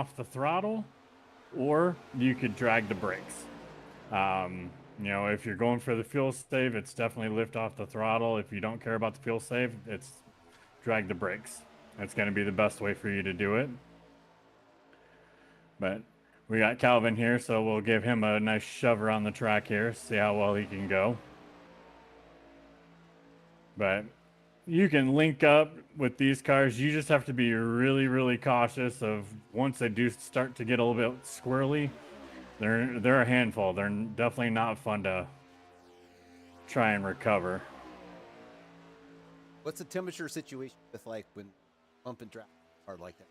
off the throttle, or you could drag the brakes. You know, if you're going for the fuel save, it's definitely lift off the throttle. If you don't care about the fuel save, it's drag the brakes. That's going to be the best way for you to do it. But we got Calvin here, so we'll give him a nice shove around the track here, see how well he can go. But you can link up with these cars. You just have to be really, really cautious of once they do start to get a little bit squirrely. They're a handful. They're definitely not fun to try and recover. What's the temperature situation with like when pump and drag hard like that?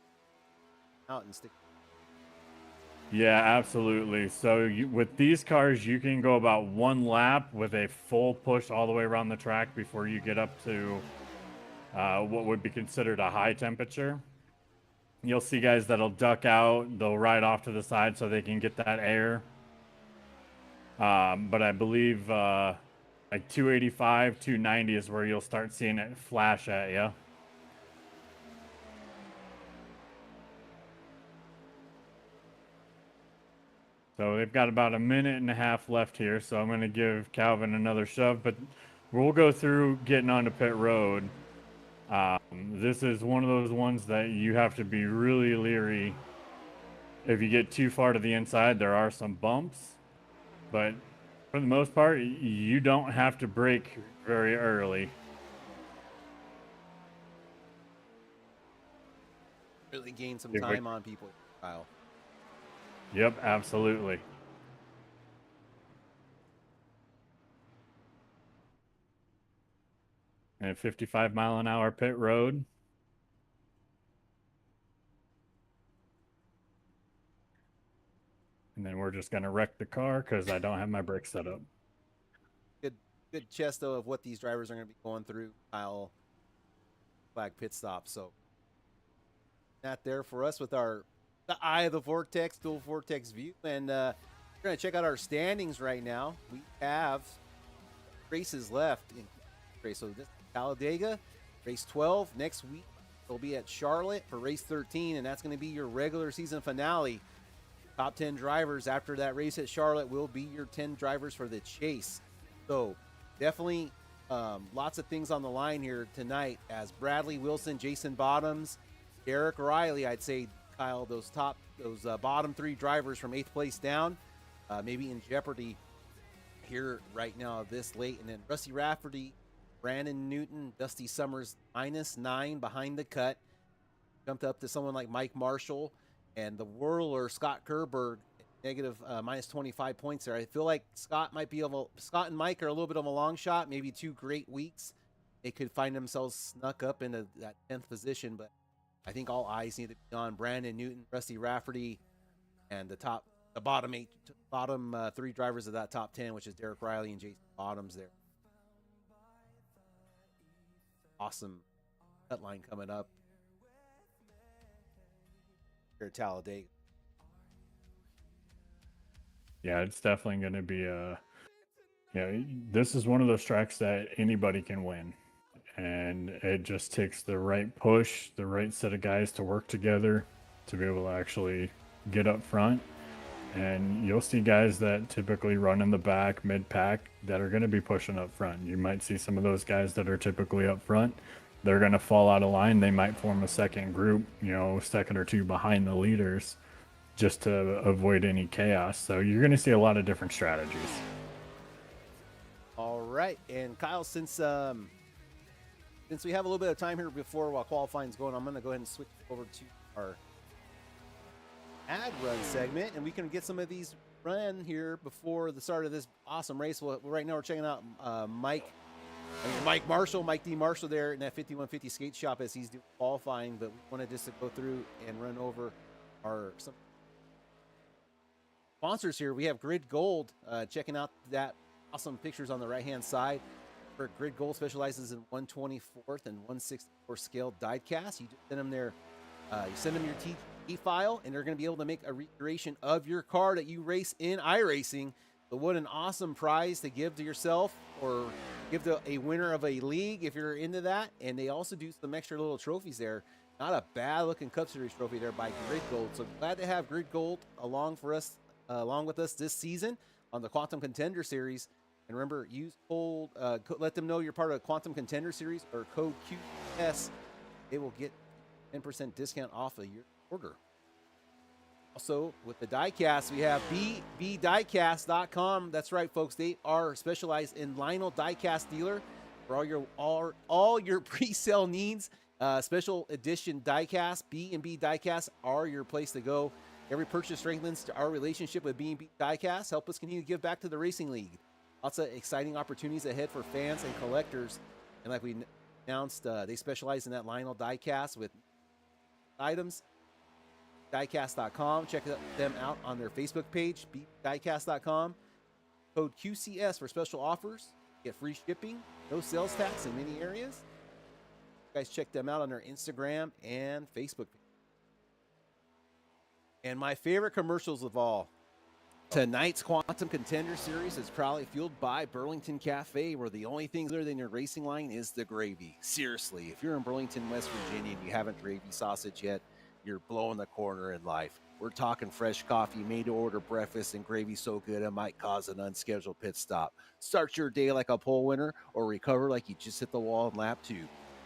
Out and stick. Yeah, absolutely. So with these cars, you can go about one lap with a full push all the way around the track before you get up to what would be considered a high temperature. You'll see guys that'll duck out, they'll ride off to the side so they can get that air. But I believe like 285, 290 is where you'll start seeing it flash at you. So they've got about a minute and a half left here, so I'm going to give Calvin another shove, but we'll go through getting onto pit road. This is one of those ones that you have to be really leery. If you get too far to the inside, there are some bumps, but for the most part, you don't have to brake very early. Really gain some time on people, Kyle. Yep, absolutely. And 55-mile-an-hour pit road. And then we're just going to wreck the car because I don't have my brakes set up. Good chest, though, of what these drivers are going to be going through, Kyle. Flag pit stop. So, that there for us with the eye of the vortex, dual vortex view. And we're going to check out our standings right now. We have races left in race. So, this is Talladega, race 12. Next week, we'll be at Charlotte for race 13, and that's going to be your regular season finale. Top 10 drivers after that race at Charlotte will be your 10 drivers for the chase. So definitely lots of things on the line here tonight as Bradley Wilson, Jason Bottoms, Derek Riley, I'd say, Kyle, those bottom three drivers from 8th place down, maybe in jeopardy here right now this late. And then Rusty Rafferty, Brandon Newton, Dusty Summers -9 behind the cut. Jumped up to someone like Mike Marshall. And the whirler, Scott Kerberg, negative -25 points there. I feel like Scott and Mike are a little bit of a long shot, maybe 2 great weeks. They could find themselves snuck up into that 10th position, but I think all eyes need to be on Brandon Newton, Rusty Rafferty, and the bottom 3 drivers of that top 10, which is Derek Riley and Jason Bottoms there. Awesome cut line coming up here at Talladega. Yeah, it's definitely going to be this is one of those tracks that anybody can win. And it just takes the right push, the right set of guys to work together to be able to actually get up front. And you'll see guys that typically run in the back, mid-pack, that are going to be pushing up front. You might see some of those guys that are typically up front. They're going to fall out of line. They might form a second group, second or two behind the leaders just to avoid any chaos. So you're going to see a lot of different strategies. All right. And Kyle, since we have a little bit of time here while qualifying is going, I'm going to go ahead and switch over to our ad run segment, and we can get some of these run here before the start of this awesome race. Right now we're checking out Mike D. Marshall there in that 5150 skate shop as he's doing qualifying, but we wanted just to go through and run over some sponsors here. We have Grid Gold checking out that awesome pictures on the right-hand side. Grid Gold specializes in 1/24th and 1/64 scale diecast. You just send them your TG file, and they're going to be able to make a recreation of your car that you race in iRacing. But what an awesome prize to give to yourself or give to a winner of a league if you're into that. And they also do some extra little trophies there. Not a bad looking Cup Series trophy there by Grid Gold. So glad to have Grid Gold along with us this season on the Quantum Contender Series. And remember, use let them know you're part of the Quantum Contender Series or code QS. It will get 10% discount off of your order. Also, with the diecast, we have B&B Diecasts.com. That's right, folks. They are specialized in Lynott diecast dealer for all your pre-sale needs. Special edition diecast, B&B Diecasts are your place to go. Every purchase strengthens our relationship with B&B Diecasts. Help us continue to give back to the Racing League. Lots of exciting opportunities ahead for fans and collectors. And like we announced, they specialize in that Lynott diecast with items. Diecast.com. Check them out on their Facebook page, diecast.com. Code QCS for special offers. Get free shipping, no sales tax in many areas. You guys check them out on their Instagram and Facebook page. And my favorite commercials of all, tonight's Quantum Contender Series is proudly fueled by Burlington Cafe, where the only thing other than your racing line is the gravy. Seriously, if you're in Burlington, West Virginia, and you haven't gravy sausage yet, you're blowing the corner in life. We're talking fresh coffee, made-to-order breakfast, and gravy so good it might cause an unscheduled pit stop. Start your day like a pole winner or recover like you just hit the wall in lap 2.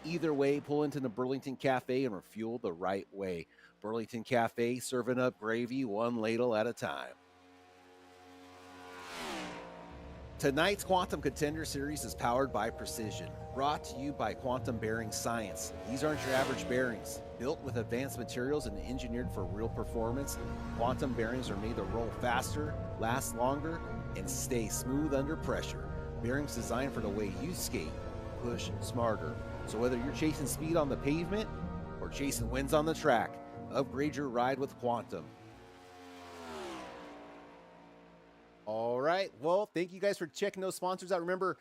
Either way, pull into the Burlington Cafe and refuel the right way. Burlington Cafe, serving up gravy one ladle at a time. Tonight's Quantum Contender Series is powered by Precision, brought to you by Quantum Bearing Science. These aren't your average bearings. Built with advanced materials and engineered for real performance, Quantum bearings are made to roll faster, last longer, and stay smooth under pressure. Bearings designed for the way you skate, push smarter. So whether you're chasing speed on the pavement or chasing wins on the track, upgrade your ride with Quantum. All right. Well, thank you guys for checking those sponsors out. Remember,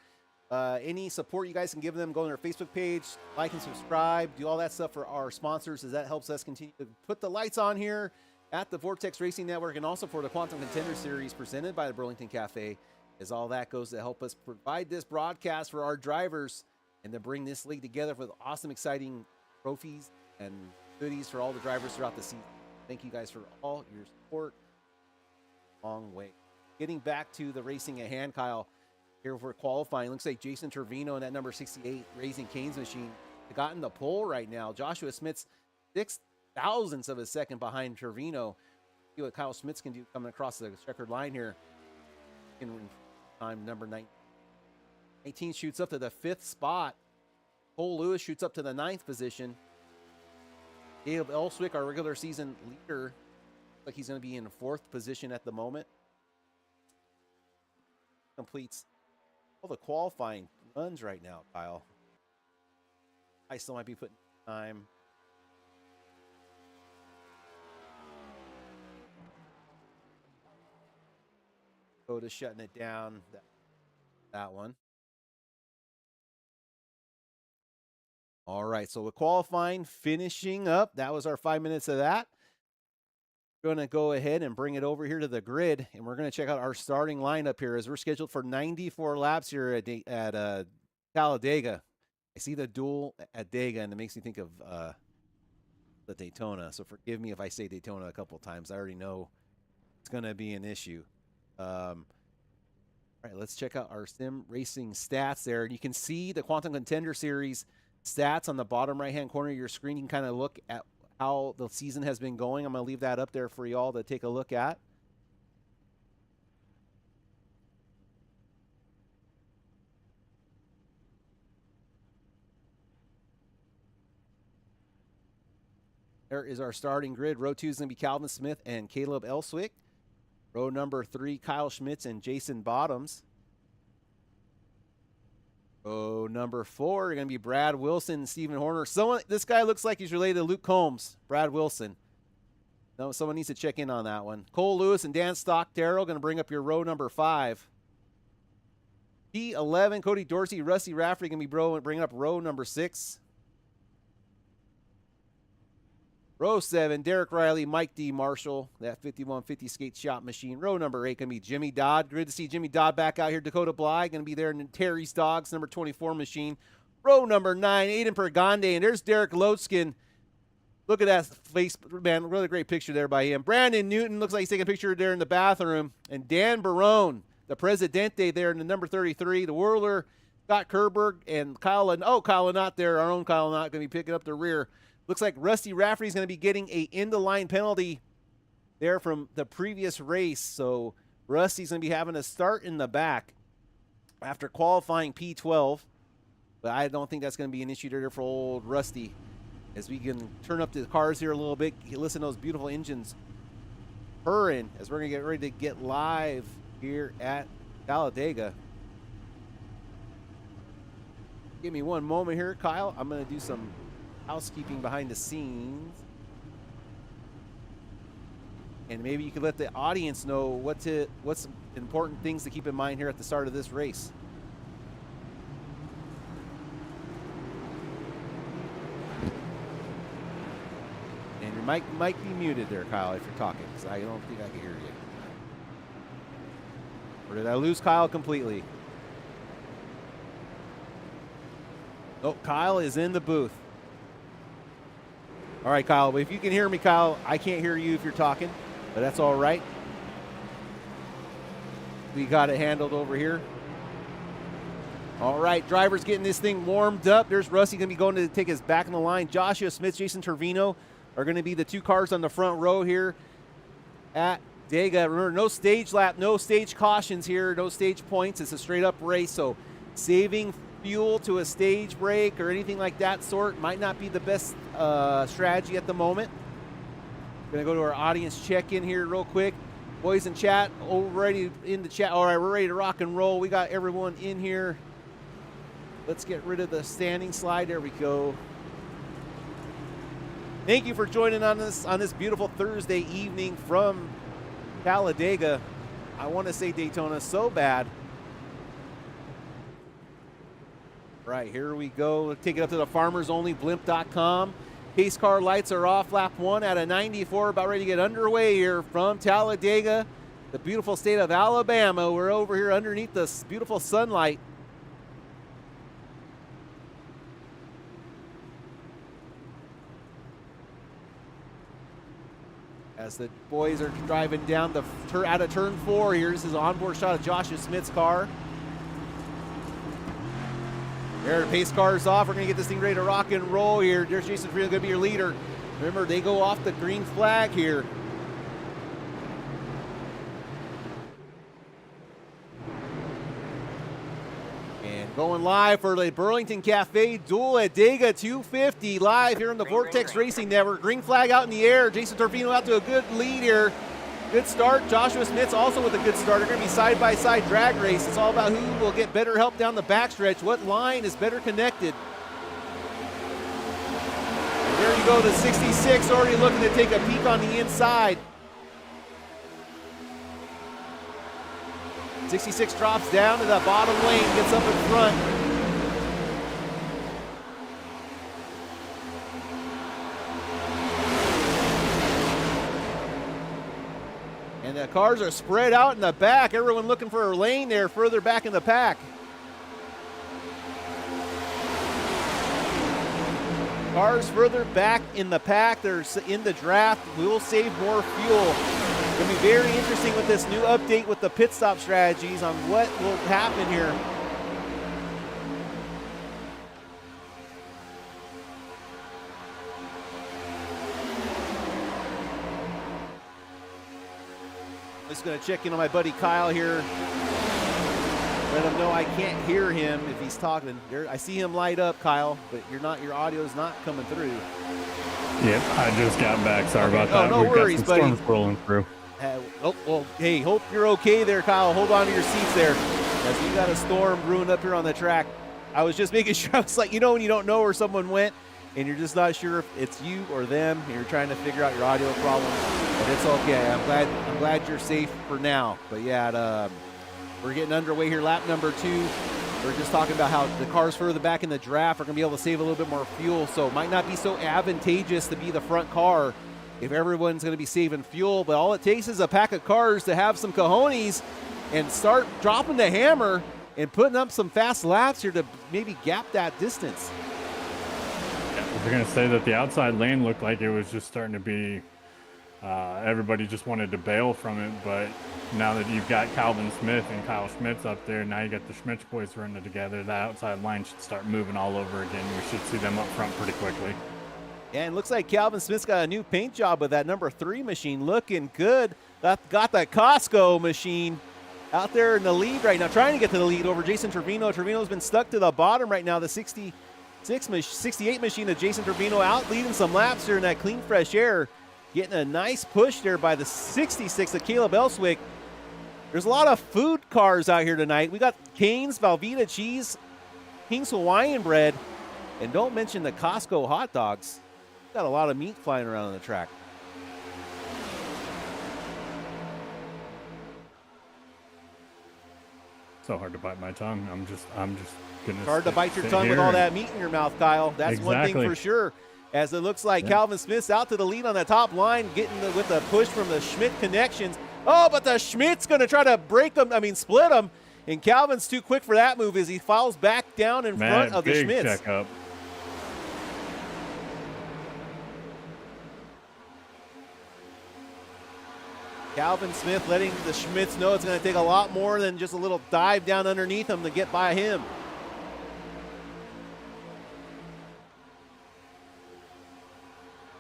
any support you guys can give them, go on their Facebook page, like and subscribe, do all that stuff for our sponsors, as that helps us continue to put the lights on here at the Vortex Racing Network, and also for the Quantum Contender Series presented by the Burlington Cafe, as all that goes to help us provide this broadcast for our drivers and to bring this league together with awesome, exciting trophies and goodies for all the drivers throughout the season. Thank you guys for all your support. Long way. Getting back to the racing at hand, Kyle, here for qualifying. Looks like Jason Trevino in that number 68 Raising Cane's machine got in the pole right now. Joshua Smith's 0.006 of a second behind Trevino. See what Kyle Smith can do coming across the checkered line here. In time number 19 shoots up to the 5th spot. Cole Lewis shoots up to the 9th position. Caleb Elswick, our regular season leader, looks like he's going to be in 4th position at the moment. Completes all the qualifying runs right now, Kyle. I still might be putting time. Go to shutting it down. That one. All right, so with qualifying finishing up, that was our 5 minutes of that. We're going to go ahead and bring it over here to the grid, and we're going to check out our starting lineup here, as we're scheduled for 94 laps here at Talladega. I see the Duel at Dega, and it makes me think of the Daytona. So forgive me if I say Daytona a couple times. I already know it's going to be an issue. All right, let's check out our sim racing stats there. And you can see the Quantum Contender Series stats on the bottom right-hand corner of your screen. You can kind of look at how the season has been going. I'm going to leave that up there for y'all to take a look at. There is our starting grid. Row 2 is going to be Calvin Smith and Caleb Elswick. Row number 3, Kyle Schmitz and Jason Bottoms. Row number 4 are going to be Brad Wilson and Stephen Horner. This guy looks like he's related to Luke Combs. Brad Wilson. No, someone needs to check in on that one. Cole Lewis and Dan Stockdale going to bring up your row number 5. P11, Cody Dorsey, Rusty Rafferty going to be bringing up row number 6. Row 7, Derek Riley, Mike D. Marshall, that 5150 skate shop machine. Row number 8 going to be Jimmy Dodd. Good to see Jimmy Dodd back out here. Dakota Bly going to be there in Terry's Dogs, number 24 machine. Row number 9, Aiden Pergande, and there's Derek Loadskin. Look at that face, man. Really great picture there by him. Brandon Newton looks like he's taking a picture there in the bathroom. And Dan Barone, the Presidente there in the number 33. The Whirler, Scott Kerberg, and Kyle Lynott there. Our own Kyle Lynott going to be picking up the rear. Looks like Rusty Rafferty's going to be getting a end-of-line penalty there from the previous race. So Rusty's going to be having to start in the back after qualifying P12. But I don't think that's going to be an issue there for old Rusty. As we can turn up the cars here a little bit, listen to those beautiful engines purring as we're going to get ready to get live here at Talladega. Give me one moment here, Kyle. I'm going to do some housekeeping behind the scenes. And maybe you could let the audience know what's some important things to keep in mind here at the start of this race. And your mic might be muted there, Kyle, if you're talking, because I don't think I can hear you. Or did I lose Kyle completely? Oh, Kyle is in the booth. All right, Kyle, if you can hear me, Kyle, I can't hear you if you're talking, but that's all right. We got it handled over here. All right, drivers getting this thing warmed up. There's Rusty going to be going to take his back in the line. Joshua Smith, Jason Trevino are going to be the two cars on the front row here at Dega. Remember, no stage lap, no stage cautions here, no stage points. It's a straight up race, so saving fuel to a stage break or anything like that sort might not be the best strategy at the moment. Gonna go to our audience check-in here real quick. Boys in chat, already in the chat. All right, we're ready to rock and roll. We got everyone in here. Let's get rid of the standing slide. There we go. Thank you for joining on this beautiful Thursday evening from Talladega. I want to say Daytona so bad. Right, here we go. Take it up to the farmersonlyblimp.com. Pace car lights are off. Lap 1 at a 94. About ready to get underway here from Talladega, the beautiful state of Alabama. We're over here underneath this beautiful sunlight. As the boys are driving down out of turn 4 here. This is an onboard shot of Joshua Smith's car. There, the pace car is off. We're going to get this thing ready to rock and roll here. There's Jason Freeland going to be your leader. Remember, they go off the green flag here. And going live for the Burlington Cafe Duel at Dega 250 live here on the Vortex Racing Network. Green flag out in the air. Jason Torfino out to a good lead here. Good start. Joshua Smith's also with a good start. They're going to be side-by-side drag race. It's all about who will get better help down the backstretch. What line is better connected? And there you go, the 66 already looking to take a peek on the inside. 66 drops down to the bottom lane, gets up in front. And the cars are spread out in the back. Everyone looking for a lane there further back in the pack. Cars further back in the pack. They're in the draft. We will save more fuel. It's going to be very interesting with this new update with the pit stop strategies on what will happen here. Just going to check in on my buddy Kyle here. Let him know I can't hear him if he's talking. I see him light up, Kyle, but your audio's not coming through. Yep, I just got back. Sorry about that. No worries, buddy. Storms rolling through. Well, hey, hope you're okay there, Kyle. Hold on to your seats there, as we got a storm brewing up here on the track. I was just making sure. I was like, when you don't know where someone went, and you're just not sure if it's you or them, and you're trying to figure out your audio problem. But it's okay. I'm glad you're safe for now. But yeah, we're getting underway here. Lap number 2. We're just talking about how the cars further back in the draft are going to be able to save a little bit more fuel. So it might not be so advantageous to be the front car if everyone's going to be saving fuel. But all it takes is a pack of cars to have some cojones and start dropping the hammer and putting up some fast laps here to maybe gap that distance. was going to say that the outside lane looked like it was just starting to be, everybody just wanted to bail from it. But now that you've got Calvin Smith and Kyle Schmitz up there, now you got the Schmitz boys running together, the outside line should start moving all over again. We should see them up front pretty quickly. Yeah, and looks like Calvin Smith's got a new paint job with that number 3 machine. Looking good. Got the Costco machine out there in the lead right now, trying to get to the lead over Jason Trevino. Trevino's been stuck to the bottom right now. The 68 machine of Jason Trevino out leading some laps here in that clean, fresh air. Getting a nice push there by the 66 of Caleb Elswick. There's a lot of food cars out here tonight. We got Cane's, Velveeta cheese, King's Hawaiian bread, and don't mention the Costco hot dogs. Got a lot of meat flying around on the track. So hard to bite my tongue. I'm just gonna. Hard to bite your tongue with all that meat in your mouth, Kyle. That's one thing for sure. As it looks like Calvin Smith's out to the lead on the top line, getting with the push from the Schmidt connections. Oh, but the Schmidt's going to try to split them. And Calvin's too quick for that move as he falls back down in front of the Schmidts. Checkup. Calvin Smith letting the Schmidts know it's going to take a lot more than just a little dive down underneath him to get by him.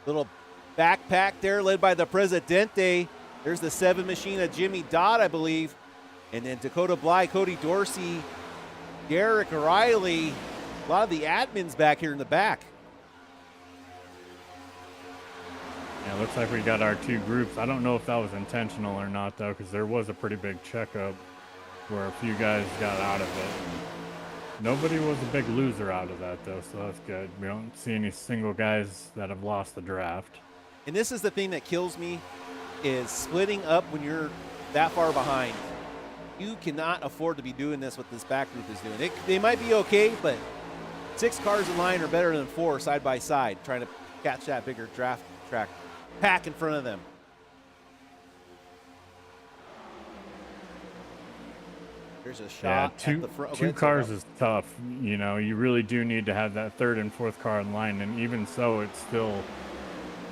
Little backpack there led by the Presidente. There's the 7 machine of Jimmy Dodd, I believe. And then Dakota Bly, Cody Dorsey, Garrick Riley. A lot of the admins back here in the back. Yeah, looks like we got our 2 groups. I don't know if that was intentional or not, though, because there was a pretty big checkup where a few guys got out of it. Nobody was a big loser out of that, though, so that's good. We don't see any single guys that have lost the draft. And this is the thing that kills me, is splitting up when you're that far behind. You cannot afford to be doing this what this back group is doing. They might be okay, but 6 cars in line are better than 4 side by side, trying to catch that bigger draft track pack in front of them. There's a shot at the front. Two cars is tough. You know, you really do need to have that 3rd and 4th car in line, and even so, it's still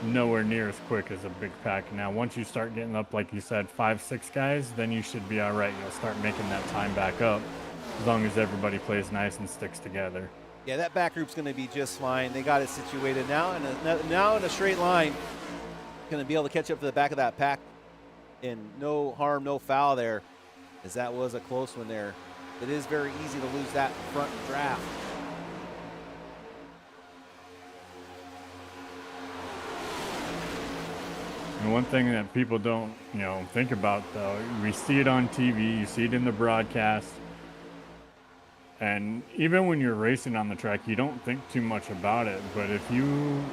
nowhere near as quick as a big pack. Now, once you start getting up, like you said, 5, 6 guys, then you should be all right. You'll start making that time back up as long as everybody plays nice and sticks together. Yeah, that back group's going to be just fine. They got it situated now in a straight line. Going to be able to catch up to the back of that pack, and no harm, no foul there, as that was a close one there. It is very easy to lose that front draft. And one thing that people don't, think about, though, we see it on TV, you see it in the broadcast, and even when you're racing on the track, you don't think too much about it. But if you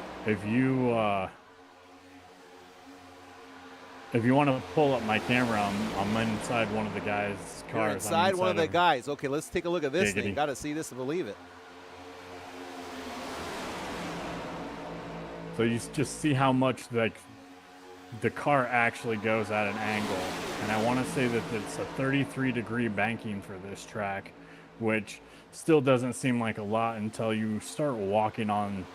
want to pull up my camera, I'm inside one of the guys' cars. You're inside one of the guys. Okay, let's take a look at this thing. Got to see this to believe it. So you just see how much the car actually goes at an angle. And I want to say that it's a 33-degree banking for this track, which still doesn't seem like a lot until you start walking on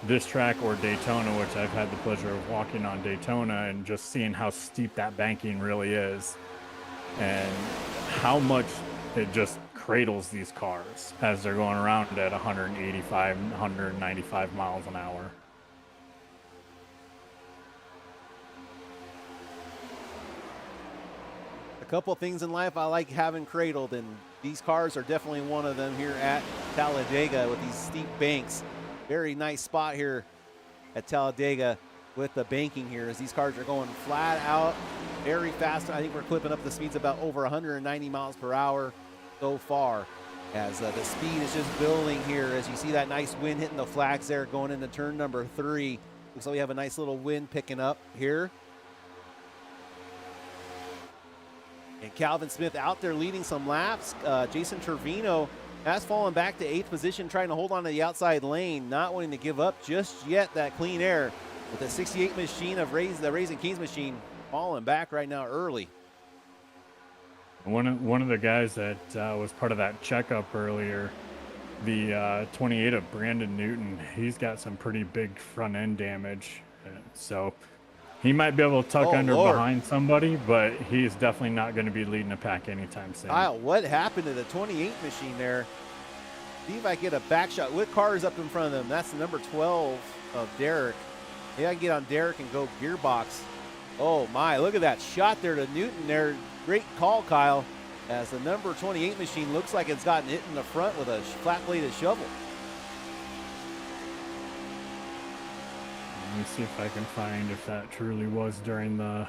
this track or Daytona, which I've had the pleasure of walking on Daytona and just seeing how steep that banking really is and how much it just cradles these cars as they're going around at 185, 195 miles an hour. A couple things in life I like having cradled, and these cars are definitely one of them here at Talladega with these steep banks. Very nice spot here at Talladega with the banking here, as these cars are going flat out very fast. I think we're clipping up the speeds about over 190 miles per hour so far, as the speed is just building here, as you see that nice wind hitting the flags there going into turn number 3. Looks like we have a nice little wind picking up here. And Calvin Smith out there leading some laps. Jason Trevino has fallen back to 8th position, trying to hold on to the outside lane, not wanting to give up just yet that clean air. With the 68 machine of the Raising Kings machine falling back right now early. One of the guys that was part of that checkup earlier the 28 of Brandon Newton. He's got some pretty big front end damage, so he might be able to tuck under behind somebody, but he's definitely not going to be leading a pack anytime soon. Kyle, what happened to the 28 machine there? See if I get a back shot. What car is up in front of them? That's the number 12 of Derek. Maybe I can get on Derek and go gearbox. Oh my, look at that shot there to Newton there. Great call, Kyle, as the number 28 machine looks like it's gotten hit in the front with a flat-bladed shovel. Let me see if I can find if that truly was during the...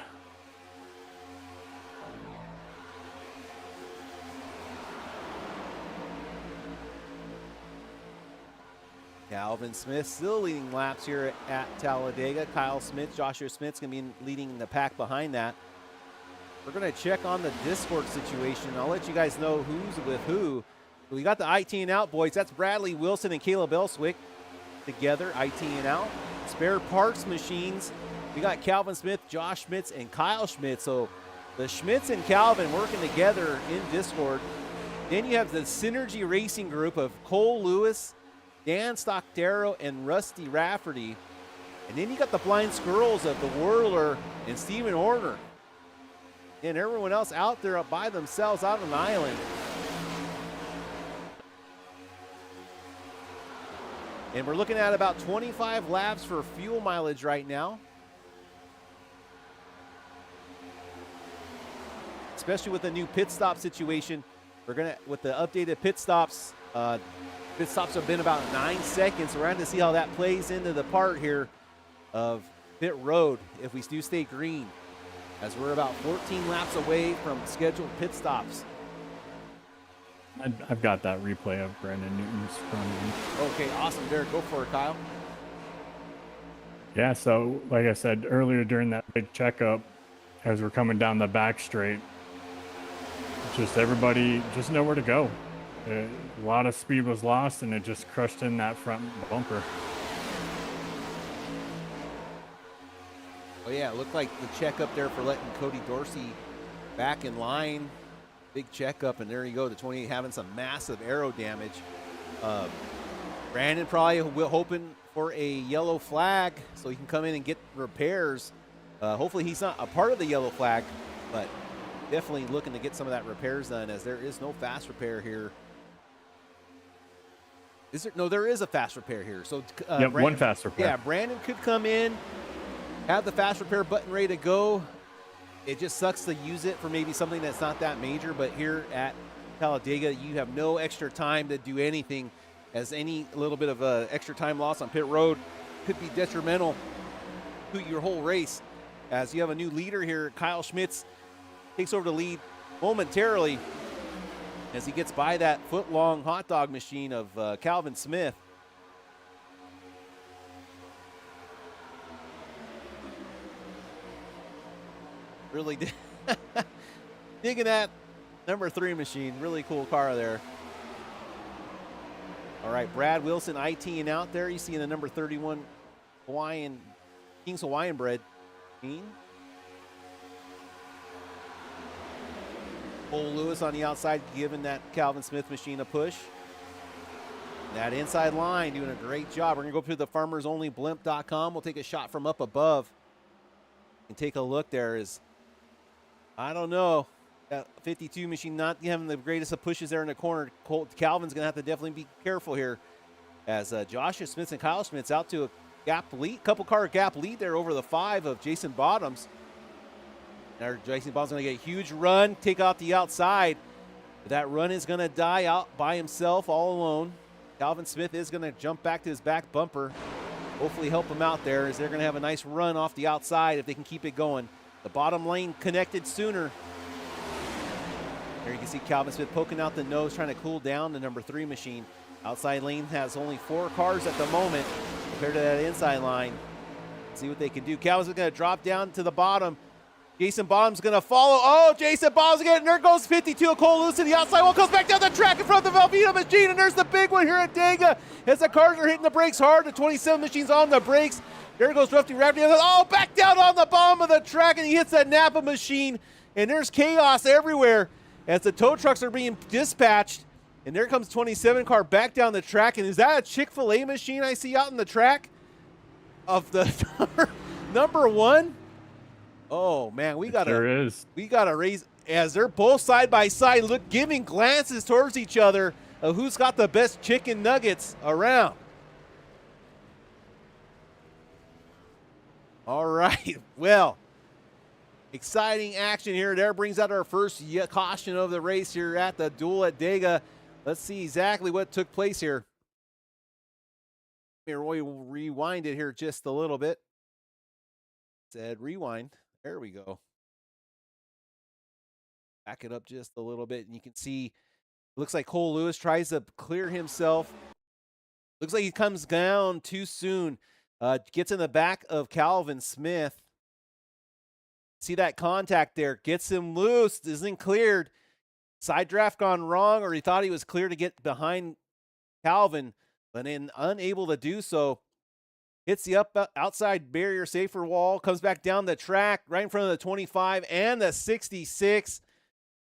Calvin Smith still leading laps here at Talladega. Kyle Smith, Joshua Smith's going to be leading the pack behind that. We're going to check on the Discord situation. I'll let you guys know who's with who. We got the IT out boys. That's Bradley Wilson and Caleb Elswick together, IT out. Spare parts machines. We got Calvin Smith, Josh Schmitz, and Kyle Schmitz. So the Schmitz and Calvin working together in Discord. Then you have the Synergy Racing group of Cole Lewis, Dan Stockdaro, and Rusty Rafferty. And then you got the Blind Squirrels of the Whirler and Steven Horner. And everyone else out there by themselves out on the island. And we're looking at about 25 laps for fuel mileage right now. Especially with the new pit stop situation. We're gonna, with the updated pit stops have been about 9 seconds. So we're going to see how that plays into the part here of pit road if we do stay green, as we're about 14 laps away from scheduled pit stops. I've got that replay of Brandon Newton's front end. Okay, awesome, Derek. Go for it, Kyle. Yeah, so like I said earlier during that big checkup, as we're coming down the back straight, just everybody just know where to go. A lot of speed was lost, and it just crushed in that front bumper. Oh yeah, it looked like the checkup there for letting Cody Dorsey back in line. Big checkup, and there you go. The 28 having some massive aero damage. Brandon probably hoping for a yellow flag so he can come in and get repairs. Hopefully he's not a part of the yellow flag, but definitely looking to get some of that repairs done, as there is no fast repair here. Is there? No, there is a fast repair here. So one fast repair. Yeah, Brandon could come in, have the fast repair button ready to go. It just sucks to use it for maybe something that's not that major, but here at Talladega, you have no extra time to do anything, as any little bit of extra time loss on pit road could be detrimental to your whole race. As you have a new leader here, Kyle Schmitz takes over the lead momentarily as he gets by that foot-long hot dog machine of Calvin Smith. Really digging that number 3 machine. Really cool car there. All right, Brad Wilson ITing out there. You see the number 31 King's Hawaiian bread machine. Cole Lewis on the outside giving that Calvin Smith machine a push. That inside line doing a great job. We're going to go to the farmersonlyblimp.com. We'll take a shot from up above and take a look there. I don't know. That 52 machine not having the greatest of pushes there in the corner. Calvin's going to have to definitely be careful here, as Joshua Smith and Kyle Smith's out to a gap lead, couple car gap lead there over the 5 of Jason Bottoms. Now Jason Bottoms going to get a huge run, take out the outside. But that run is going to die out by himself all alone. Calvin Smith is going to jump back to his back bumper. Hopefully help him out there, as they're going to have a nice run off the outside if they can keep it going. The bottom lane connected sooner. There you can see Calvin Smith poking out the nose, trying to cool down the number 3 machine. Outside lane has only 4 cars at the moment compared to that inside line. See what they can do. Calvin's going to drop down to the bottom. Jason Bottom's going to follow. Oh, Jason Bottom's again. There goes 52 of Cole Lewis to the outside. One goes back down the track in front of the Velveeta machine, and there's the big one here at Dega. As the cars are hitting the brakes hard, the 27 machine's on the brakes. There goes Rusty Rafferty. Oh, back down on the bottom of the track, and he hits that Napa machine. And there's chaos everywhere as the tow trucks are being dispatched. And there comes 27 car back down the track. And is that a Chick-fil-A machine I see out in the track of the number one? Oh man, we gotta raise as they're both side by side, giving glances towards each other of who's got the best chicken nuggets around. All right, well, exciting action here. There brings out our first caution of the race here at the Duel at Dega. Let's see exactly what took place here. Let me rewind it here just a little bit. Said rewind. There we go. Back it up just a little bit, and you can see, looks like Cole Lewis tries to clear himself. Looks like he comes down too soon. Gets in the back of Calvin Smith. See that contact there. Gets him loose. Isn't cleared. Side draft gone wrong, or he thought he was clear to get behind Calvin, but unable to do so. Hits the outside barrier safer wall, comes back down the track right in front of the 25 and the 66.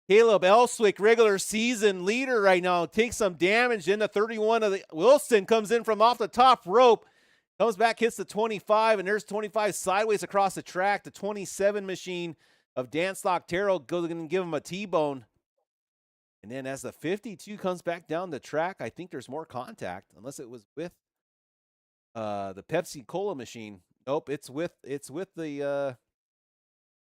Caleb Elswick, regular season leader right now, takes some damage. Then the 31 of the Wilson comes in from off the top rope, comes back, hits the 25, and there's 25 sideways across the track. The 27 machine of Dan Stock-Terrell goes and give him a T-bone. And then as the 52 comes back down the track, I think there's more contact, unless it was with the Pepsi Cola machine. Nope, it's with the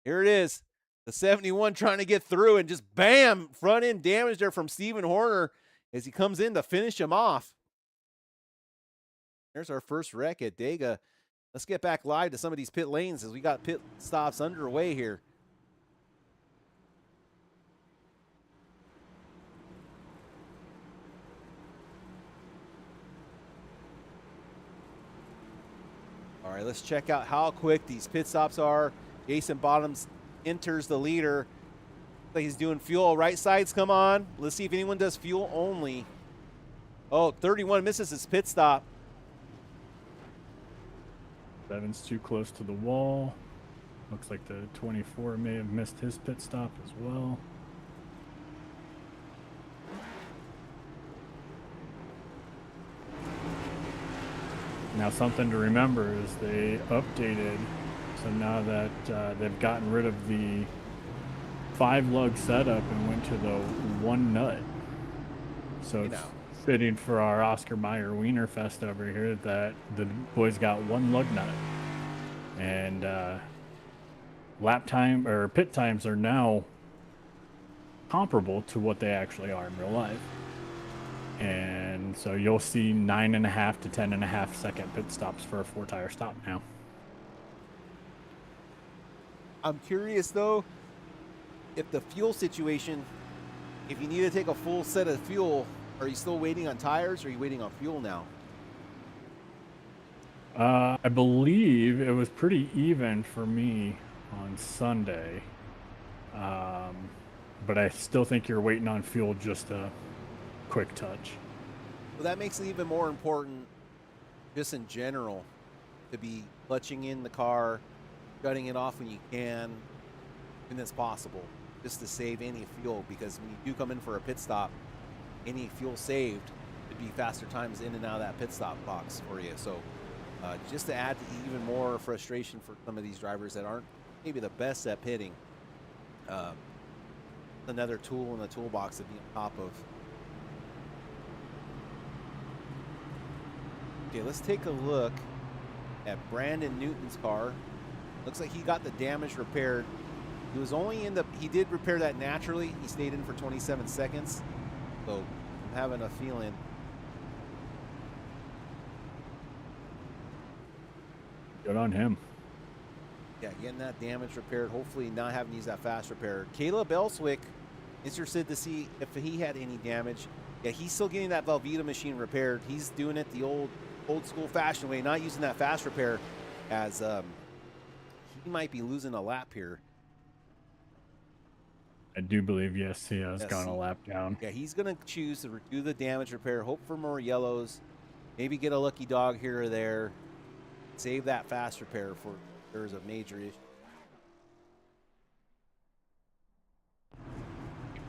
here it is. The 71 trying to get through, and just bam, front end damage there from Stephen Horner as he comes in to finish him off. There's our first wreck at Dega. Let's get back live to some of these pit lanes as we got pit stops underway here. All right, let's check out how quick these pit stops are. Jason Bottoms enters the leader. He's doing fuel. Right sides come on. Let's see if anyone does fuel only. Oh, 31 misses his pit stop. 7's too close to the wall. Looks like the 24 may have missed his pit stop as well. Now, something to remember is they updated, so now that they've gotten rid of the 5-lug setup and went to the 1 nut. So it's fitting for our Oscar Mayer Wiener Fest over here that the boys got 1 lug nut. And lap time or pit times are now comparable to what they actually are in real life. And so you'll see 9.5 to 10.5 second pit stops for a 4-tire stop now. I'm curious though, if the fuel situation, if you need to take a full set of fuel, are you still waiting on tires or are you waiting on fuel now? I believe it was pretty even for me on Sunday. But I still think you're waiting on fuel just a quick touch. Well, that makes it even more important just in general to be clutching in the car, shutting it off when you can, when it's possible, just to save any fuel, because when you do come in for a pit stop, any fuel saved would be faster times in and out of that pit stop box for you. So just to add to even more frustration for some of these drivers that aren't maybe the best at pitting, another tool in the toolbox to be on top of. Okay, let's take a look at Brandon Newton's car. Looks like he got the damage repaired. He was only he did repair that naturally. He stayed in for 27 seconds. So I'm having a feeling. Good on him. Yeah, getting that damage repaired. Hopefully not having to use that fast repair. Caleb Elswick, interested to see if he had any damage. Yeah, he's still getting that Velveeta machine repaired. He's doing it the old school fashion way, not using that fast repair, as he might be losing a lap here. I do believe, yes, he has gone a lap down. Yeah, he's going to choose to do the damage repair, hope for more yellows, maybe get a lucky dog here or there, save that fast repair for if there's a major issue.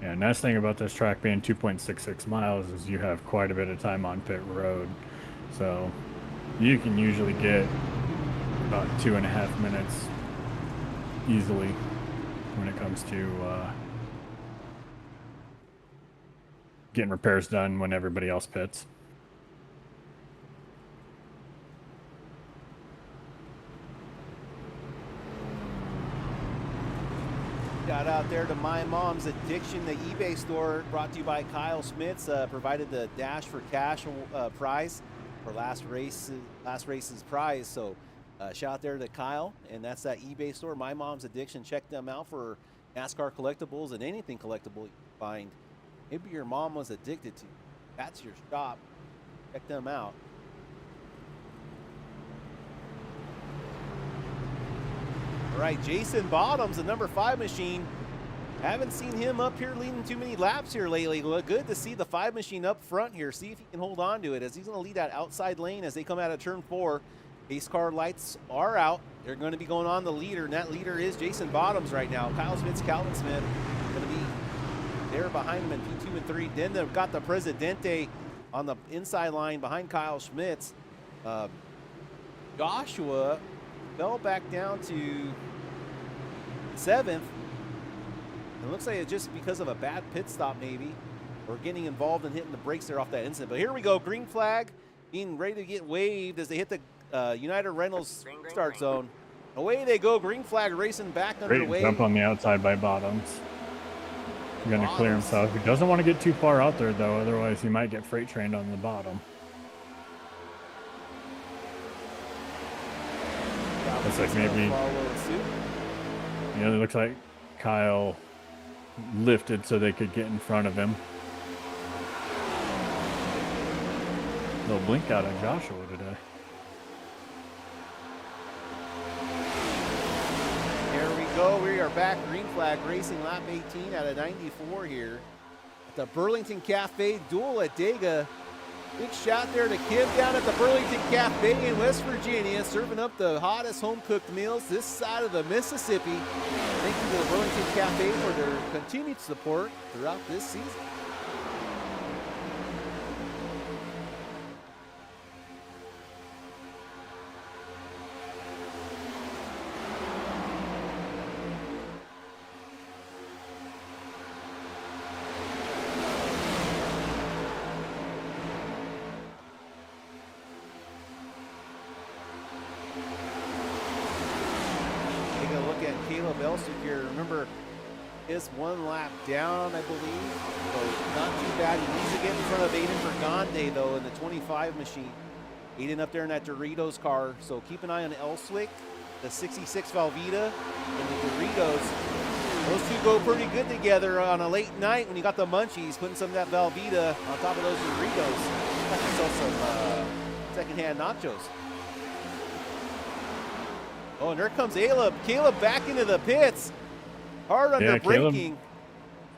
Yeah, Yeah, nice thing about this track being 2.66 miles is you have quite a bit of time on pit road. So you can usually get about 2.5 minutes easily when it comes to getting repairs done when everybody else pits. Shout out there to My Mom's Addiction, the eBay store, brought to you by Kyle Schmitz. Provided the Dash for Cash prize for last race's prize. So shout out there to Kyle, and that's that eBay store, My Mom's Addiction. Check them out for NASCAR collectibles and anything collectible you find. Maybe your mom was addicted to. That's your shop. Check them out. All right, Jason Bottoms, the number 5 machine. Haven't seen him up here leading too many laps here lately. Good to see the 5 machine up front here. See if he can hold on to it, as he's going to lead that outside lane as they come out of turn 4. Pace car lights are out. They're going to be going on the leader, and that leader is Jason Bottoms right now. Kyle Smith, Calvin Smith, going to be there behind him in P2 and 3. Then they've got the Presidente on the inside line behind Kyle Schmitz. Joshua fell back down to 7th. It looks like it's just because of a bad pit stop, maybe, or getting involved in hitting the brakes there off that incident. But here we go, green flag being ready to get waved as they hit the United Reynolds start zone. Away they go, green flag racing back underway. Jump on the outside by Bottoms. Going to clear himself. He doesn't want to get too far out there, though, otherwise he might get freight trained on the bottom. Looks like maybe, yeah, it looks like Kyle lifted so they could get in front of him. Little blink out of Joshua today. There we go. We are back. Green flag racing, lap 18 out of 94 here at the Burlington Cafe Duel at Dega. Big shout there to Kim down at the Burlington Cafe in West Virginia, serving up the hottest home-cooked meals this side of the Mississippi. Thank you to the Burlington Cafe for their continued support throughout this season. Remember, is 1 lap down, I believe. So not too bad. He needs to get in front of Aiden Fergande, though, in the 25 machine. Aiden up there in that Doritos car. So keep an eye on Elswick, the 66 Velveeta, and the Doritos. Those two go pretty good together on a late night when you got the munchies, putting some of that Velveeta on top of those Doritos. Got yourself some secondhand nachos. Oh, and there comes Caleb. Caleb back into the pits. Hard under braking.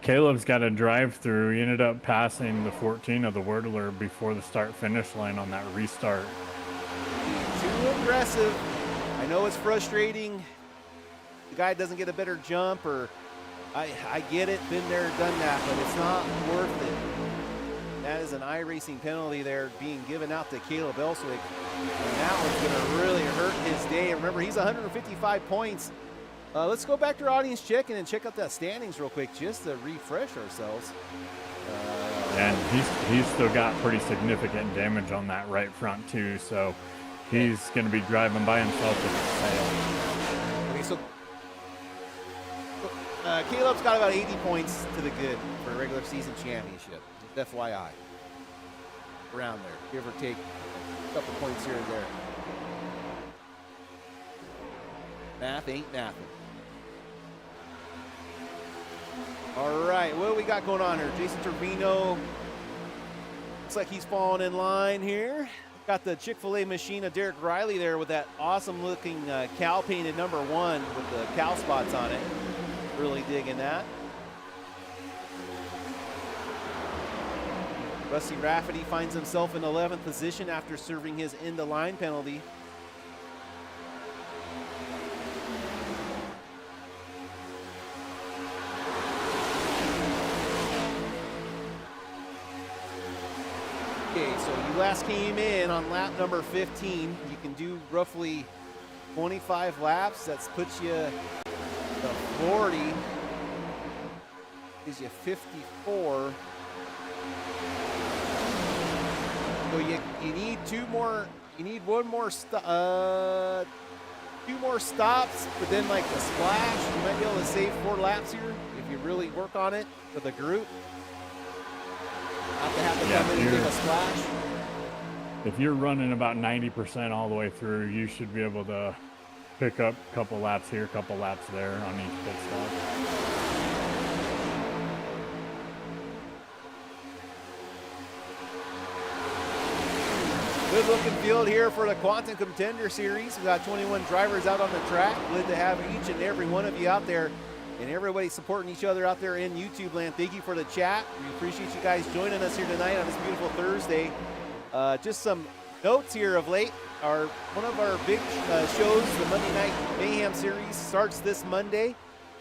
Caleb's got a drive-through. He ended up passing the 14 of the Wordler before the start-finish line on that restart. Too aggressive. I know it's frustrating. The guy doesn't get a better jump, or I get it, been there, done that, but it's not worth it. That is an iRacing penalty there being given out to Caleb Elswick. And that one's going to really hurt his day. Remember, he's 155 points. Let's go back to our audience check-in and check out that standings real quick just to refresh ourselves. And he's still got pretty significant damage on that right front, too. So he's going to be driving by himself with his tail. Okay, so Caleb's got about 80 points to the good for a regular season championship. Just FYI. Around there, give or take a couple points here and there. Math ain't mathing. All right, what do we got going on here? Jason Turbino. Looks like he's falling in line here. Got the Chick-fil-A machine of Derek Riley there with that awesome looking cow painted number 1 with the cow spots on it. Really digging that. Rusty Rafferty finds himself in 11th position after serving his end-of-line penalty. So you last came in on lap number 15. You can do roughly 25 laps. That puts you to 40. Gives you 54. So you need two more. You need one more two more stops, but then like the splash, you might be able to save 4 laps here if you really work on it with a group. Not to have to come in and take a splash. If you're running about 90% all the way through, you should be able to pick up a couple laps here, a couple laps there on each pit stop. Good looking field here for the Quantum Contender Series. We've got 21 drivers out on the track. Glad to have each and every one of you out there and everybody supporting each other out there in YouTube land. Thank you for the chat. We appreciate you guys joining us here tonight on this beautiful Thursday. Just some notes here of late. One of our big shows, the Monday Night Mayhem Series, starts this Monday.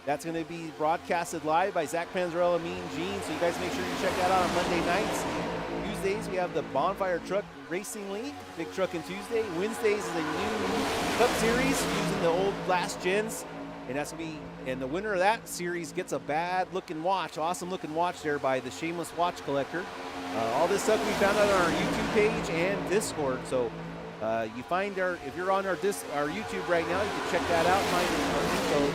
That's going to be broadcasted live by Zach Panzarella, Mean Gene. So you guys make sure you check that out on Monday nights. Tuesdays, we have the Bonfire Truck Racing League, Big Trucking Tuesday. Wednesdays is a new Cup Series using the old last gens. And that's going to be, and the winner of that series gets a bad looking watch, awesome looking watch there by the Shameless Watch Collector. All this stuff we found out on our YouTube page and Discord. So you find if you're on our YouTube right now, you can check that out, find our info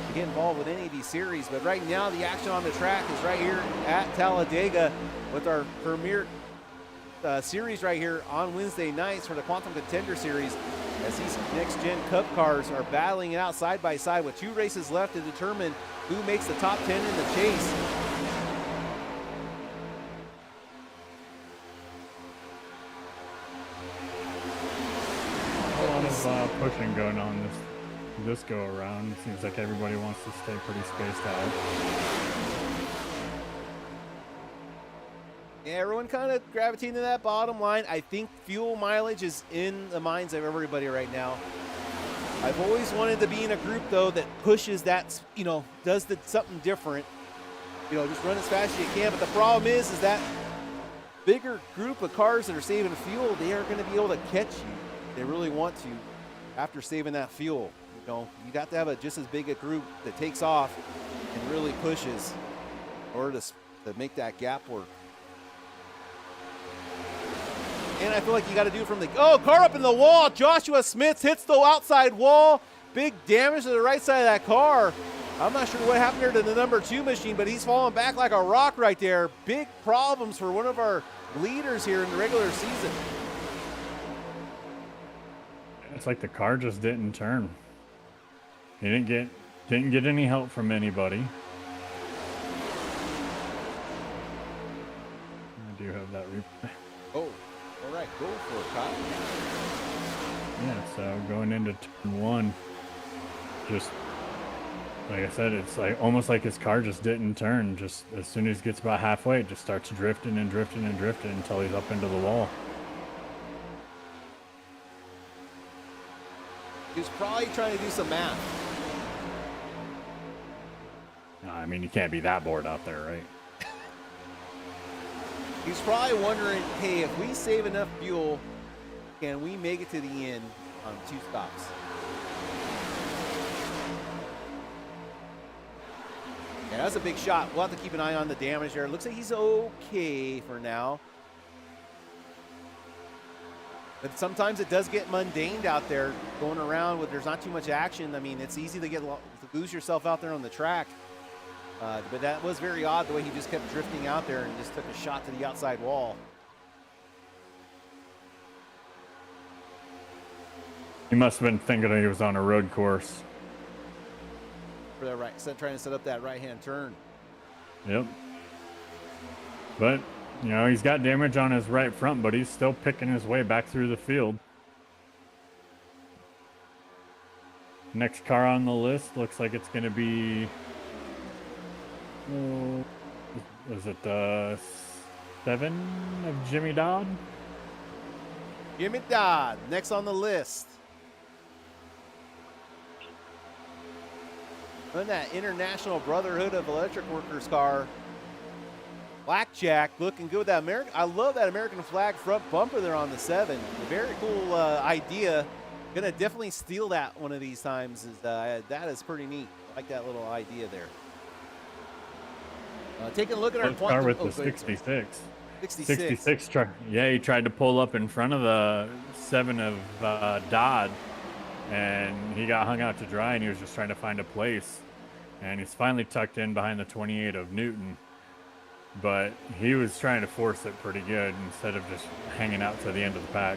to get involved with any of these series. But right now, the action on the track is right here at Talladega with our premier series right here on Wednesday nights for the Quantum Contender Series, as these next-gen Cup cars are battling it out side by side with 2 races left to determine who makes the top 10 in the chase. A lot of pushing going on this go around. It seems like everybody wants to stay pretty spaced out. Yeah, everyone kind of gravitating to that bottom line. I think fuel mileage is in the minds of everybody right now. I've always wanted to be in a group, though, that pushes that, does something different. Just run as fast as you can. But the problem is that bigger group of cars that are saving fuel, they aren't going to be able to catch you. They really want to after saving that fuel. You got to have just as big a group that takes off and really pushes in order to make that gap work. And I feel like you got to do it from car up in the wall. Joshua Smith hits the outside wall. Big damage to the right side of that car. I'm not sure what happened there to the number 2 machine, but he's falling back like a rock right there. Big problems for one of our leaders here in the regular season. It's like the car just didn't turn. He didn't get any help from anybody. I do have that replay. Oh. All right, go for it, Kyle. Yeah, so going into turn 1, just like I said, it's like almost like his car just didn't turn. Just as soon as he gets about halfway, it just starts drifting and drifting and drifting until he's up into the wall. He's probably trying to do some math. I mean, you can't be that bored out there, right? He's probably wondering, hey, if we save enough fuel, can we make it to the end on 2 stops? Yeah, that's a big shot. We'll have to keep an eye on the damage there. It looks like he's okay for now. But sometimes it does get mundane out there going around there's not too much action. I mean, it's easy to lose yourself out there on the track. But that was very odd the way he just kept drifting out there and just took a shot to the outside wall. He must have been thinking that he was on a road course. For that trying to set up that right-hand turn. Yep. But, he's got damage on his right front, but he's still picking his way back through the field. Next car on the list looks like it's going to be... is it the 7 of Jimmy Dodd? Jimmy Dodd, next on the list. And that International Brotherhood of Electric Workers car. Blackjack looking good with that American. I love that American flag front bumper there on the 7. A very cool idea. Gonna definitely steal that one of these times. That is pretty neat. I like that little idea there. Taking a look at our Let's start with the go ahead, 66. 66. He tried to pull up in front of the 7 of Dodd, and he got hung out to dry, and he was just trying to find a place. And he's finally tucked in behind the 28 of Newton. But he was trying to force it pretty good instead of just hanging out to the end of the pack.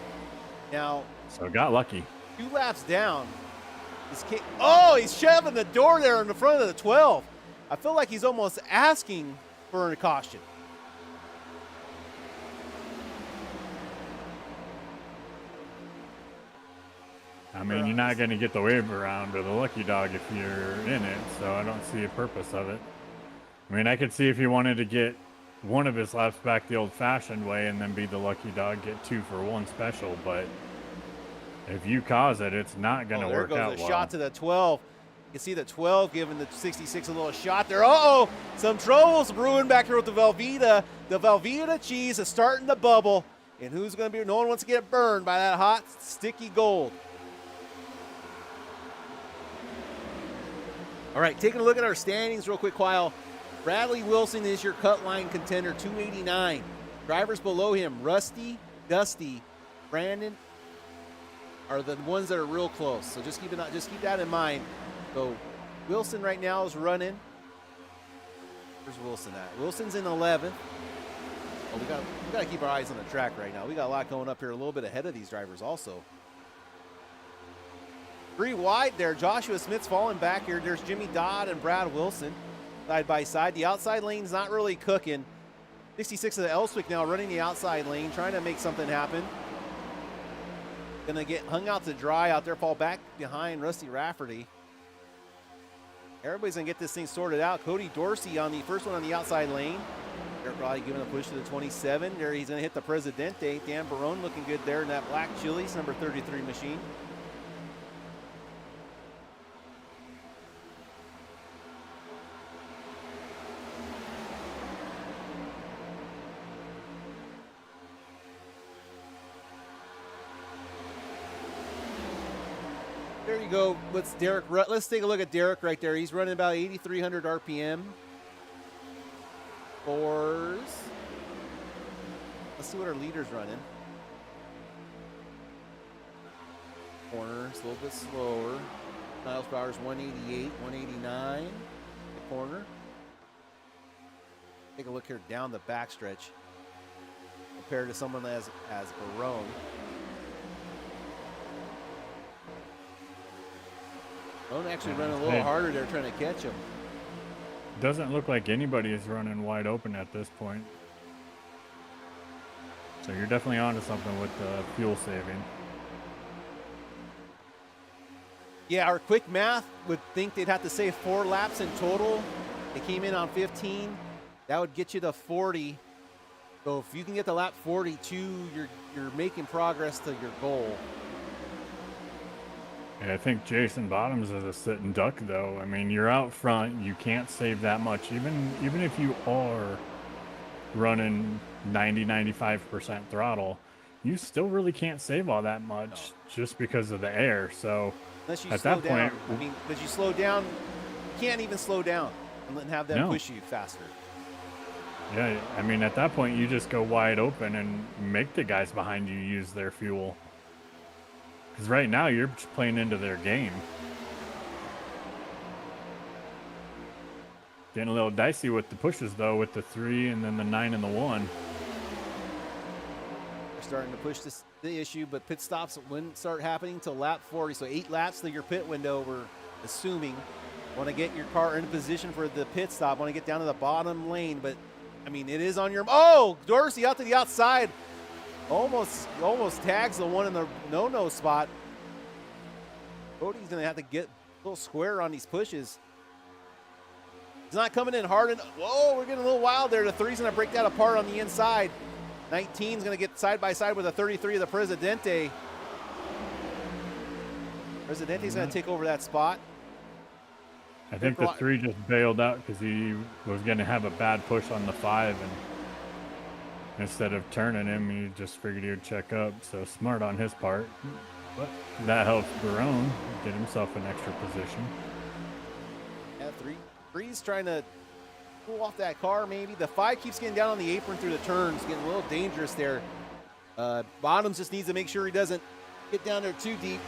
Now, so got lucky. 2 laps down. He's shoving the door there in the front of the 12. I feel like he's almost asking for a caution. I mean, you're not going to get the wave around or the lucky dog if you're in it, so I don't see a purpose of it. I mean, I could see if he wanted to get one of his laps back the old-fashioned way and then be the lucky dog, get 2 for 1 special, but if you cause it, it's not going to work out well. There goes a shot to the 12. You can see the 12 giving the 66 a little shot there. Some troubles brewing back here with the Velveeta. The Velveeta cheese is starting to bubble, and who's going to be? No one wants to get burned by that hot, sticky gold. All right, taking a look at our standings real quick, Kyle. Bradley Wilson is your cut line contender, 289. Drivers below him, Rusty, Dusty, Brandon are the ones that are real close. So just keep that in mind. So Wilson right now is running. Where's Wilson at? Wilson's in 11th. Oh, we got to keep our eyes on the track right now. We got a lot going up here, a little bit ahead of these drivers also. 3 wide there. Joshua Smith's falling back here. There's Jimmy Dodd and Brad Wilson side by side. The outside lane's not really cooking. 66 of the Elswick now running the outside lane, trying to make something happen. Gonna get hung out to dry out there, fall back behind Rusty Rafferty. Everybody's gonna get this thing sorted out. Cody Dorsey on the first one on the outside lane. They're probably giving a push to the 27. There he's gonna hit the Presidente. Dan Barone looking good there in that black Chili's number 33 machine. There you go. Let's take a look at Derek right there. He's running about 8,300 RPM. Fours. Let's see what our leader's running. Corners a little bit slower. Miles per hour is 188, 189. The corner. Take a look here down the backstretch compared to someone as Barone. Barone actually running a little harder there trying to catch him. Doesn't look like anybody is running wide open at this point. So you're definitely onto something with the fuel saving. Yeah, our quick math would think they'd have to save 4 laps in total. They came in on 15. That would get you to 40. So if you can get to lap 42, you're making progress to your goal. Yeah, I think Jason Bottoms is a sitting duck, though. I mean, you're out front. You can't save that much. Even if you are running 90-95% throttle, you still really can't save all that much just because of the air. So unless you at slow that down. point, I mean, because you slow down, you can't even slow down and have them push you faster. Yeah, I mean, at that point, you just go wide open and make the guys behind you use their fuel. Because right now, you're just playing into their game. Getting a little dicey with the pushes, though, with the 3 and then the 9 and the 1. They're starting to push the issue, but pit stops wouldn't start happening till lap 40. So 8 laps to your pit window, we're assuming. Want to get your car in position for the pit stop. Want to get down to the bottom lane, but I mean, it is on your. Oh, Dorsey out to the outside. Almost tags the one in the no spot. Cody's going to have to get a little square on these pushes. He's not coming in hard enough. Whoa, we're getting a little wild there. The 3's going to break that apart on the inside. 19's going to get side by side with a 33 of the Presidente. Presidente's going to take over that spot. I think the 3 just bailed out because he was going to have a bad push on the 5, and instead of turning him, he just figured he would check up. So smart on his part. But that helps Barone get himself an extra position. Yeah, three's trying to pull off that car maybe. The 5 keeps getting down on the apron through the turns, getting a little dangerous there. Bottoms just needs to make sure he doesn't get down there too deep.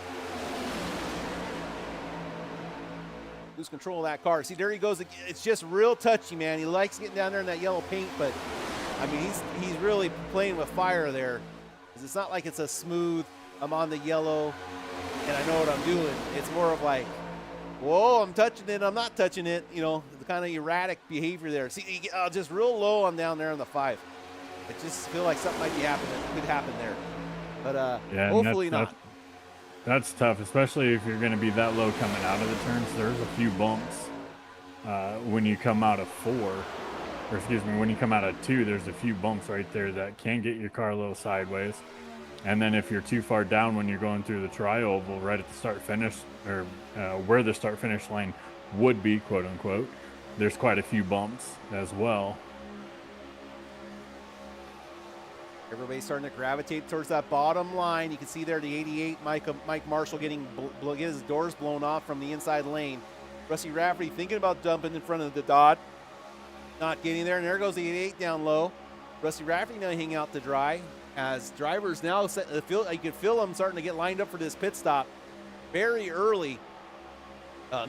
Lose control of that car. See, there he goes. It's just real touchy, man. He likes getting down there in that yellow paint, but I mean, he's really playing with fire there. It's not like it's a smooth, I'm on the yellow and I know what I'm doing. It's more of like, whoa, I'm touching it, I'm not touching it. You know, the kind of erratic behavior there. See, you get, just real low on down there on the 5. I just feel like something might be happening. Could happen there, but yeah, hopefully not. That's tough, especially if you're going to be that low coming out of the turns. There's a few bumps when you come out of 4, or excuse me, when you come out of 2, there's a few bumps right there that can get your car a little sideways. And then if you're too far down when you're going through the tri-oval right at the start-finish, or where the start-finish lane would be, quote-unquote, there's quite a few bumps as well. Everybody's starting to gravitate towards that bottom line. You can see there the 88, Mike Marshall getting his doors blown off from the inside lane. Rusty Rafferty thinking about dumping in front of the Dodd. Not getting there, and there goes the 88 down low. Rusty Rafferty now hanging out to dry. As drivers now, you could feel them starting to get lined up for this pit stop very early.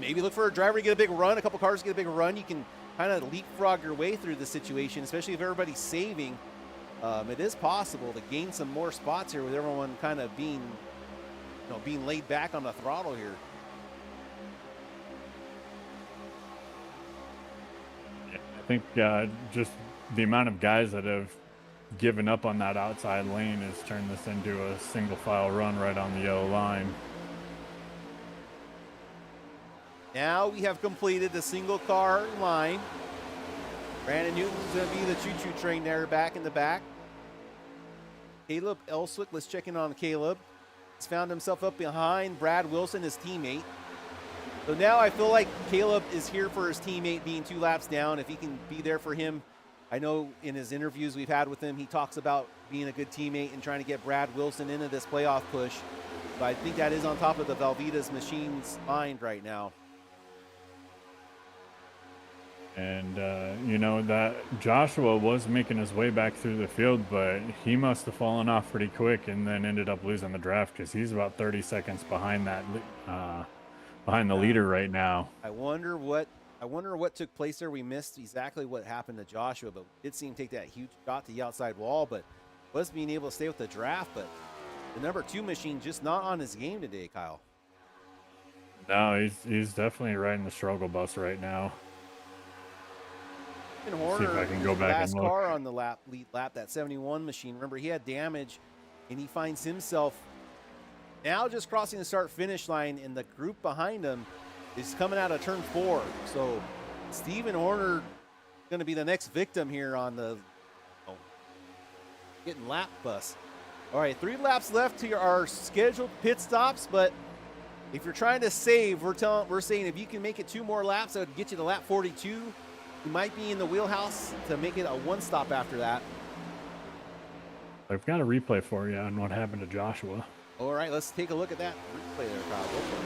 Maybe look for a driver to get a big run, a couple cars to get a big run. You can kind of leapfrog your way through the situation, especially if everybody's saving. It is possible to gain some more spots here with everyone kind of being laid back on the throttle here. I think just the amount of guys that have given up on that outside lane has turned this into a single file run right on the yellow line. Now we have completed the single car line. Brandon Newton's going to be the choo-choo train there back in the back. Caleb Elswick, let's check in on Caleb. He's found himself up behind Brad Wilson, his teammate. So now I feel like Caleb is here for his teammate being 2 laps down. If he can be there for him, I know in his interviews we've had with him, he talks about being a good teammate and trying to get Brad Wilson into this playoff push. But I think that is on top of the Velveeta's machine's mind right now. And, you know, that Joshua was making his way back through the field, but he must have fallen off pretty quick and then ended up losing the draft because he's about 30 seconds behind that, behind the leader right now. I wonder what took place there. We missed exactly what happened to Joshua, but we did see him take that huge shot to the outside wall, but was being able to stay with the draft. But the number 2 machine just not on his game today, Kyle. No, he's definitely riding the struggle bus right now. Horner, see if I can go back last and look. car on the lead lap, that 71 machine. Remember, he had damage, and he finds himself now just crossing the start-finish line, and the group behind him is coming out of turn 4. So Stephen Horner going to be the next victim here on the getting lap bus. All right, 3 laps left to our scheduled pit stops, but if you're trying to save, we're saying if you can make it 2 more laps, that would get you to lap 42. You might be in the wheelhouse to make it a 1 stop after that. I've got a replay for you on what happened to Joshua. All right, let's take a look at that replay there, Kyle. Go for it.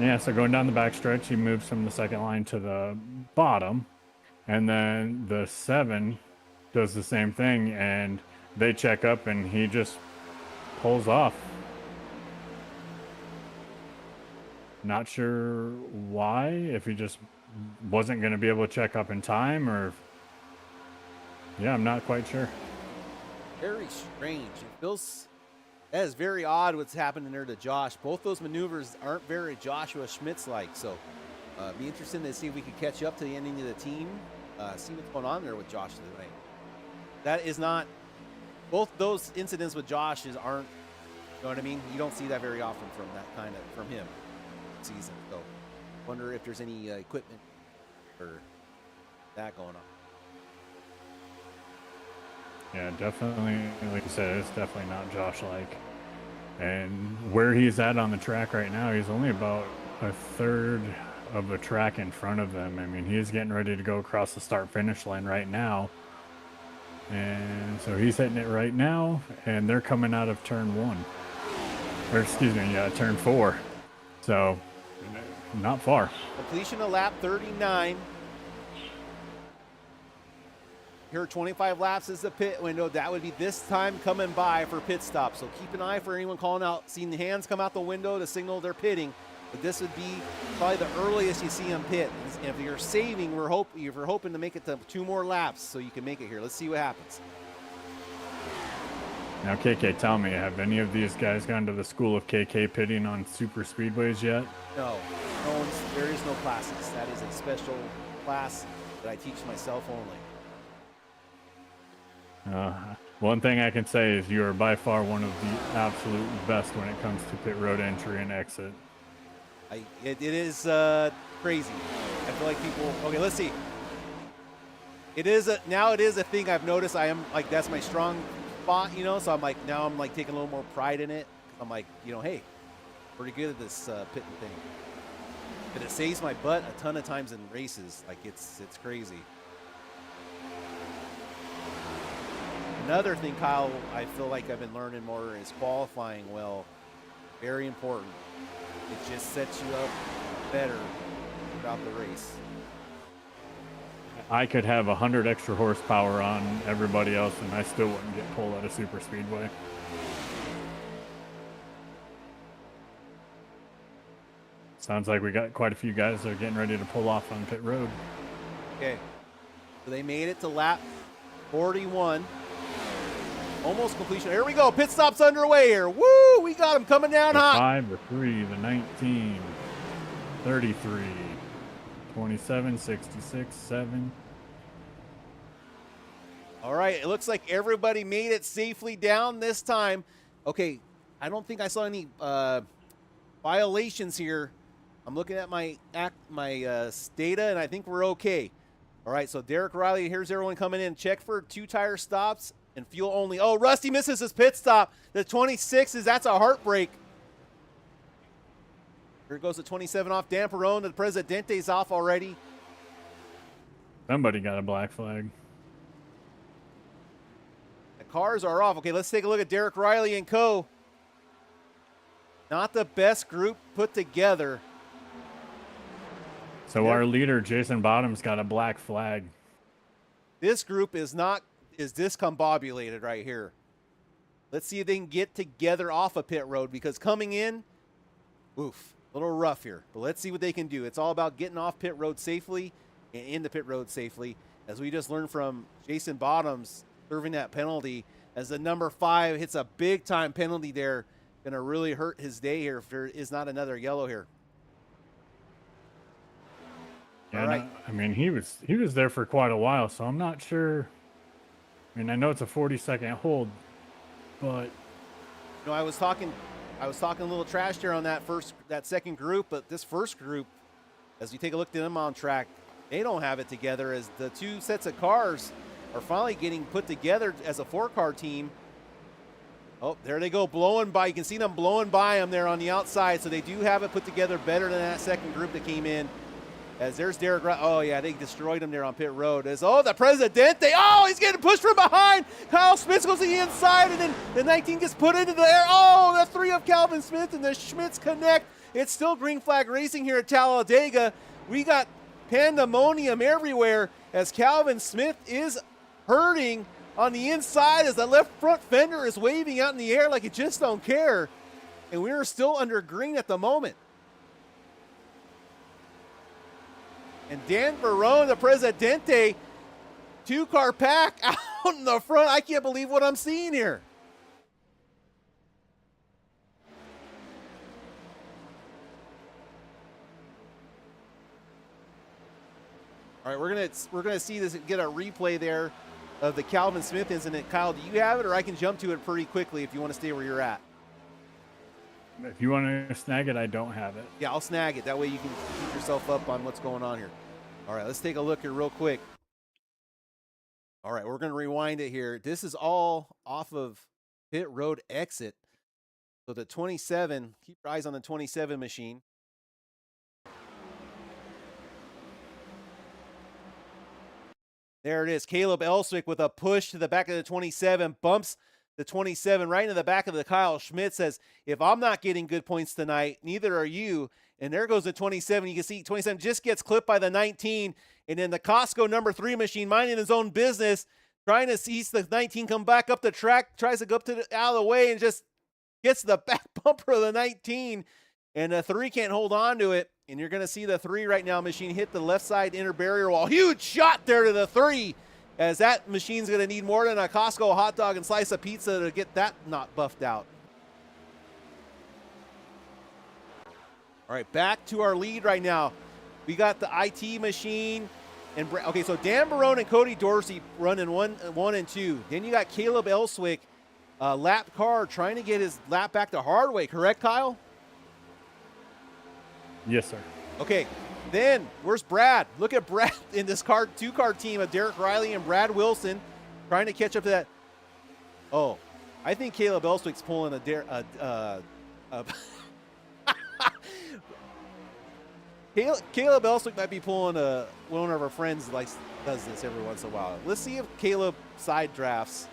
Yeah, so going down the backstretch, he moves from the second line to the bottom, and then the 7 does the same thing, and they check up, and he just pulls off. Not sure why, if he just wasn't going to be able to check up in time, or yeah, I'm not quite sure. Very strange. It feels that is very odd what's happening there to Josh. Both those maneuvers aren't very Joshua Schmitz like, so be interesting to see if we could catch up to the ending of the team, see what's going on there with Josh tonight. That is not, both those incidents with Josh aren't, you know what I mean? You don't see that very often from him season. So wonder if there's any equipment or that going on. Yeah, definitely, like you said, it's definitely not Josh-like. And where he's at on the track right now, he's only about a third of a track in front of them. I mean, he's getting ready to go across the start-finish line right now. And so he's hitting it right now, and they're coming out of turn 1. Or excuse me, yeah, turn 4. So not far. Completion of lap 39. Here, 25 laps is the pit window. That would be this time coming by for pit stop. So keep an eye for anyone calling out, seeing the hands come out the window to signal they're pitting. But this would be probably the earliest you see them pit. And if you're saving, you're hoping to make it to 2 more laps so you can make it here. Let's see what happens. Now, KK, tell me, have any of these guys gone to the school of KK pitting on super speedways yet? No, there is no classes. That is a special class that I teach myself only. One thing I can say is you are by far one of the absolute best when it comes to pit road entry and exit. It is crazy. I feel like people. Okay, let's see. Now it is a thing I've noticed. I am like, that's my strong spot, So I'm like, now I'm like taking a little more pride in it. I'm like, hey, pretty good at this pitting thing. But it saves my butt a ton of times in races. Like it's crazy. Another thing, Kyle, I feel like I've been learning more is qualifying well. Very important. It just sets you up better throughout the race. I could have 100 extra horsepower on everybody else, and I still wouldn't get pulled at a super speedway. Sounds like we got quite a few guys that are getting ready to pull off on pit road. Okay, so they made it to lap 41. Almost completion. Here we go. Pit stop's underway here. Woo! We got him coming down hot. 5, the 3, the 19, 33, 27, 66, 7. All right. It looks like everybody made it safely down this time. Okay. I don't think I saw any violations here. I'm looking at my data, and I think we're okay. All right. So Derek Riley, here's everyone coming in. Check for 2-tire stops. And fuel only. Oh, Rusty misses his pit stop. The 26 that's a heartbreak. Here goes the 27 off. Dan Perone. The Presidente's off already. Somebody got a black flag. The cars are off. Okay, let's take a look at Derek Riley and co. Not the best group put together. So our leader, Jason Bottoms, got a black flag. This group is discombobulated right here. Let's see if they can get together off a pit road, because coming in, oof, a little rough here. But let's see what they can do. It's all about getting off pit road safely and into pit road safely. As we just learned from Jason Bottoms serving that penalty, as the number 5 hits a big time penalty there, gonna really hurt his day here if there is not another yellow here. Yeah, all right. I mean, he was there for quite a while, so I'm not sure. I mean, I know it's a 40-second hold, but I was talking a little trash there on that second group, but this first group, as you take a look at them on track, they don't have it together, as the 2 sets of cars are finally getting put together as a 4-car team. Oh, there they go, blowing by. You can see them blowing by them there on the outside, so they do have it put together better than that second group that came in. As there's Derek. Oh, yeah, they destroyed him there on pit road. The Presidente. Oh, he's getting pushed from behind. Kyle Smith goes to the inside, and then the 19 gets put into the air. Oh, the 3 of Calvin Smith and the Schmitz connect. It's still green flag racing here at Talladega. We got pandemonium everywhere as Calvin Smith is hurting on the inside, as the left front fender is waving out in the air like it just don't care. And we are still under green at the moment. And Dan Barone, the Presidente, 2-car pack out in the front. I can't believe what I'm seeing here. All right, we're gonna see this, get a replay there of the Calvin Smith incident. Kyle, do you have it, or I can jump to it pretty quickly if you want to stay where you're at? If you want to snag it, I don't have it. Yeah, I'll snag it. That way you can keep yourself up on what's going on here. All right, let's take a look here real quick. All right, we're going to rewind it here. This is all off of pit road exit. So the 27, keep your eyes on the 27 machine. There it is. Caleb Elswick with a push to the back of the 27, bumps the 27 right into the back of the Kyle Schmidt, says, if I'm not getting good points tonight, neither are you. And there goes the 27. You can see 27 just gets clipped by the 19. And then the Costco number 3 machine, minding his own business, trying to see the 19 come back up the track, tries to go up to out of the way and just gets the back bumper of the 19. And the 3 can't hold on to it. And you're going to see the 3 right now machine hit the left side inner barrier wall. Huge shot there to the 3, as that machine's going to need more than a Costco hot dog and slice of pizza to get that not buffed out. All right, back to our lead right now. We got the IT machine. And okay, so Dan Barone and Cody Dorsey running 1 and 2. Then you got Caleb Elswick, lap car, trying to get his lap back to Hardway. Correct, Kyle? Yes, sir. Okay, then where's Brad? Look at Brad in this two-car team of Derek Riley and Brad Wilson trying to catch up to that. Oh, I think Caleb Elswick's pulling Caleb Elswick might be pulling one of our friends does this every once in a while. Let's see if Caleb side drafts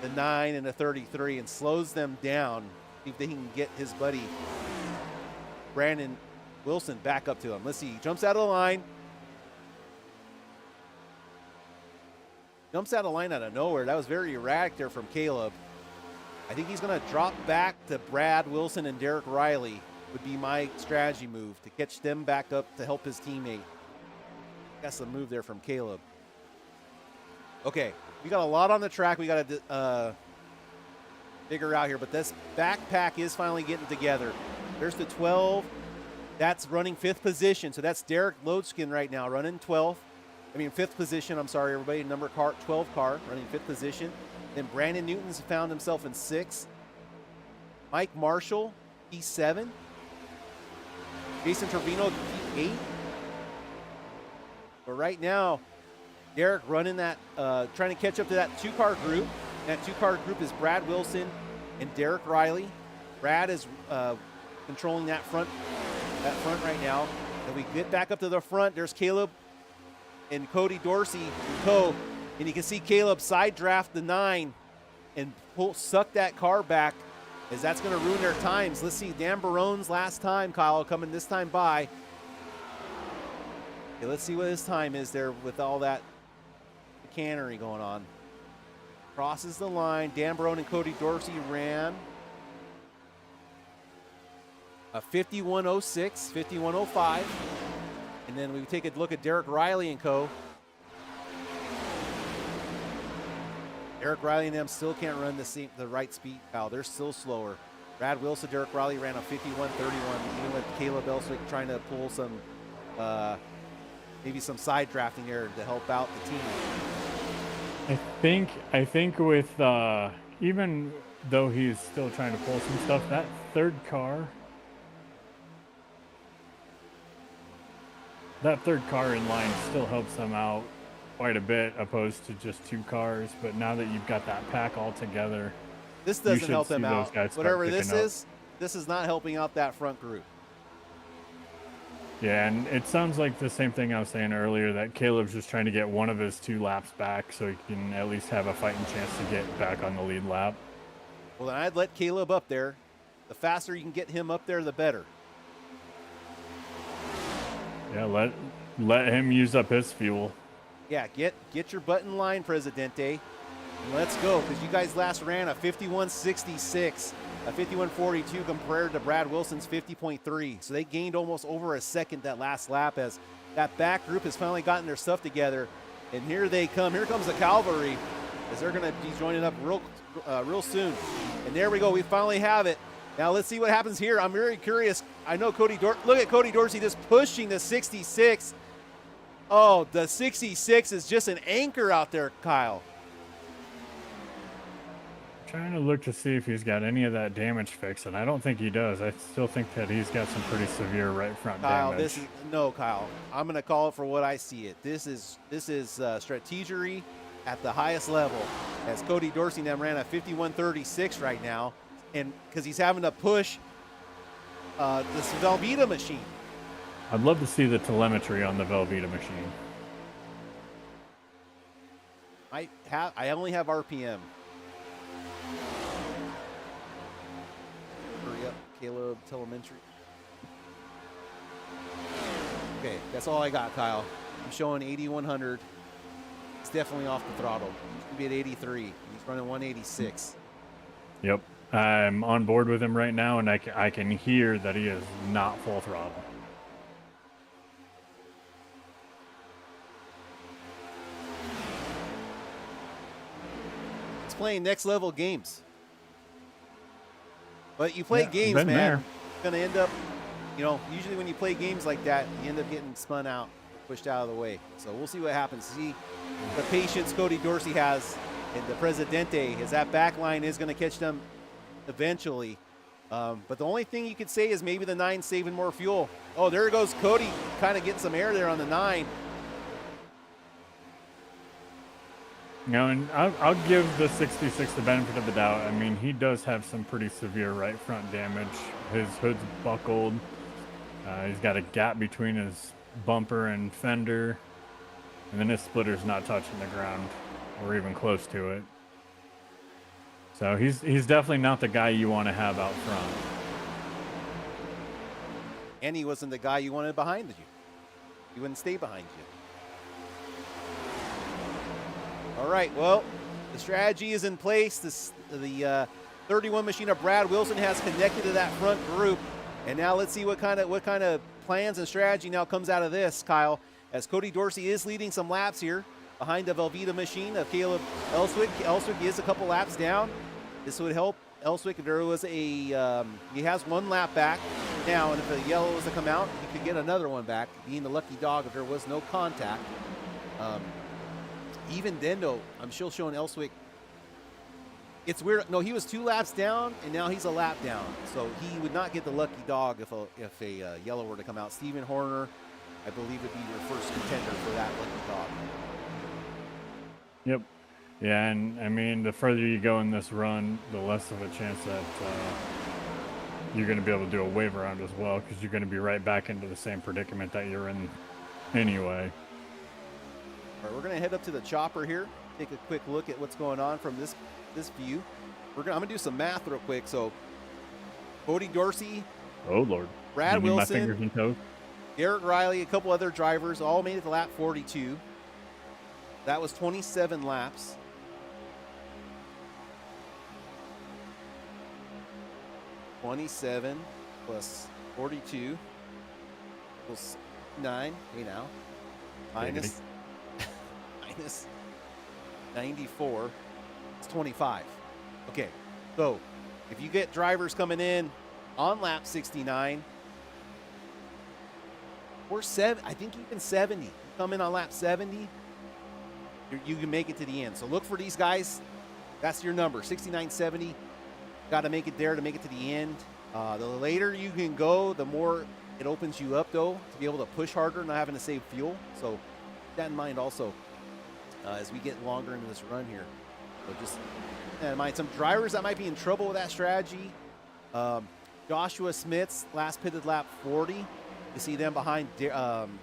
the 9 and the 33 and slows them down. See if they can get his buddy Brandon Wilson back up to him. Let's see. He jumps out of the line. Jumps out of line out of nowhere. That was very erratic there from Caleb. I think he's going to drop back to Brad Wilson and Derek Riley would be my strategy move, to catch them back up to help his teammate. That's the move there from Caleb. Okay, we got a lot on the track we got to figure out here, but this backpack is finally getting together. There's the 12. That's running 5th position. So that's Derek Lodeskin right now running 12th. I mean, 5th position. I'm sorry, everybody. Number car, 12 car running 5th position. Then Brandon Newton's found himself in 6th. Mike Marshall, P7. Jason Trevino, P8. But right now, Derek running that, trying to catch up to that 2-car group. That 2-car group is Brad Wilson and Derek Riley. Brad is controlling that front right now. And we get back up to the front. There's Caleb and Cody Dorsey and co. And you can see Caleb side draft the 9 and suck that car back, as that's going to ruin their times. Let's see Dan Barone's last time, Kyle, coming this time by. Okay, let's see what his time is there with all that chicanery going on. Crosses the line. Dan Barone and Cody Dorsey ran a 51.06, 51.05. And then we take a look at Derek Riley and co. Derek Riley and them still can't run the right speed. Wow, they're still slower. Brad Wilson, Derek Riley ran a 51.31, even with Caleb Elswick trying to pull some, maybe some side drafting there to help out the team. I think with even though he's still trying to pull some stuff, that 3rd car in line still helps him out quite a bit, opposed to just 2 cars. But now that you've got that pack all together, this doesn't help them out. Whatever this is not helping out that front group. Yeah, and it sounds like the same thing I was saying earlier, that Caleb's just trying to get one of his 2 laps back so he can at least have a fighting chance to get back on the lead lap. Well, then I'd let Caleb up there. The faster you can get him up there, the better. Yeah, let him use up his fuel. Yeah, get your butt in line, Presidente, and let's go, because you guys last ran a 51.66, a 51.42 compared to Brad Wilson's 50.3. So they gained almost over a second that last lap, as that back group has finally gotten their stuff together. And here they come. Here comes the cavalry, as they're going to be joining up real soon. And there we go. We finally have it. Now let's see what happens here. I'm very curious. I know look at Cody Dorsey just pushing the 66. Oh, the 66 is just an anchor out there, Kyle. Trying to look to see if he's got any of that damage fixed, and I don't think he does. I still think that he's got some pretty severe right front damage. Kyle. I'm going to call it for what I see it. This is strategery at the highest level, as Cody Dorsey and them ran a 51.36 right now, and because he's having to push this Velveeta machine. I'd love to see the telemetry on the Velveeta machine. I only have RPM. Hurry up, Caleb Telemetry. Okay, that's all I got, Kyle. I'm showing 8100. It's definitely off the throttle. He should be at 83. He's running 186. Yep. I'm on board with him right now, and I can hear that he is not full throttle. It's playing next level games. But you play games, been man. there. It's going to end up, usually when you play games like that, you end up getting spun out, pushed out of the way. So we'll see what happens. See the patience Cody Dorsey has in the Presidente, is that back line is going to catch them eventually. But the only thing you could say is maybe the 9 saving more fuel. Oh, there goes Cody kind of getting some air there on the 9. And I'll give the 66 the benefit of the doubt. I mean, he does have some pretty severe right front damage. His hood's buckled. He's got a gap between his bumper and fender. And then his splitter's not touching the ground or even close to it. So he's definitely not the guy you want to have out front. And he wasn't the guy you wanted behind you. He wouldn't stay behind you. All right, well, the strategy is in place. The 31 machine of Brad Wilson has connected to that front group. And now let's see what kind of plans and strategy now comes out of this, Kyle, as Cody Dorsey is leading some laps here behind the Velveeta machine of Caleb Elswick. Elswick is a couple laps down. This would help Elswick if there was he has 1 lap back now, and if the yellow was to come out, he could get another one back, being the lucky dog if there was no contact. Even then, though, I'm still showing Elswick. It's weird. No, he was 2 laps down, and now he's a lap down. So he would not get the lucky dog if a yellow were to come out. Stephen Horner, I believe, would be your first contender for that lucky dog. Yep. Yeah, and I mean, the further you go in this run, the less of a chance that you're going to be able to do a wave around as well, because you're going to be right back into the same predicament that you're in anyway. All right, we're going to head up to the chopper here, take a quick look at what's going on from this view. I'm going to do some math real quick. So, Cody Dorsey. Oh, Lord. Brad Wilson. My fingers and toes. Garrett Riley, a couple other drivers, all made it to lap 42. That was 27 laps. +27 plus 42 equals 9. Hey now. Minus 94. It's 25. Okay. So if you get drivers coming in on lap 69, or I think even 70. You come in on lap 70, you can make it to the end. So look for these guys. That's your number, 69, 70. Got to make it there to make it to the end. The later you can go, the more it opens you up, though, to be able to push harder, not having to save fuel. So keep that in mind also as we get longer into this run here. So just keep that in mind. Some drivers that might be in trouble with that strategy. Joshua Smith's last pitted lap 40. You see them behind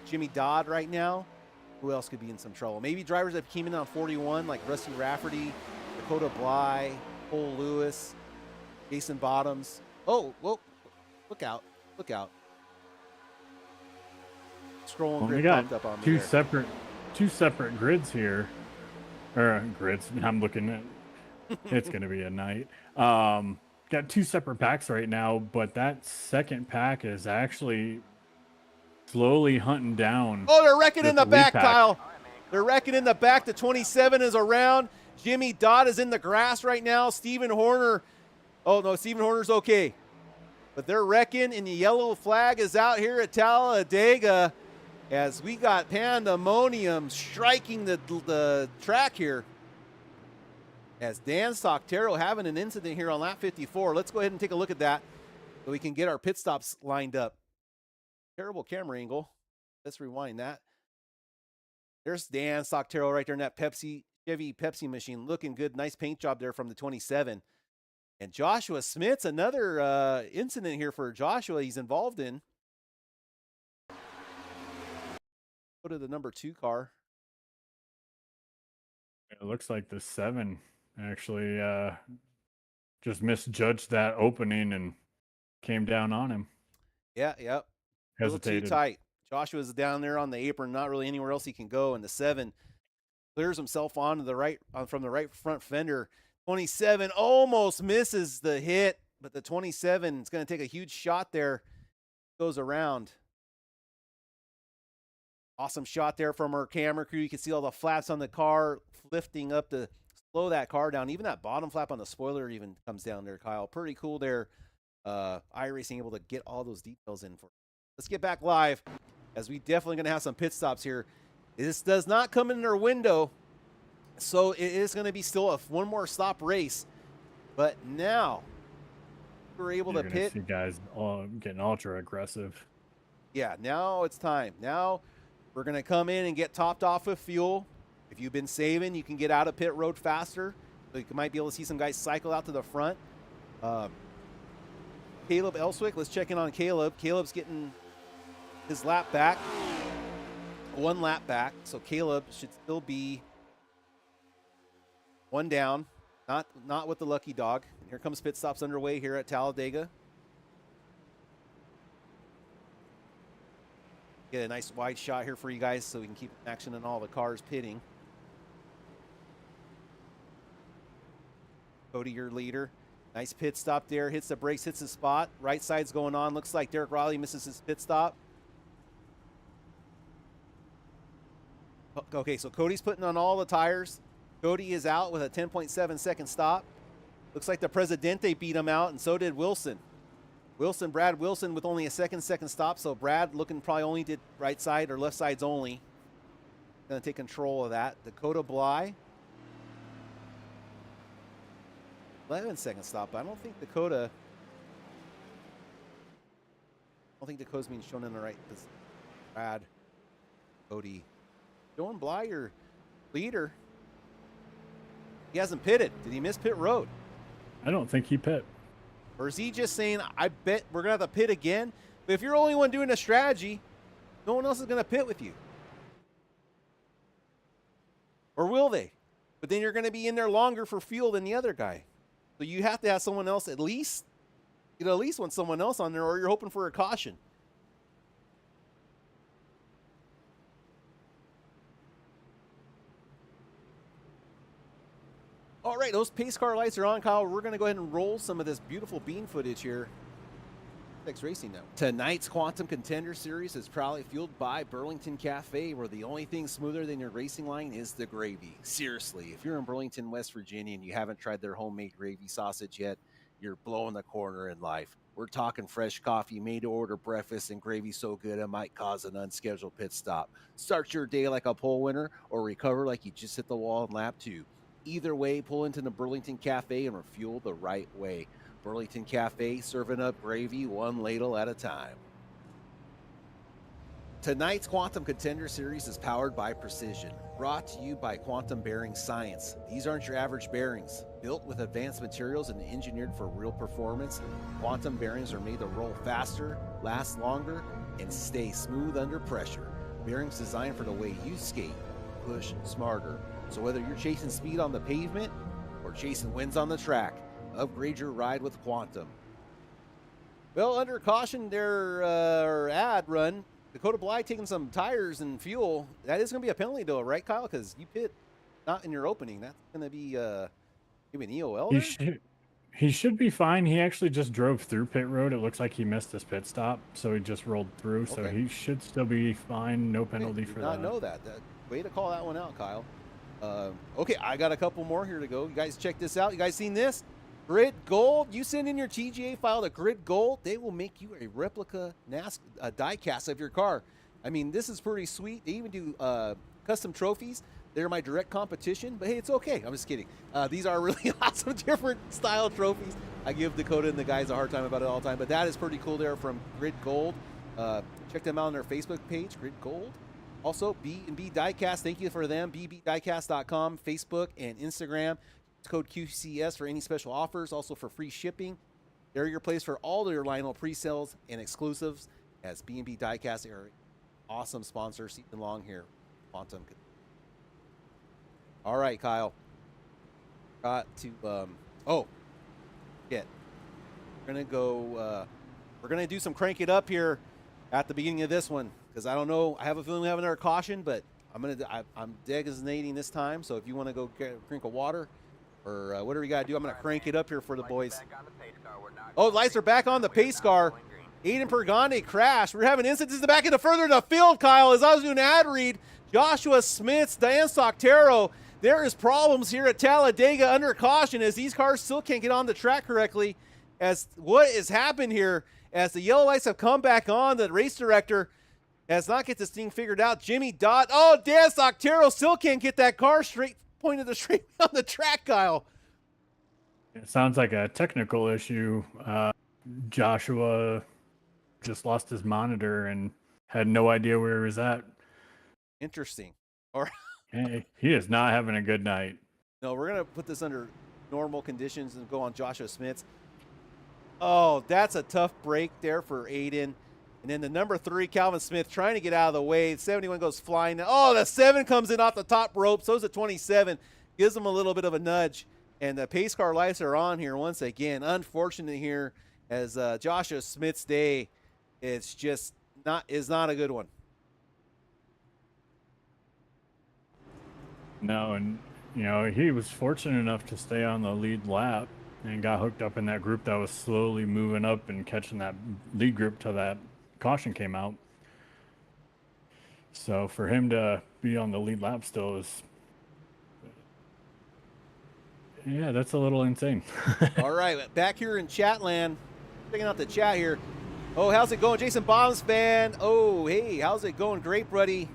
Jimmy Dodd right now. Who else could be in some trouble? Maybe drivers that came in on 41, like Rusty Rafferty, Dakota Bly, Cole Lewis, Jason Bottoms. Oh, whoa, look out, look out. Scrolling grid popped up on me there. Two separate grids here. Or grids, I'm looking at, it's going to be a night. Got 2 separate packs right now, but that second pack is actually slowly hunting down. Oh, they're wrecking in the back, pack. Kyle. They're wrecking in the back. The 27 is around. Jimmy Dodd is in the grass right now. Stephen Horner. Oh, no, Stephen Horner's okay. But they're wrecking, and the yellow flag is out here at Talladega as we got pandemonium striking the track here. As Dan Stocktero having an incident here on lap 54. Let's go ahead and take a look at that so we can get our pit stops lined up. Terrible camera angle. Let's rewind that. There's Dan Stocktero right there in that Chevy Pepsi machine. Looking good. Nice paint job there from the 27. And Joshua Smith's another incident here for Joshua he's involved in. Go to the number 2 car. Yeah, It looks like the 7 actually just misjudged that opening and came down on him. Yeah, yep. A little too Hesitated. tight. Joshua's down there on the apron, not really anywhere else he can go, and the 7 clears himself onto the right from the right front fender. 27 almost misses the hit, but the 27 is going to take a huge shot there. Goes around. Awesome shot there from our camera crew. You can see all the flaps on the car lifting up to slow that car down. Even that bottom flap on the spoiler even comes down there, Kyle. Pretty cool there. iRacing able to get all those details in for. Let's get back live, as we definitely going to have some pit stops here. This does not come in their window, so it is going to be still a one more stop race. But now we're able You're to gonna pit. see guys getting ultra aggressive. Yeah, now it's time. Now we're going to come in and get topped off with fuel. If you've been saving, you can get out of pit road faster. So you might be able to see some guys cycle out to the front. Caleb Elswick, let's check in on Caleb. Caleb's getting his lap back. 1 lap back. So Caleb should still be 1 down. Not with the lucky dog. And here comes pit stops underway here at Talladega. Get a nice wide shot here for you guys so we can keep action in all the cars pitting. Cody, your leader. Nice pit stop there. Hits the brakes, hits the spot. Right side's going on. Looks like Derek Riley misses his pit stop. Okay, so Cody's putting on all the tires. Cody is out with a 10.7 second stop. Looks like the Presidente beat him out, and so did Wilson. Brad Wilson with only a second stop, so Brad looking probably only did right side or left sides only. Going to take control of that. Dakota Bly. 11-second stop, but I don't think Dakota's being shown in the right position. Brad, Cody. Joan Bly, your leader. He hasn't pitted. Did he miss pit road? I don't think he pit. Or is he just saying, I bet we're going to have to pit again? But if you're the only one doing a strategy, no one else is going to pit with you. Or will they? But then you're going to be in there longer for fuel than the other guy. So you have to have someone else at least. You at least want someone else on there, or you're hoping for a caution. All right, those pace car lights are on, Kyle. We're going to go ahead and roll some of this beautiful bean footage here. Next Racing now. Tonight's Quantum Contender Series is proudly fueled by Burlington Cafe, where the only thing smoother than your racing line is the gravy. Seriously, if you're in Burlington, West Virginia, and you haven't tried their homemade gravy sausage yet, you're blowing the corner in life. We're talking fresh coffee, made-to-order breakfast, and gravy so good it might cause an unscheduled pit stop. Start your day like a pole winner, or recover like you just hit the wall in lap 2. Either way, pull into the Burlington Cafe and refuel the right way. Burlington Cafe, serving up gravy 1 ladle at a time. Tonight's Quantum Contender Series is powered by Precision, brought to you by Quantum Bearing Science. These aren't your average bearings. Built with advanced materials and engineered for real performance, Quantum bearings are made to roll faster, last longer, and stay smooth under pressure. Bearings designed for the way you skate, push smarter. So whether you're chasing speed on the pavement or chasing wins on the track, upgrade your ride with Quantum. Well, under caution, their ad run, Dakota Bly taking some tires and fuel. That is going to be a penalty, though, right, Kyle? Because you pit not in your opening. That's going to be maybe an EOL there? He should be fine. He actually just drove through pit road. It looks like he missed his pit stop, so he just rolled through. Okay. So he should still be fine. No penalty for that. I did not know that. Way to call that one out, Kyle. Okay, I got a couple more here to go. You guys check this out. You guys seen this? Grid Gold. You send in your TGA file to Grid Gold, they will make you a replica diecast of your car. I mean, this is pretty sweet. They even do custom trophies. They're my direct competition, but hey, it's okay. I'm just kidding. These are really awesome, different style trophies. I give Dakota and the guys a hard time about it all the time, but that is pretty cool there from Grid Gold. Check them out on their Facebook page, Grid Gold. Also, B&B Diecasts, thank you for them. bbdiecast.com, Facebook, and Instagram. Code QCS for any special offers, also for free shipping. They're your place for all your Lionel pre-sales and exclusives, as B&B Diecast are an awesome sponsor. Season long here. Quantum. All right, Kyle. Got to oh, shit. We're gonna go. We're gonna do some crank it up here at the beginning of this one because I don't know. I have a feeling we have another caution, but I'm designating this time. So if you want to go get a drink of water or whatever you gotta do, I'm gonna crank it up here for the boys. Oh, lights are back on the pace car. Aiden Pergande crashed. We're having incidents in the back of the further in the field, Kyle. As I was doing an ad read, Joshua Smiths, Diane Soctero. There is problems here at Talladega under caution as these cars still can't get on the track correctly. As what has happened here, as the yellow lights have come back on, the race director has not get this thing figured out. Jimmy Dott. Oh, Dan Soctero still can't get that car pointed straight on the track, Kyle. It sounds like a technical issue. Joshua just lost his monitor and had no idea where he was at. Interesting. All right. Hey, he is not having a good night. No, we're going to put this under normal conditions and go on Joshua Smiths. Oh, that's a tough break there for Aiden. And then the number 3, Calvin Smith, trying to get out of the way. 71 goes flying. Oh, the 7 comes in off the top rope. So is the 27. Gives him a little bit of a nudge. And the pace car lights are on here once again. Unfortunate here as Joshua Smith's day is just not a good one. No, and he was fortunate enough to stay on the lead lap and got hooked up in that group that was slowly moving up and catching that lead group till that caution came out. So for him to be on the lead lap still is, yeah, that's a little insane. All right, back here in Chatland, checking out the chat here. Oh, how's it going, Jason Bottoms fan? Oh, hey, how's it going? Great, buddy.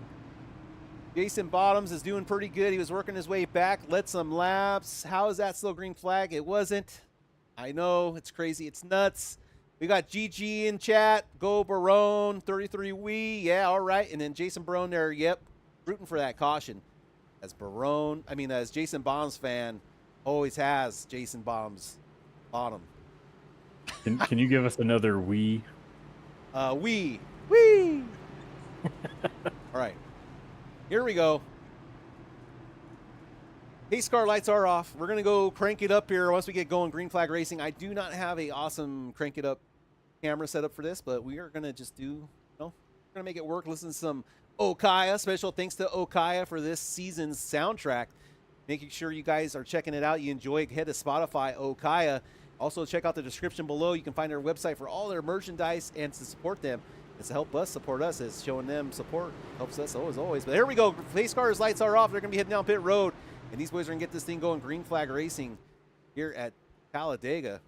Jason Bottoms is doing pretty good. He was working his way back, led some laps. How is that still green flag? It wasn't. I know, it's crazy. It's nuts. We got GG in chat. Go Barone, 33 Wee. Yeah, all right. And then Jason Barone there, yep, rooting for that caution. As Jason Bottoms fan, always has Jason Bottoms. Bottom. Can you give us another Wee? Wee. All right. Here we go. Pace car lights are off. We're going to go crank it up here once we get going. Green flag racing. I do not have a awesome crank it up camera set up for this, but we are going to just we're going to make it work. Listen to some Okaya. Special thanks to Okaya for this season's soundtrack. Making sure you guys are checking it out. You enjoy it. Head to Spotify, Okaya. Also, check out the description below. You can find their website for all their merchandise and to support them. It's to help us support us. It's showing them support. Helps us always. But here we go. Pace cars lights are off. They're going to be heading down pit road. And these boys are going to get this thing going. Green flag racing here at Talladega.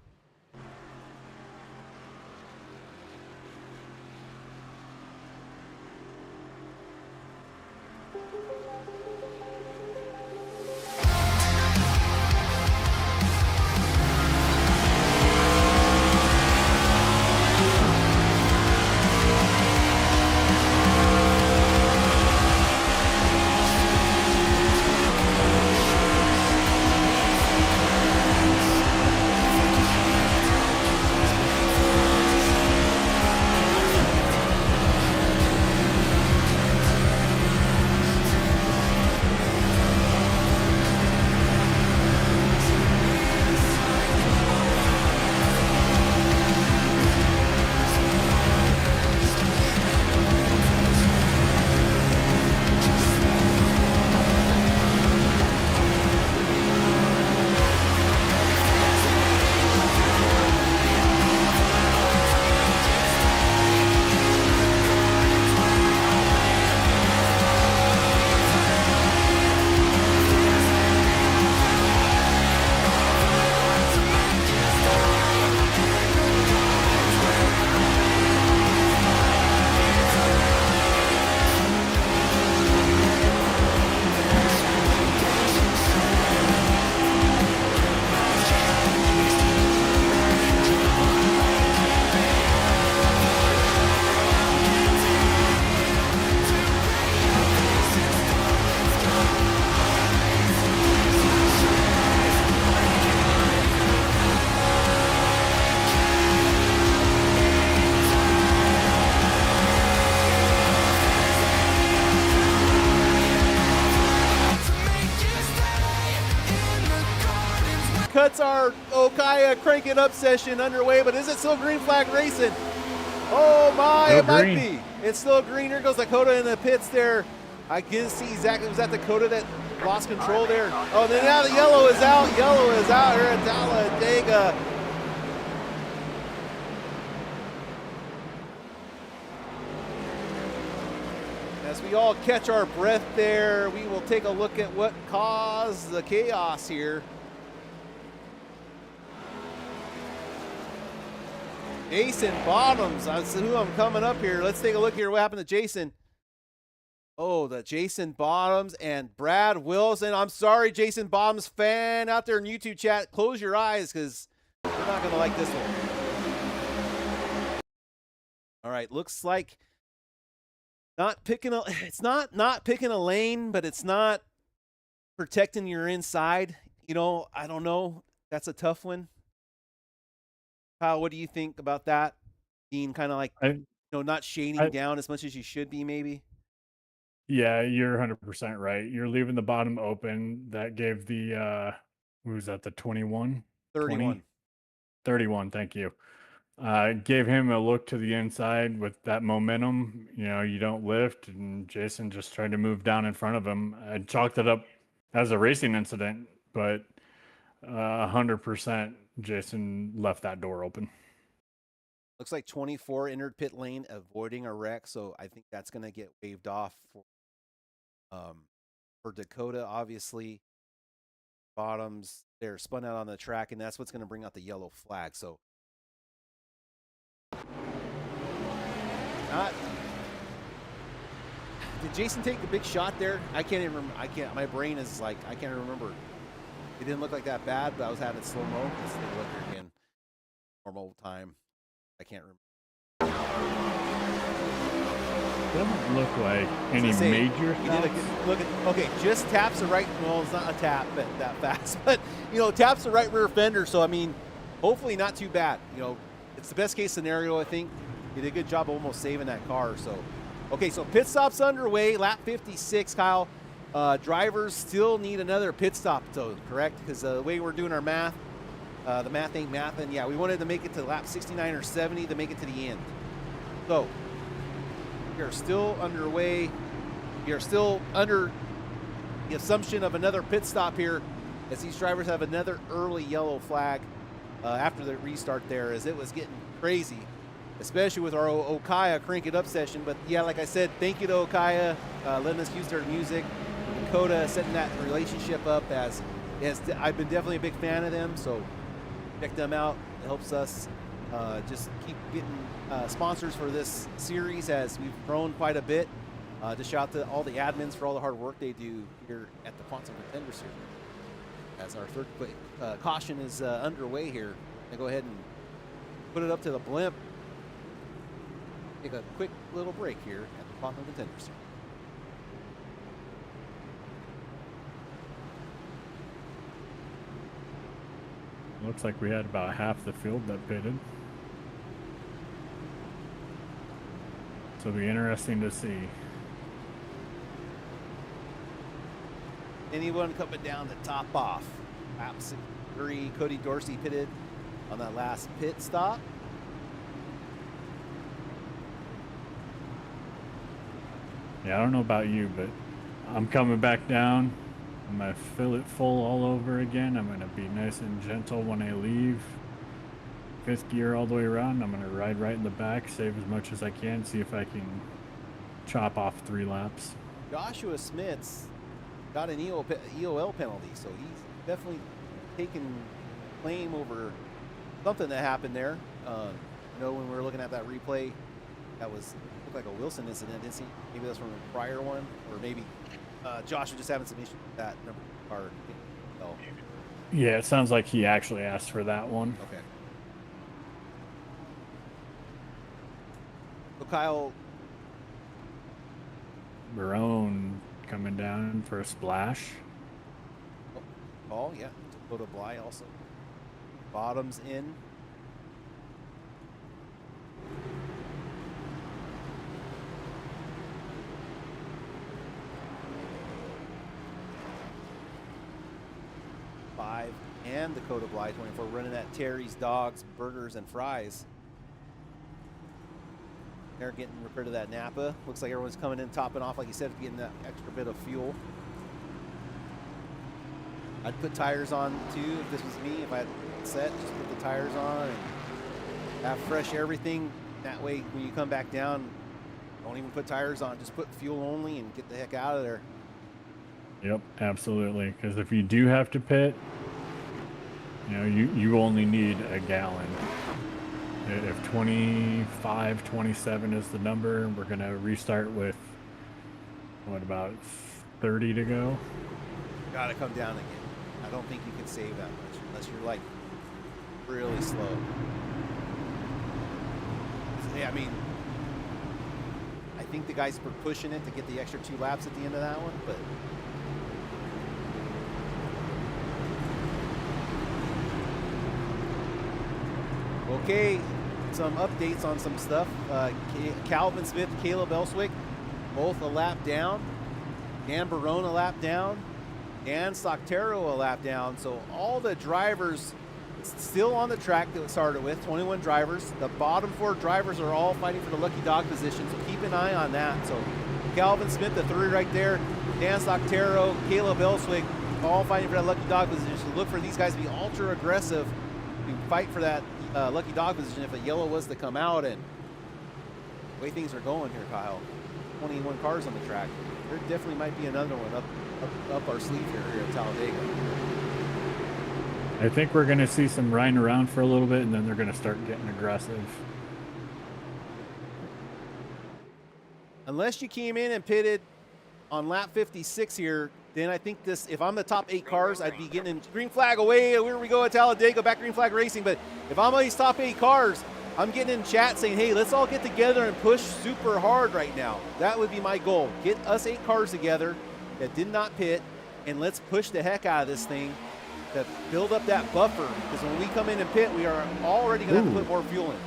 undercuts our Okaya crank it up session underway, but is it still green flag racing? Oh my, Still it might green. be. It's still green. Here goes Dakota in the pits there. I can see exactly, was that Dakota that lost control there? Oh, then now the yellow is out. Yellow is out here at Dega. As we all catch our breath there, we will take a look at what caused the chaos here. Jason Bottoms, that's who I'm coming up here. Let's take a look here. What happened to Jason? Oh, the Jason Bottoms and Brad Wilson. I'm sorry, Jason Bottoms fan out there in YouTube chat. Close your eyes because you're not going to like this one. All right, looks like not picking a, it's not picking a lane, but it's not protecting your inside. You know, I don't know. That's a tough one. Kyle, what do you think about that? Being kind of like, not shading down as much as you should be, maybe? Yeah, you're 100% right. You're leaving the bottom open. That gave the, who was that, the 21? 31. 20? 31, thank you. Gave him a look to the inside with that momentum. You know, you don't lift, and Jason just tried to move down in front of him. I chalked it up as a racing incident, but 100% Jason left that door open. Looks like 24 entered pit lane, avoiding a wreck, so I think that's going to get waved off for Dakota, obviously. Bottoms, they're spun out on the track, and that's what's going to bring out the yellow flag. So, did Jason take the big shot there? I can't even remember. My brain is like, I can't remember. It didn't look like that bad, but I was having slow-mo. Let's take a look here again. Normal time. I can't remember. Doesn't look like any major stuff. Look at, okay, just taps the right, well, it's not a tap that fast, but, taps the right rear fender. So, I mean, hopefully not too bad. It's the best case scenario, I think. He did a good job of almost saving that car. So, okay, so pit stop's underway, lap 56, Kyle. Drivers still need another pit stop, though, correct? Because the way we're doing our math, the math ain't mathin'. Yeah, we wanted to make it to lap 69 or 70 to make it to the end. So, we are still underway. We are still under the assumption of another pit stop here as these drivers have another early yellow flag after the restart there, as it was getting crazy, especially with our Okaya crank it up session. But yeah, like I said, thank you to Okaya letting us use their music. Dakota setting that relationship up as I've been definitely a big fan of them, so check them out. It helps us just keep getting sponsors for this series as we've grown quite a bit. Just shout out to all the admins for all the hard work they do here at the Quantum Contender Series. As our third caution is underway here, I go ahead and put it up to the blimp. Take a quick little break here at the Quantum Contender Series. Looks like we had about half the field that pitted. So it'll be interesting to see. Anyone coming down to top off. Lap 3, Cody Dorsey pitted on that last pit stop. Yeah, I don't know about you, but I'm coming back down. I'm going to fill it full all over again. I'm going to be nice and gentle when I leave. Fifth gear all the way around. I'm going to ride right in the back, save as much as I can, see if I can chop off 3 laps. Joshua Smith's got an EOL penalty, so he's definitely taken claim over something that happened there. When we were looking at that replay, that looked like a Wilson incident, didn't he? Maybe that's from a prior one, or maybe Josh was just having some issues with that number car. So. Yeah, it sounds like he actually asked for that one. Okay. So Kyle. Barone coming down for a splash. Oh, yeah. Dakota Bly also. Bottoms in. 25 and Dakota Bly 24 running at Terry's Dogs, Burgers, and Fries. They're getting rid of that Napa. Looks like everyone's coming in, topping off, like you said, getting that extra bit of fuel. I'd put tires on too if this was me. If I had set, just put the tires on and have fresh everything. That way, when you come back down, don't even put tires on. Just put fuel only and get the heck out of there. Yep, absolutely. Because if you do have to pit, you only need a gallon. If 25, 27 is the number, we're going to restart with, what, about 30 to go? Got to come down again. I don't think you can save that much unless you're, like, really slow. Yeah, I mean, I think the guys were pushing it to get the extra 2 laps at the end of that one, but... Okay, some updates on some stuff. Calvin Smith, Caleb Elswick, both a lap down. Dan Barone a lap down. Dan Stocktero a lap down. So all the drivers still on the track that it started with, 21 drivers. The bottom 4 drivers are all fighting for the lucky dog position, so keep an eye on that. So Calvin Smith, the 3 right there. Dan Stocktero, Caleb Elswick, all fighting for that lucky dog position. So look for these guys to be ultra aggressive to fight for that lucky dog position if a yellow was to come out. And the way things are going here, Kyle, 21 cars on the track. There definitely might be another one up our sleeve here at Talladega. I think we're going to see some riding around for a little bit, and then they're going to start getting aggressive. Unless you came in and pitted on lap 56 here, then I think this, if I'm the top 8 cars, I'd be getting in green flag away. Here we go at Talladega, back green flag racing. But if I'm on these top 8 cars, I'm getting in chat saying, hey, let's all get together and push super hard right now. That would be my goal. Get us 8 cars together that did not pit, and let's push the heck out of this thing to build up that buffer. Because when we come in and pit, we are already going to have to put more fuel in.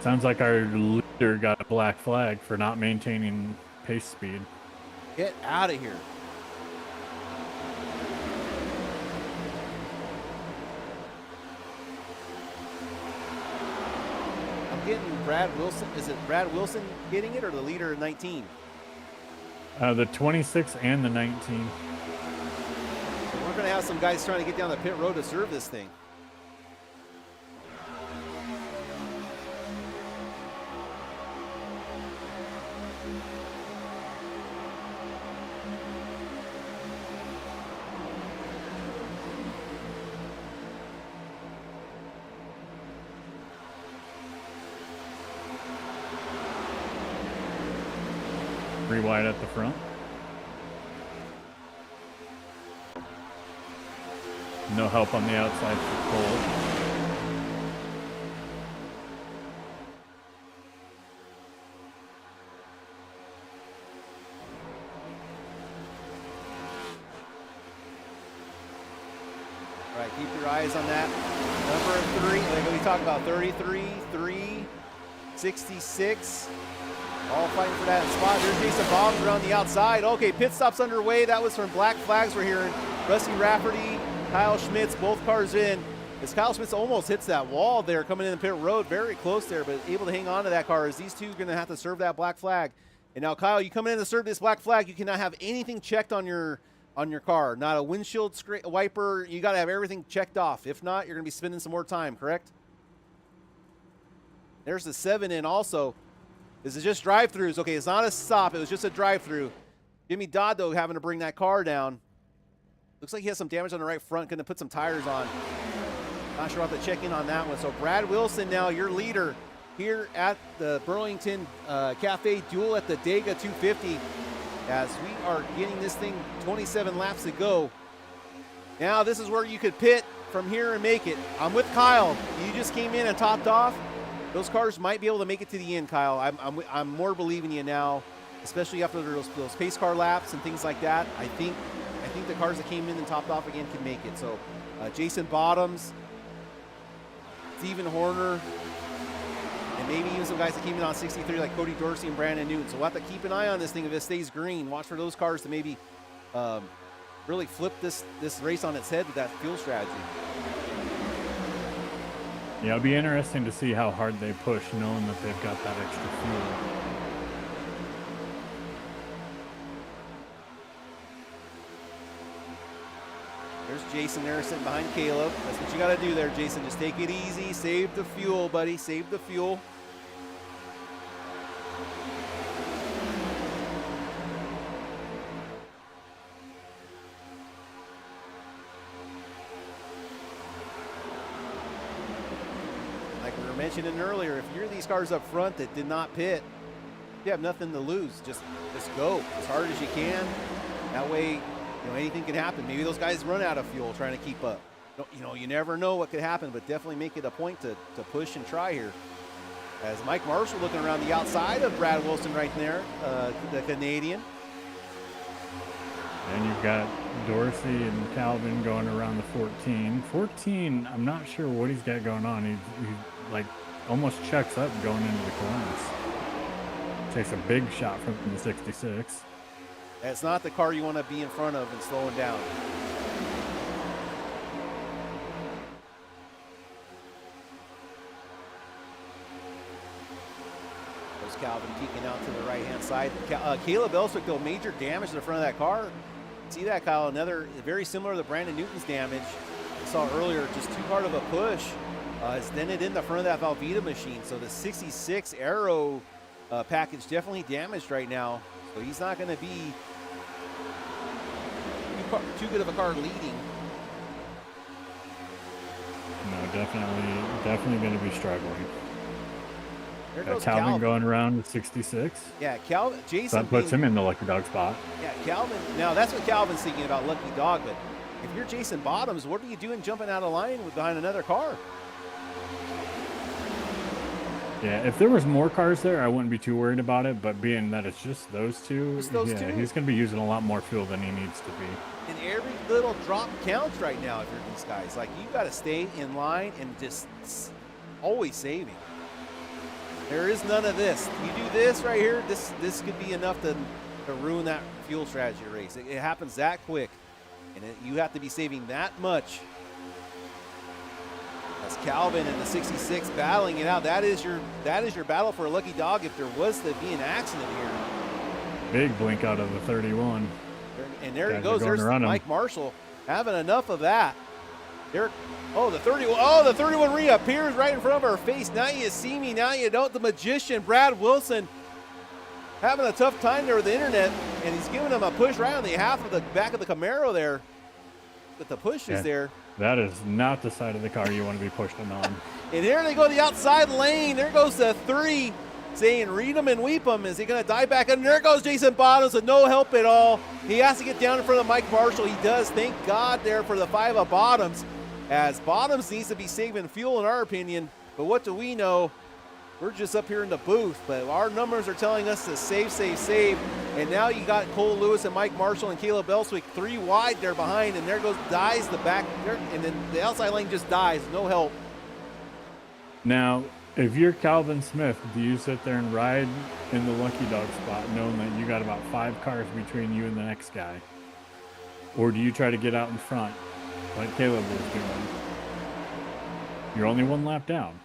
Sounds like our leader got a black flag for not maintaining pace speed. Get out of here. Getting Brad Wilson. Is it Brad Wilson getting it or the leader in 19? The 26 and the 19. We're going to have some guys trying to get down the pit road to serve this thing. Three wide at the front. No help on the outside for Cole. All right, keep your eyes on that. Number 3, like we talked about, 33, 3, 66. All fighting for that spot. There's Jason Bobs around the outside. Okay, pit stops underway. That was from black flags we're hearing. Rusty Rafferty, Kyle Schmitz, both cars in. As Kyle Schmitz almost hits that wall there coming in the pit road, very close there, but able to hang on to that car as these two are going to have to serve that black flag. And now, Kyle, you come in to serve this black flag, you cannot have anything checked on your car. Not a windshield wiper. You got to have everything checked off. If not, you're going to be spending some more time, correct? There's the 7 in also. This is just drive-throughs. Okay, it's not a stop. It was just a drive-through. Jimmy Dodd, though, having to bring that car down. Looks like he has some damage on the right front. Going to put some tires on. Not sure about the check-in on that one. So Brad Wilson now, your leader here at the Burlington Cafe Duel at the Dega 250 as we are getting this thing 27 laps to go. Now this is where you could pit from here and make it. I'm with Kyle. You just came in and topped off. Those cars might be able to make it to the end, Kyle. I'm more believing you now, especially after those pace car laps and things like that. I think the cars that came in and topped off again can make it. So Jason Bottoms, Stephen Horner, and maybe even some guys that came in on 63 like Cody Dorsey and Brandon Newton. So we'll have to keep an eye on this thing if it stays green. Watch for those cars to maybe really flip this race on its head with that fuel strategy. Yeah, it'll be interesting to see how hard they push, knowing that they've got that extra fuel. There's Jason there sitting behind Caleb. That's what you got to do there, Jason. Just take it easy. Save the fuel, buddy. Save the fuel. Like we were mentioning earlier, if you're these cars up front that did not pit, you have nothing to lose. Just go as hard as you can. That way, anything can happen. Maybe those guys run out of fuel trying to keep up. You never know what could happen, but definitely make it a point to push and try here. As Mike Marshall looking around the outside of Brad Wilson right there, the Canadian. And you've got Dorsey and Calvin going around the 14. 14, I'm not sure what he's got going on. He like almost checks up going into the corners. Takes a big shot from the 66. That's not the car you want to be in front of and slowing down. There's Calvin peeking out to the right-hand side. Caleb Elswick, though, major damage to the front of that car. See that, Kyle? Another very similar to Brandon Newton's damage we saw earlier. Just too hard of a push. It's dented in the front of that Velveeta machine. So the 66 Aero package definitely damaged right now. So he's not going to be too good of a car leading. No, definitely going to be struggling. There Got goes Calvin going around the 66. Yeah, Jason. That puts him in the lucky dog spot. Yeah, Calvin. Now that's what Calvin's thinking about, lucky dog. But if you're Jason Bottoms, what are you doing jumping out of line behind another car? Yeah, if there was more cars there, I wouldn't be too worried about it. But being that it's just those two, two? he's going to be using a lot more fuel than he needs to be. And every little drop counts right now if you're these guys. Like, you got to stay in line and just always saving. There is none of this. You do this right here, this could be enough to ruin that fuel strategy race. It happens that quick, and you have to be saving that much. That's Calvin and the 66 battling it out. That is your battle for a lucky dog if there was to be an accident here. Big blink out of the 31. And there he goes. There's Mike Marshall having enough of that. The 31 reappears right in front of our face. Now you see me, now you don't. The magician, Brad Wilson, having a tough time there with the internet, and he's giving him a push right on the half of the back of the Camaro there. But the push is there. That is not the side of the car you want to be pushing on. And here they go, the outside lane. There goes the 3, saying read him and weep him. Is he going to dive back? And there goes Jason Bottoms with no help at all. He has to get down in front of Mike Marshall. He does. Thank God there for the 5 of Bottoms, as Bottoms needs to be saving fuel in our opinion. But what do we know? We're just up here in the booth, but our numbers are telling us to save. And now you got Cole Lewis and Mike Marshall and Caleb Elswick 3 wide there behind, and there goes dies the back there, and then the outside lane just dies, no help. Now, if you're Calvin Smith, do you sit there and ride in the lucky dog spot knowing that you got about 5 cars between you and the next guy? Or do you try to get out in front like Caleb was doing? You're only 1 lap down.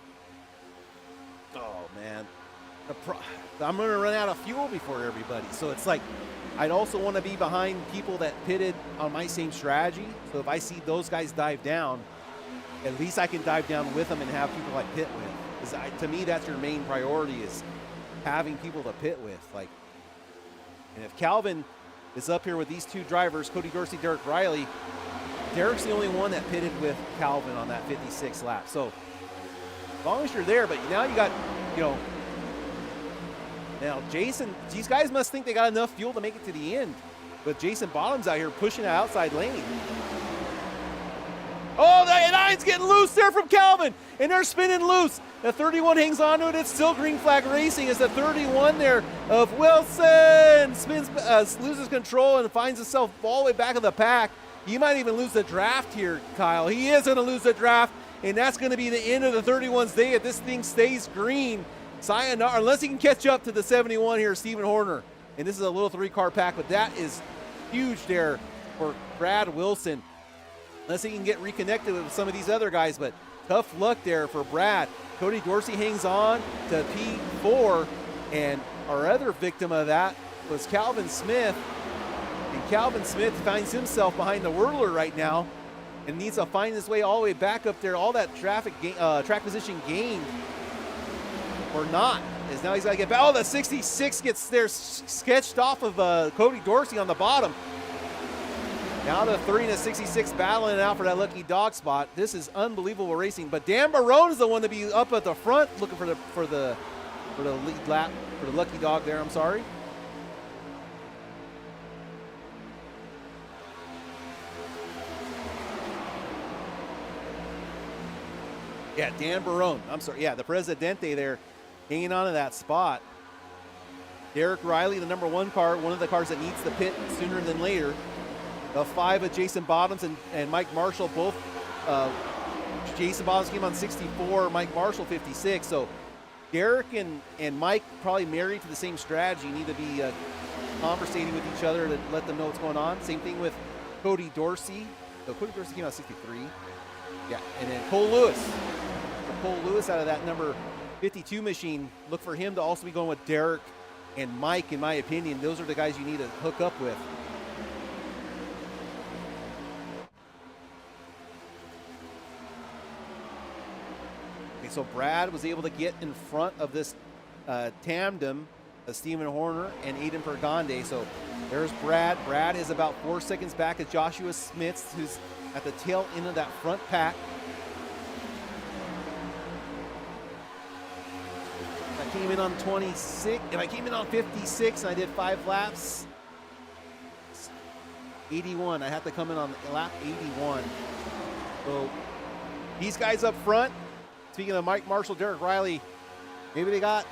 Oh, man. I'm going to run out of fuel before everybody. So it's like, I'd also want to be behind people that pitted on my same strategy. So if I see those guys dive down, at least I can dive down with them and have people I pit with. To me, that's your main priority, is having people to pit with. And if Calvin is up here with these 2 drivers, Cody Dorsey, Derek Riley, Derek's the only one that pitted with Calvin on that 56 lap. So as long as you're there, but now you got, now Jason, these guys must think they got enough fuel to make it to the end. But Jason Bottoms out here pushing that outside lane. Oh, the 9's getting loose there from Calvin, and they're spinning loose. The 31 hangs on to it. It's still green flag racing as the 31 there of Wilson spins, loses control and finds himself all the way back of the pack. He might even lose the draft here, Kyle. He is going to lose the draft, and that's going to be the end of the 31's day if this thing stays green. Sayonara, unless he can catch up to the 71 here, Stephen Horner. And this is a little 3-car pack, but that is huge there for Brad Wilson. Unless he can get reconnected with some of these other guys, but tough luck there for Brad. Cody Dorsey hangs on to P4, and our other victim of that was Calvin Smith. And Calvin Smith finds himself behind the Whirler right now and needs to find his way all the way back up there. All that track position gained or not, is now he's got to get back. Oh, the 66 gets there sketched off of Cody Dorsey on the bottom. Now the 3 and a 66 battling it out for that lucky dog spot. This is unbelievable racing. But Dan Barone is the one to be up at the front looking for the lead lap, for the lucky dog there, I'm sorry. Yeah, Dan Barone. I'm sorry. Yeah, the Presidente there hanging on to that spot. Derek Riley, the number 1 car, one of the cars that needs the pit sooner than later. The 5 of Jason Bottoms and Mike Marshall, both. Jason Bottoms came on 64, Mike Marshall 56. So Derek and Mike probably married to the same strategy. You need to be conversating with each other to let them know what's going on. Same thing with Cody Dorsey. So Cody Dorsey came out 63. Yeah, and then Cole Lewis. So Cole Lewis out of that number 52 machine. Look for him to also be going with Derek and Mike, in my opinion. Those are the guys you need to hook up with. So Brad was able to get in front of this tandem of Stephen Horner and Aiden Pergande. So there's Brad. Brad is about 4 seconds back at Joshua Smith, who's at the tail end of that front pack. I came in on 26. If I came in on 56 and I did 5 laps, 81. I had to come in on lap 81. So these guys up front, speaking of Mike Marshall, Derek Riley, maybe they got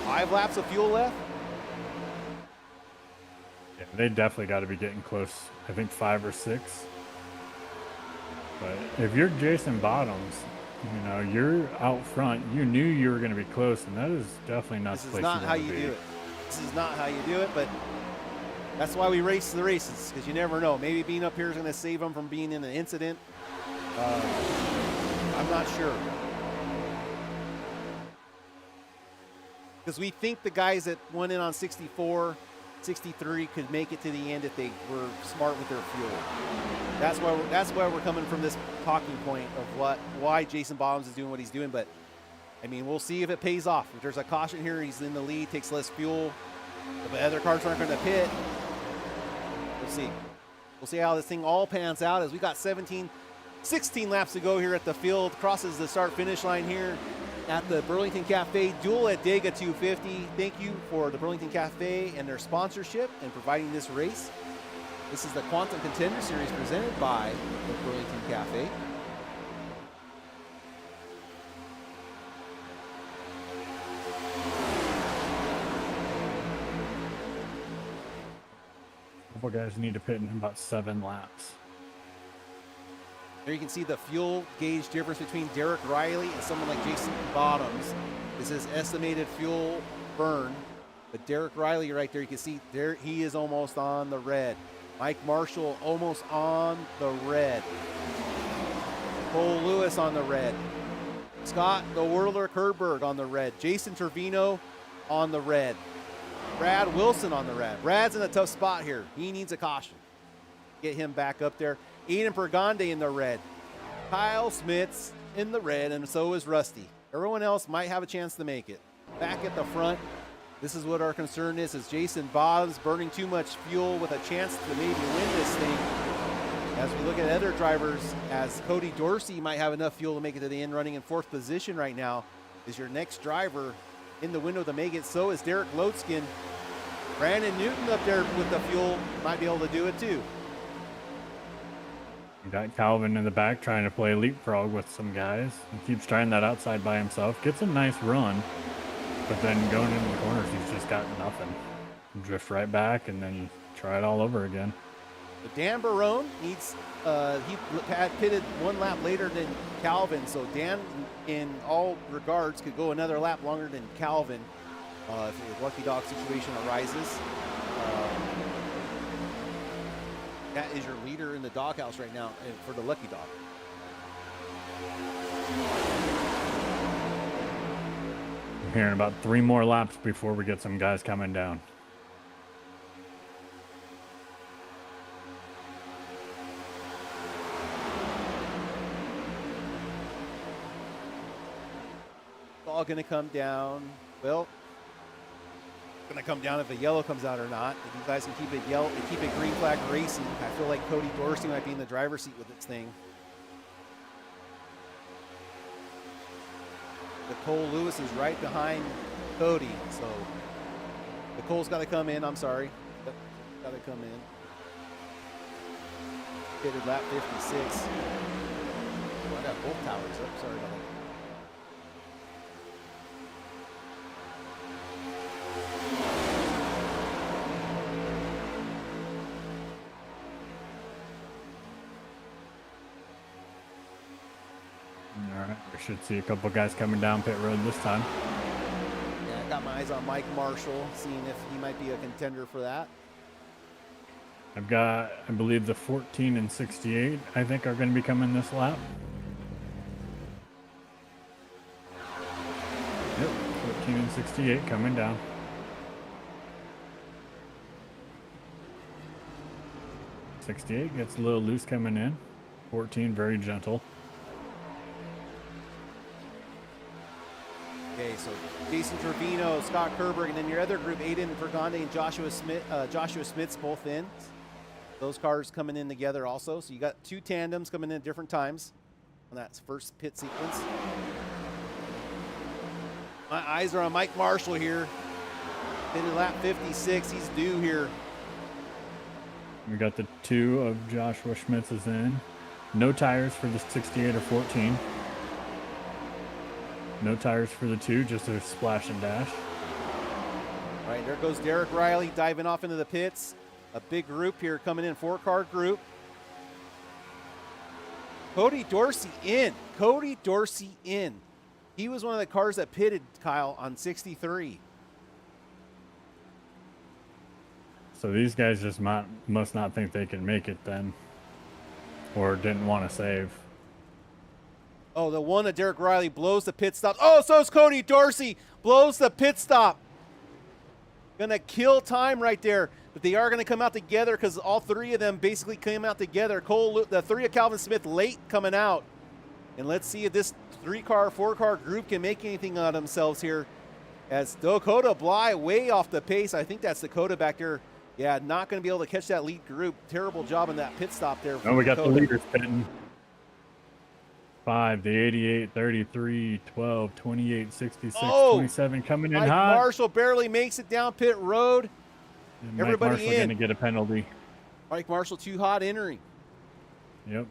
5 laps of fuel left. Yeah, they definitely got to be getting close. I think 5 or 6. But if you're Jason Bottoms, you know, you're out front. You knew you were going to be close, and that is definitely not the place you want to be. This is not how you do it. This is not how you do it, but that's why we race the races, because you never know. Maybe being up here is going to save them from being in an incident. I'm not sure. Because we think the guys that went in on 64, 63 could make it to the end if they were smart with their fuel. That's why we're coming from this talking point of why Jason Bottoms is doing what he's doing. But I mean, we'll see if it pays off. If there's a caution here, he's in the lead, takes less fuel. If the other cars aren't going to pit, we'll see. We'll see how this thing all pans out, as we got 16 laps to go here at the field. Crosses the start-finish line here at the Burlington Cafe. Duel at Dega 250. Thank you for the Burlington Cafe and their sponsorship and providing this race. This is the Quantum Contender Series presented by the Burlington Cafe. Couple guys need to pit in about 7 laps. There you can see the fuel gauge difference between Derek Riley and someone like Jason Bottoms. This is estimated fuel burn. But Derek Riley right there, you can see there he is almost on the red. Mike Marshall almost on the red. Cole Lewis on the red. Scott the Whirler Kerberg on the red. Jason Trevino on the red. Brad Wilson on the red. Brad's in a tough spot here. He needs a caution. Get him back up there. Aiden Pergande in the red. Kyle Smith's in the red, and so is Rusty. Everyone else might have a chance to make it. Back at the front, this is what our concern is Jason Bottoms burning too much fuel with a chance to maybe win this thing. As we look at other drivers, as Cody Dorsey might have enough fuel to make it to the end, running in 4th position right now, is your next driver in the window to make it. So is Derek Loadskin. Brandon Newton up there with the fuel might be able to do it too. You got Calvin in the back trying to play leapfrog with some guys. He keeps trying that outside by himself. Gets a nice run, but then going into the corners, he's just got nothing. Drift right back, and then you try it all over again. But Dan Barone needs, he had pitted 1 lap later than Calvin, so Dan, in all regards, could go another lap longer than Calvin if a lucky dog situation arises. That is your leader in the doghouse right now for the Lucky Dog. We're hearing about 3 more laps before we get some guys coming down. It's all going to come down. Well, it's going to come down if a yellow comes out or not. If you guys can keep it yellow, keep it green flag racing, I feel like Cody Dorsey might be in the driver's seat with this thing. Nicole Lewis is right behind Cody, so Nicole's got to come in. I'm sorry, got to come in. Pitted lap 56. Oh, I got both towers up. Sorry about that. All right, we should see a couple guys coming down pit road this time. Yeah, I got my eyes on Mike Marshall, seeing if he might be a contender for that. I've got, I believe, the 14 and 68, I think, are going to be coming this lap. Yep, 14 and 68 coming down. '68 gets a little loose coming in. 14 very gentle. Okay, so Jason Trevino, Scott Kerberg, and then your other group, Aiden Fergande and Joshua Smith's both in. Those cars coming in together also. So you got 2 tandems coming in at different times on that first pit sequence. My eyes are on Mike Marshall here. Pitted lap 56. He's due here. We got the 2 of Joshua Schmitz is in. No tires for the 68 or 14. No tires for the 2, just a splash and dash. All right, there goes Derek Riley diving off into the pits. A big group here coming in, 4-car group. Cody Dorsey in. Cody Dorsey in. He was one of the cars that pitted, Kyle, on 63. So these guys just must not think they can make it then. Or didn't want to save. Oh, the one that Derek Riley blows the pit stop. Oh, so is Cody Dorsey. Blows the pit stop. Gonna kill time right there. But they are gonna come out together because all 3 of them basically came out together. The 3 of Calvin Smith late coming out. And let's see if this 3-car, 4-car group can make anything out of themselves here. As Dakota Bly way off the pace. I think that's Dakota back there. Yeah, not going to be able to catch that lead group. Terrible job in that pit stop there. Oh, we got Dakota. the leaders pitting. 5, the 88, 33, 12, 28, 66, 27 coming in Mike hot. Marshall barely makes it down pit road. And Everybody Mike Marshall in. going to get a penalty. Mike Marshall too hot entering. Yep,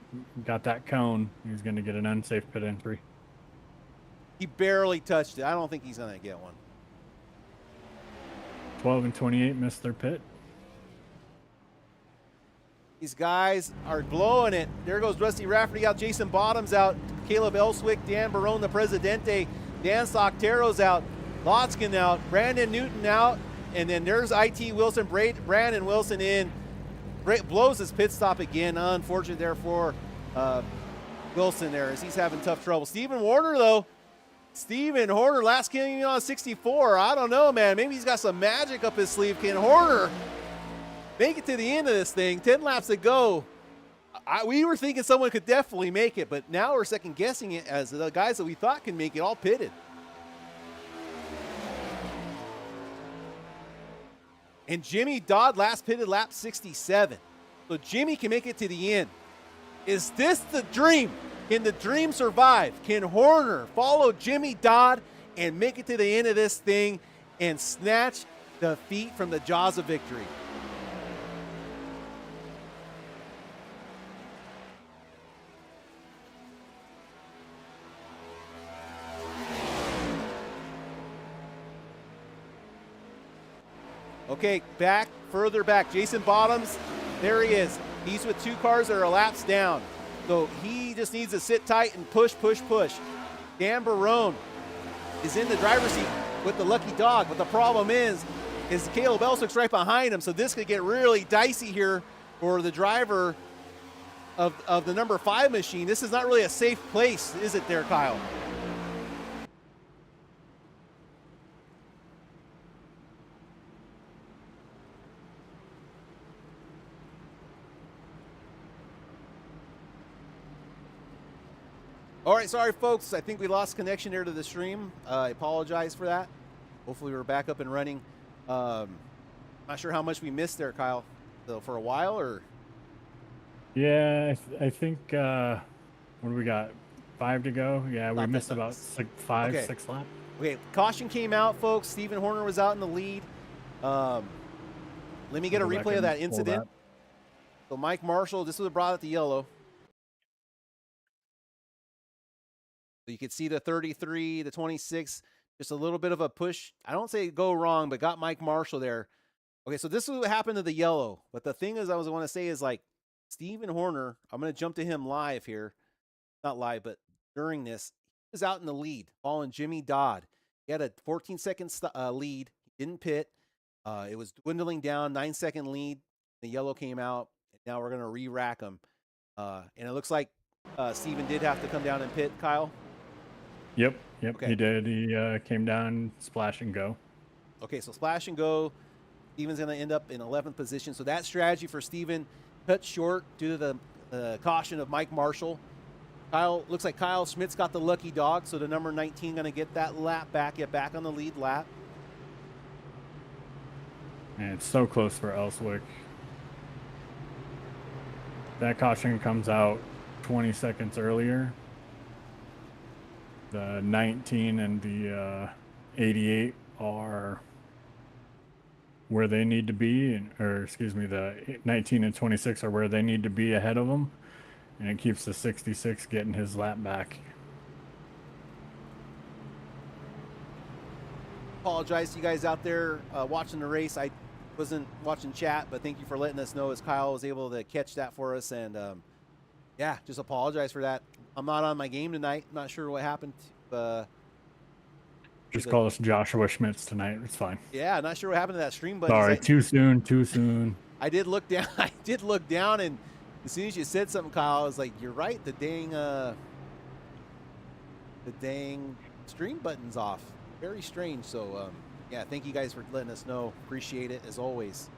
got that cone. He's going to get an unsafe pit entry. He barely touched it. I don't think he's going to get one. 12 and 28 missed their pit. These guys are blowing it. There goes Rusty Rafferty out, Jason Bottoms out, Caleb Elswick, Dan Barone, the Presidente, Dan Soctero's out, Lotskin out, Brandon Newton out, and then there's IT Wilson, Brandon Wilson in. Blows his pit stop again. Unfortunate there for Wilson there as he's having tough trouble. Stephen Warner, though. Stephen Horner, last game on 64. I don't know, man. Maybe he's got some magic up his sleeve. Can Horner make it to the end of this thing? 10 laps to go. We were thinking someone could definitely make it, but now we're second guessing it as the guys that we thought can make it all pitted. And Jimmy Dodd last pitted lap 67. So Jimmy can make it to the end. Is this the dream? Can the dream survive? Can Horner follow Jimmy Dodd and make it to the end of this thing and snatch defeat from the jaws of victory? Okay, further back. Jason Bottoms, there he is. He's with 2 cars that are laps down. So he just needs to sit tight and push, push, push. Dan Barone is in the driver's seat with the lucky dog, but the problem is Caleb Elswick's right behind him, so this could get really dicey here for the driver of the number 5 machine. This is not really a safe place, is it there, Kyle? All right, sorry, folks. I think we lost connection here to the stream. I apologize for that. Hopefully we're back up and running. Not sure how much we missed there, Kyle. So for a while, or? Yeah, I think, what do we got? 5 to go? Yeah, we missed about 6 laps. Okay, caution came out, folks. Stephen Horner was out in the lead. Let me get a replay of that incident. So Mike Marshall, this was brought at the yellow. So you could see the 33, the 26, just a little bit of a push. I don't say go wrong, but got Mike Marshall there. Okay, so this is what happened to the yellow. But the thing is, I want to say is, like, Stephen Horner, I'm going to jump to him live here. Not live, but during this, he was out in the lead, following Jimmy Dodd. He had a 14-second lead. He didn't pit. It was dwindling down, 9-second lead. The yellow came out, and now we're going to re-rack him. And it looks like Stephen did have to come down and pit, Kyle. Yep, okay. He did. He came down, splash and go. Okay, so splash and go. Steven's going to end up in 11th position. So that strategy for Steven cut short due to the caution of Mike Marshall. Looks like Kyle Schmidt's got the lucky dog, so the number 19 going to get that lap back, get back on the lead lap. And it's so close for Ellswick. That caution comes out 20 seconds earlier. The 19 and the 88 are where they need to be, the 19 and 26 are where they need to be ahead of them, and it keeps the 66 getting his lap back. Apologize to you guys out there watching the race. I wasn't watching chat, but thank you for letting us know as Kyle was able to catch that for us, and yeah, just apologize for that. I'm not on my game tonight. I'm not sure what happened. Just call us Joshua Schmitz tonight. It's fine. Yeah, not sure what happened to that stream button. Sorry, too soon. I did look down, and as soon as you said something, Kyle, I was like, "You're right. The dang stream button's off. Very strange." So, yeah, thank you guys for letting us know. Appreciate it as always.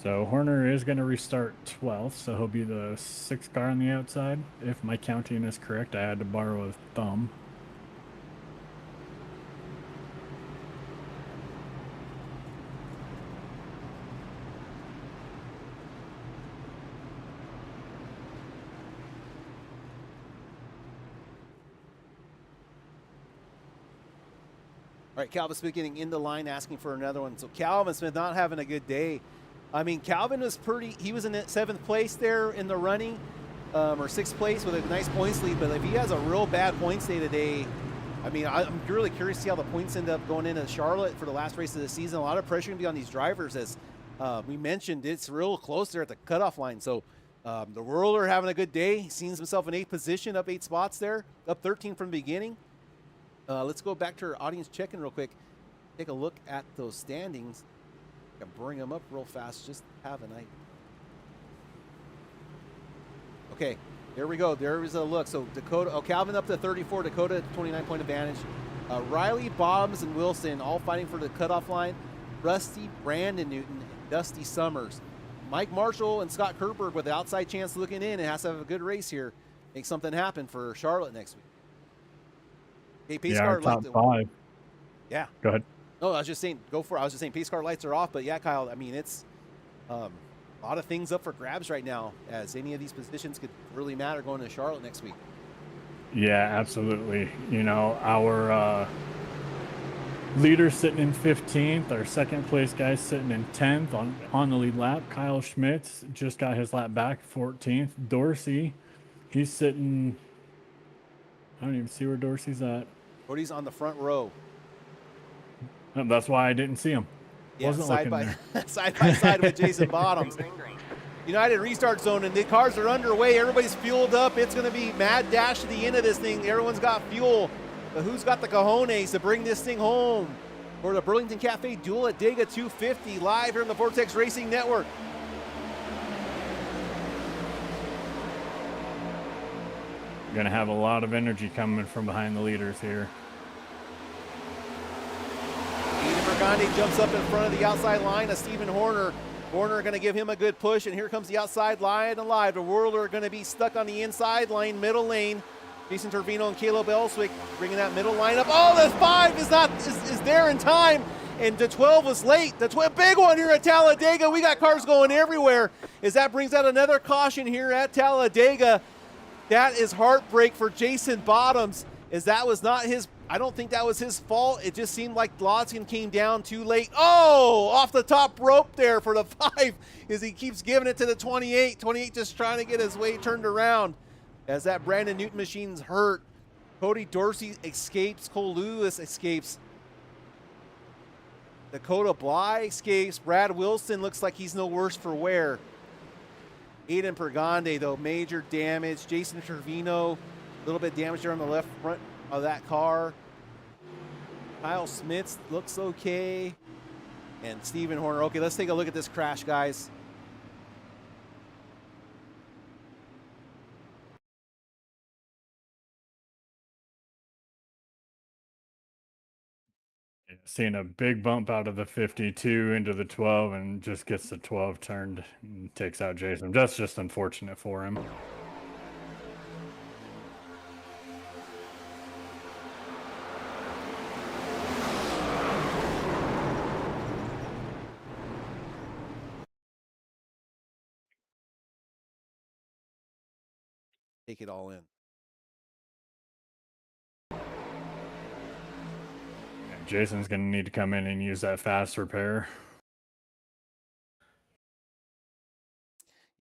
So Horner is going to restart 12th, so he'll be the 6th car on the outside. If my counting is correct, I had to borrow a thumb. All right, Calvin Smith getting in the line, asking for another one. So Calvin Smith not having a good day. I mean, Calvin was he was in 7th place there in the running, or 6th place with a nice points lead. But if he has a real bad points day today, I mean, I'm really curious to see how the points end up going into Charlotte for the last race of the season. A lot of pressure going to be on these drivers, as we mentioned. It's real close there at the cutoff line. So the Whirler having a good day. He sees himself in 8th position, up 8 spots there, up 13 from the beginning. Let's go back to our audience check-in real quick. Take a look at those standings. I can bring them up real fast. Just have a night. Okay, there we go. There is a look. So Dakota, Calvin up to 34. Dakota 29-point advantage. Riley, Bobbs, and Wilson all fighting for the cutoff line. Rusty, Brandon Newton, and Dusty Summers. Mike Marshall and Scott Kerberg with the outside chance looking in. It has to have a good race here. Make something happen for Charlotte next week. Hey, pace car top 5. Yeah. Go ahead. No, I was just saying, go for it. I was just saying pace car lights are off, but yeah, Kyle, I mean, it's a lot of things up for grabs right now, as any of these positions could really matter going to Charlotte next week. Yeah, absolutely. You know, our leader sitting in 15th, our 2nd place guy sitting in 10th on the lead lap. Kyle Schmitz just got his lap back, 14th. Dorsey, he's sitting, I don't even see where Dorsey's at. Dorsey's on the front row. That's why I didn't see him. Yeah, side by side with Jason Bottoms. United restart zone, and the cars are underway. Everybody's fueled up. It's going to be mad dash to the end of this thing. Everyone's got fuel. But who's got the cojones to bring this thing home? for the Burlington Cafe Duel at Dega 250 live here on the Vortex Racing Network. Going to have a lot of energy coming from behind the leaders here. Eden Burgundy jumps up in front of the outside line of Stephen Horner. Horner going to give him a good push, and here comes the outside line alive. The Whirler are going to be stuck on the inside line, middle lane. Jason Tervino and Caleb Elswick bringing that middle line up. Oh, the 5 is there in time, and the 12 was late. The big one here at Talladega. We got cars going everywhere as that brings out another caution here at Talladega. That is heartbreak for Jason Bottoms, as that was not his. I don't think that was his fault. It just seemed like Lotzkin came down too late. Oh, off the top rope there for the 5 as he keeps giving it to the 28. 28 just trying to get his way turned around as that Brandon Newton machine's hurt. Cody Dorsey escapes. Cole Lewis escapes. Dakota Bly escapes. Brad Wilson looks like he's no worse for wear. Aiden Pergande, though, major damage. Jason Trevino, a little bit damage there on the left front of that car. Kyle Smits looks okay. And Stephen Horner. Okay, let's take a look at this crash, guys. Seeing a big bump out of the 52 into the 12 and just gets the 12 turned and takes out Jason. That's just unfortunate for him. Take it all in. Jason's going to need to come in and use that fast repair.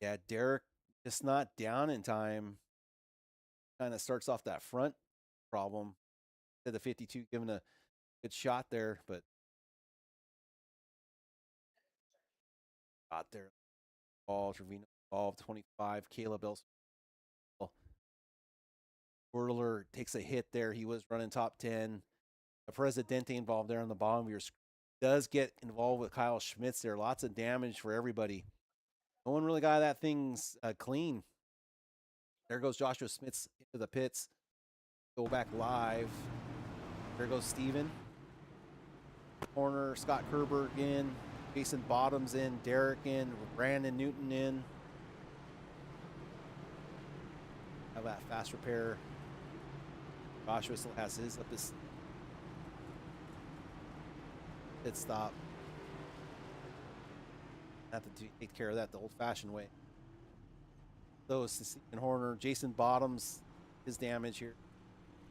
Yeah, Derek just not down in time. Kind of starts off that front problem. The 52 giving a good shot there, but got there. Ball, Trevino, ball, 25. Caleb Elson. Whirler takes a hit there. He was running top 10. A Presidente involved there on the bottom of your screen. Does get involved with Kyle Schmitz there. Lots of damage for everybody. No one really got that thing clean. There goes Joshua Schmitz into the pits. Go back live. There goes Steven. Corner, Scott Kerber in. Jason Bottoms in. Derek in. Brandon Newton in. Have that fast repair. Joshua still has his up his pit stop. Have to take care of that the old-fashioned way. Those Stephen Horner, Jason Bottoms, his damage here.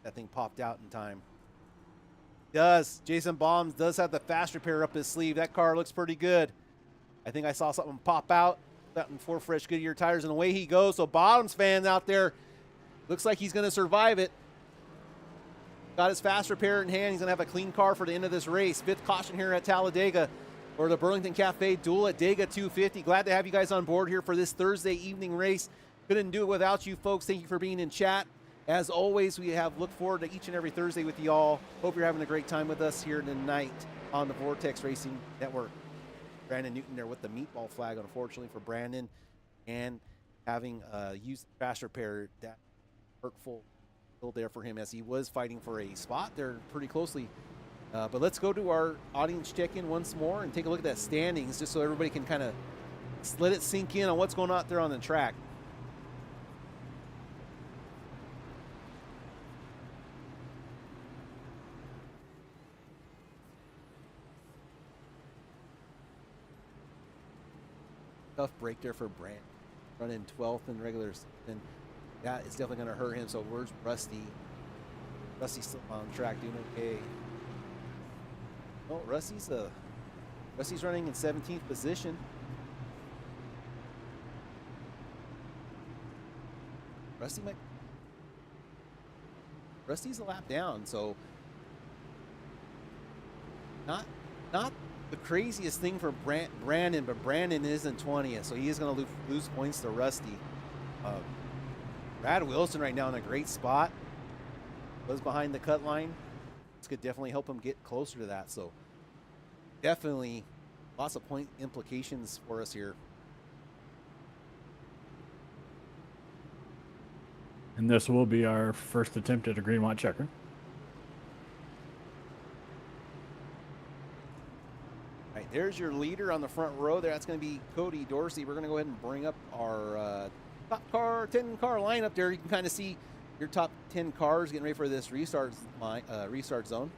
That thing popped out in time. Jason Bottoms does have the fast repair up his sleeve. That car looks pretty good. I think I saw something pop out. That in 4 fresh Goodyear tires, and away he goes. So Bottoms fans out there, looks like he's going to survive it. Got his fast repair in hand. He's going to have a clean car for the end of this race. 5th caution here at Talladega for the Burlington Cafe Duel at Dega 250. Glad to have you guys on board here for this Thursday evening race. Couldn't do it without you folks. Thank you for being in chat. As always, we have looked forward to each and every Thursday with you all. Hope you're having a great time with us here tonight on the Vortex Racing Network. Brandon Newton there with the meatball flag, unfortunately for Brandon, and having used fast repair. That hurtful there for him as he was fighting for a spot there pretty closely. But let's go to our audience check-in once more and take a look at that standings just so everybody can kind of let it sink in on what's going on out there on the track. Tough break there for Brand. Running 12th in regular season. That is definitely going to hurt him. So where's Rusty? Rusty's still on track, doing okay. Oh, Rusty's running in 17th position. Rusty's a lap down, so not the craziest thing for Brandon, but Brandon is in 20th, so he is going to lose points to Rusty. Brad Wilson right now in a great spot. Was behind the cut line. This could definitely help him get closer to that. So definitely lots of point implications for us here. And this will be our first attempt at a green white checker. All right, there's your leader on the front row there. That's going to be Cody Dorsey. We're going to go ahead and bring up our top 10 car lineup there. You can kind of see your top 10 cars getting ready for this restart zone.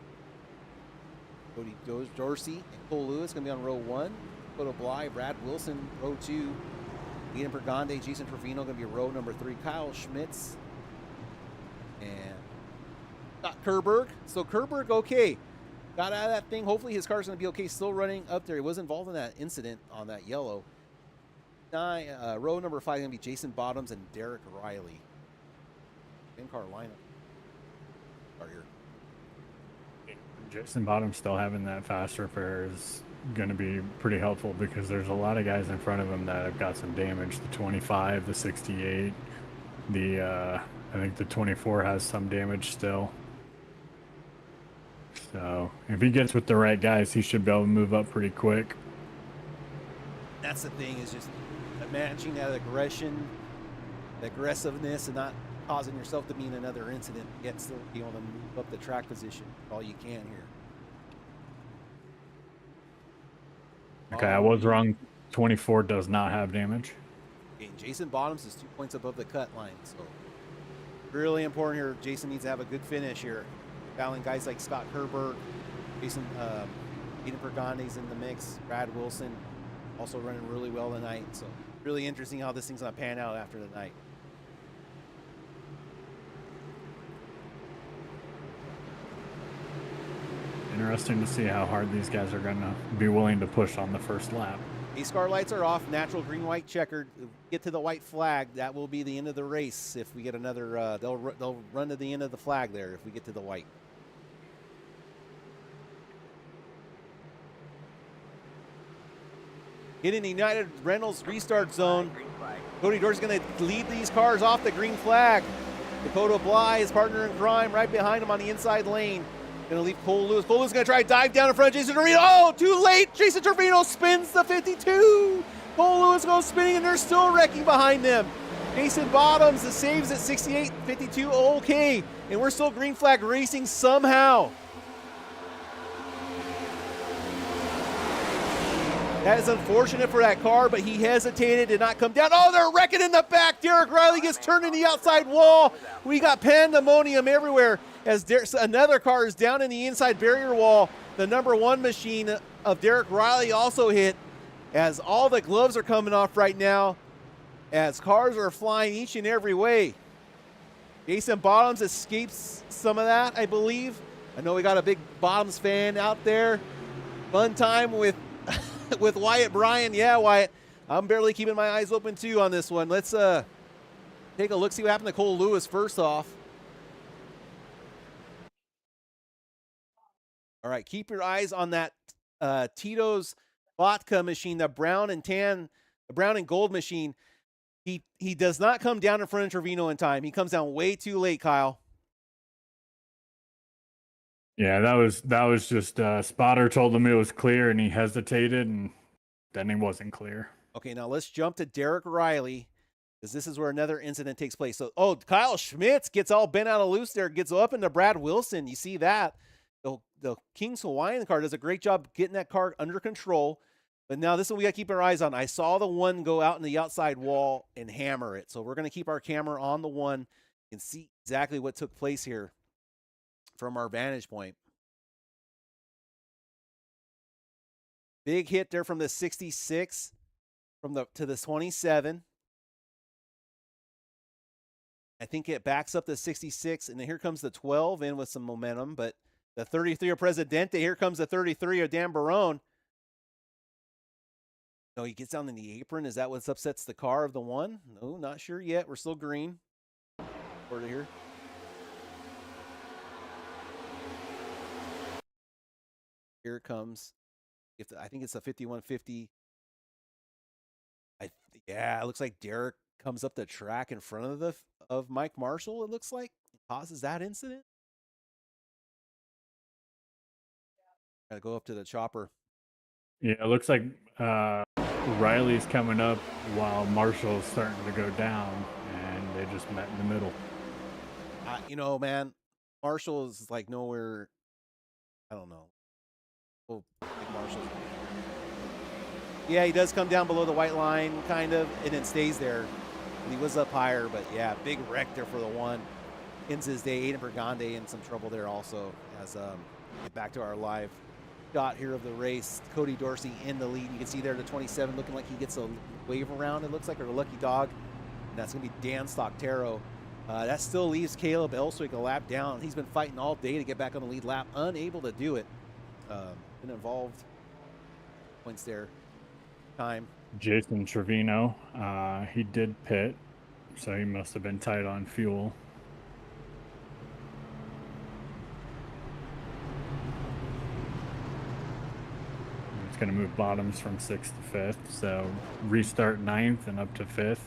Cody Dorsey and Cole Lewis going to be on row 1. Photo Bly, Brad Wilson, row 2. Eden Pergande, Jason Trevino going to be row number 3. Kyle Schmitz and Scott Kerberg. So Kerberg, okay. Got out of that thing. Hopefully his car's going to be okay. Still running up there. He was involved in that incident on that yellow. Row number 5 is going to be Jason Bottoms and Derek Riley. 10-car lineup. Are here. Jason Bottoms still having that fast repair is going to be pretty helpful because there's a lot of guys in front of him that have got some damage. The 25, the 68, I think the 24 has some damage still. So if he gets with the right guys, he should be able to move up pretty quick. That's the thing, is just matching that aggression, the aggressiveness, and not causing yourself to be in another incident, yet still be able to move up the track position all you can here. Okay, I was wrong. 24 does not have damage. Okay, Jason Bottoms is 2 points above the cut line, so really important here. Jason needs to have a good finish here. Battling guys like Scott Kerberg, Jason, Eden Pergande's in the mix. Brad Wilson also running really well tonight. So really interesting how this thing's gonna pan out after the night. Interesting to see how hard these guys are gonna be willing to push on the first lap. These car lights are off. Natural green, white, checkered. Get to the white flag. That will be the end of the race. If we get another, they'll run to the end of the flag there if we get to the white. Getting the United Reynolds restart zone. Cody Dorsey's going to lead these cars off the green flag. Dakota Bly, his partner in crime, right behind him on the inside lane. Going to leave Cole Lewis. Cole Lewis is going to try to dive down in front of Jason Trevino. Oh, too late. Jason Trevino spins the 52. Cole Lewis goes spinning, and they're still wrecking behind them. Jason Bottoms saves at 68, 52. Okay, and we're still green flag racing somehow. That is unfortunate for that car, but he hesitated, did not come down. Oh, they're wrecking in the back. Derek Riley gets turned in the outside wall. We got pandemonium everywhere as another car is down in the inside barrier wall. The number 1 machine of Derek Riley also hit, as all the gloves are coming off right now, as cars are flying each and every way. Jason Bottoms escapes some of that, I believe. I know we got a big Bottoms fan out there. Fun time with with Wyatt Bryan. Yeah, Wyatt, I'm barely keeping my eyes open too on this one. Let's take a look, see what happened to Cole Lewis first off. All right, keep your eyes on that Tito's vodka machine, the brown and gold machine. He does not come down in front of Trevino in time. He comes down way too late, Kyle. Yeah, that was just spotter told him it was clear, and he hesitated, and then he wasn't clear. Okay, now let's jump to Derek Riley, because this is where another incident takes place. So, Kyle Schmitz gets all bent out of loose there, gets up into Brad Wilson. You see that? The King's Hawaiian car does a great job getting that car under control. But now this one we got to keep our eyes on. I saw the one go out in the outside wall and hammer it. So we're going to keep our camera on the one and see exactly what took place here from our vantage point. Big hit there from the 66 to the 27. I think it backs up the 66, and then here comes the 12 in with some momentum. But the 33 of Presidente, here comes the 33 of Dan Barone. No, he gets down in the apron. Is that what upsets the car of the one? No, not sure yet. We're still green. Over here. Here it comes. I think it's a 5150. Yeah, it looks like Derek comes up the track in front of Mike Marshall. It looks like it causes that incident. Gotta go up to the chopper. Yeah, it looks like Riley's coming up while Marshall's starting to go down, and they just met in the middle. You know, man, Marshall is like nowhere. I don't know. Oh, like Marshall. Yeah, he does come down below the white line, kind of, and then stays there. And he was up higher, but yeah, big wreck there for the one. Ends his day. Aiden Burgande in some trouble there also. As get back to our live shot here of the race. Cody Dorsey in the lead. You can see there the 27 looking like he gets a wave around, it looks like, or a lucky dog. And that's going to be Dan Stocktero. That still leaves Caleb Elswick a lap down. He's been fighting all day to get back on the lead lap, unable to do it. Been involved points there. Time. Jason Trevino, he did pit, so he must have been tight on fuel. It's going to move bottoms from 6th to 5th, so restart 9th and up to 5th.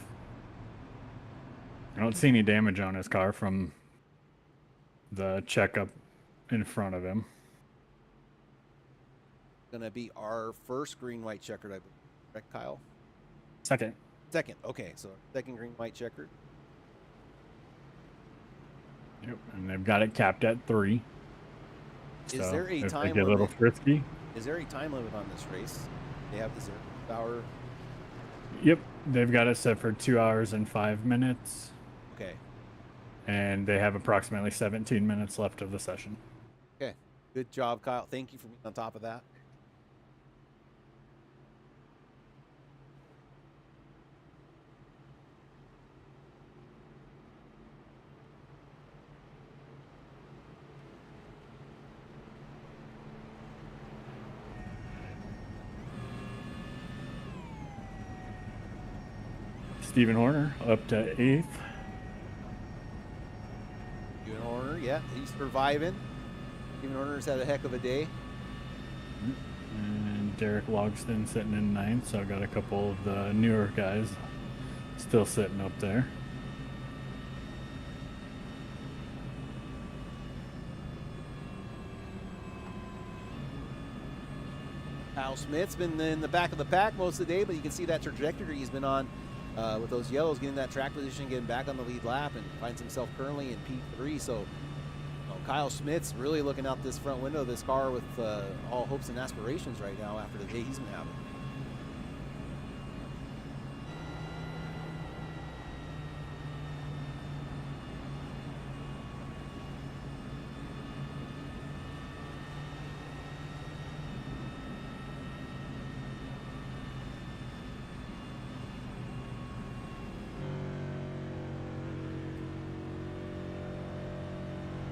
I don't see any damage on his car from the checkup in front of him. Going to be our first green-white checkered, I believe. Correct, Kyle? Second. Second. Okay, so second green-white checkered. Yep, and they've got it capped at 3. Is so there a if time they get limit? a little frisky? Is there a time limit on this race? They have the 0 hour. Yep, they've got it set for 2 hours and 5 minutes. Okay. And they have approximately 17 minutes left of the session. Okay. Good job, Kyle. Thank you for being on top of that. Stephen Horner up to 8th. Stephen Horner, yeah, he's surviving. Stephen Horner's had a heck of a day. And Derek Logston sitting in 9th, so I got a couple of the newer guys still sitting up there. Kyle Smith's been in the back of the pack most of the day, but you can see that trajectory he's been on with those yellows, getting that track position, getting back on the lead lap, and finds himself currently in P3. So Kyle Smith's really looking out this front window of this car with all hopes and aspirations right now after the day he's been having.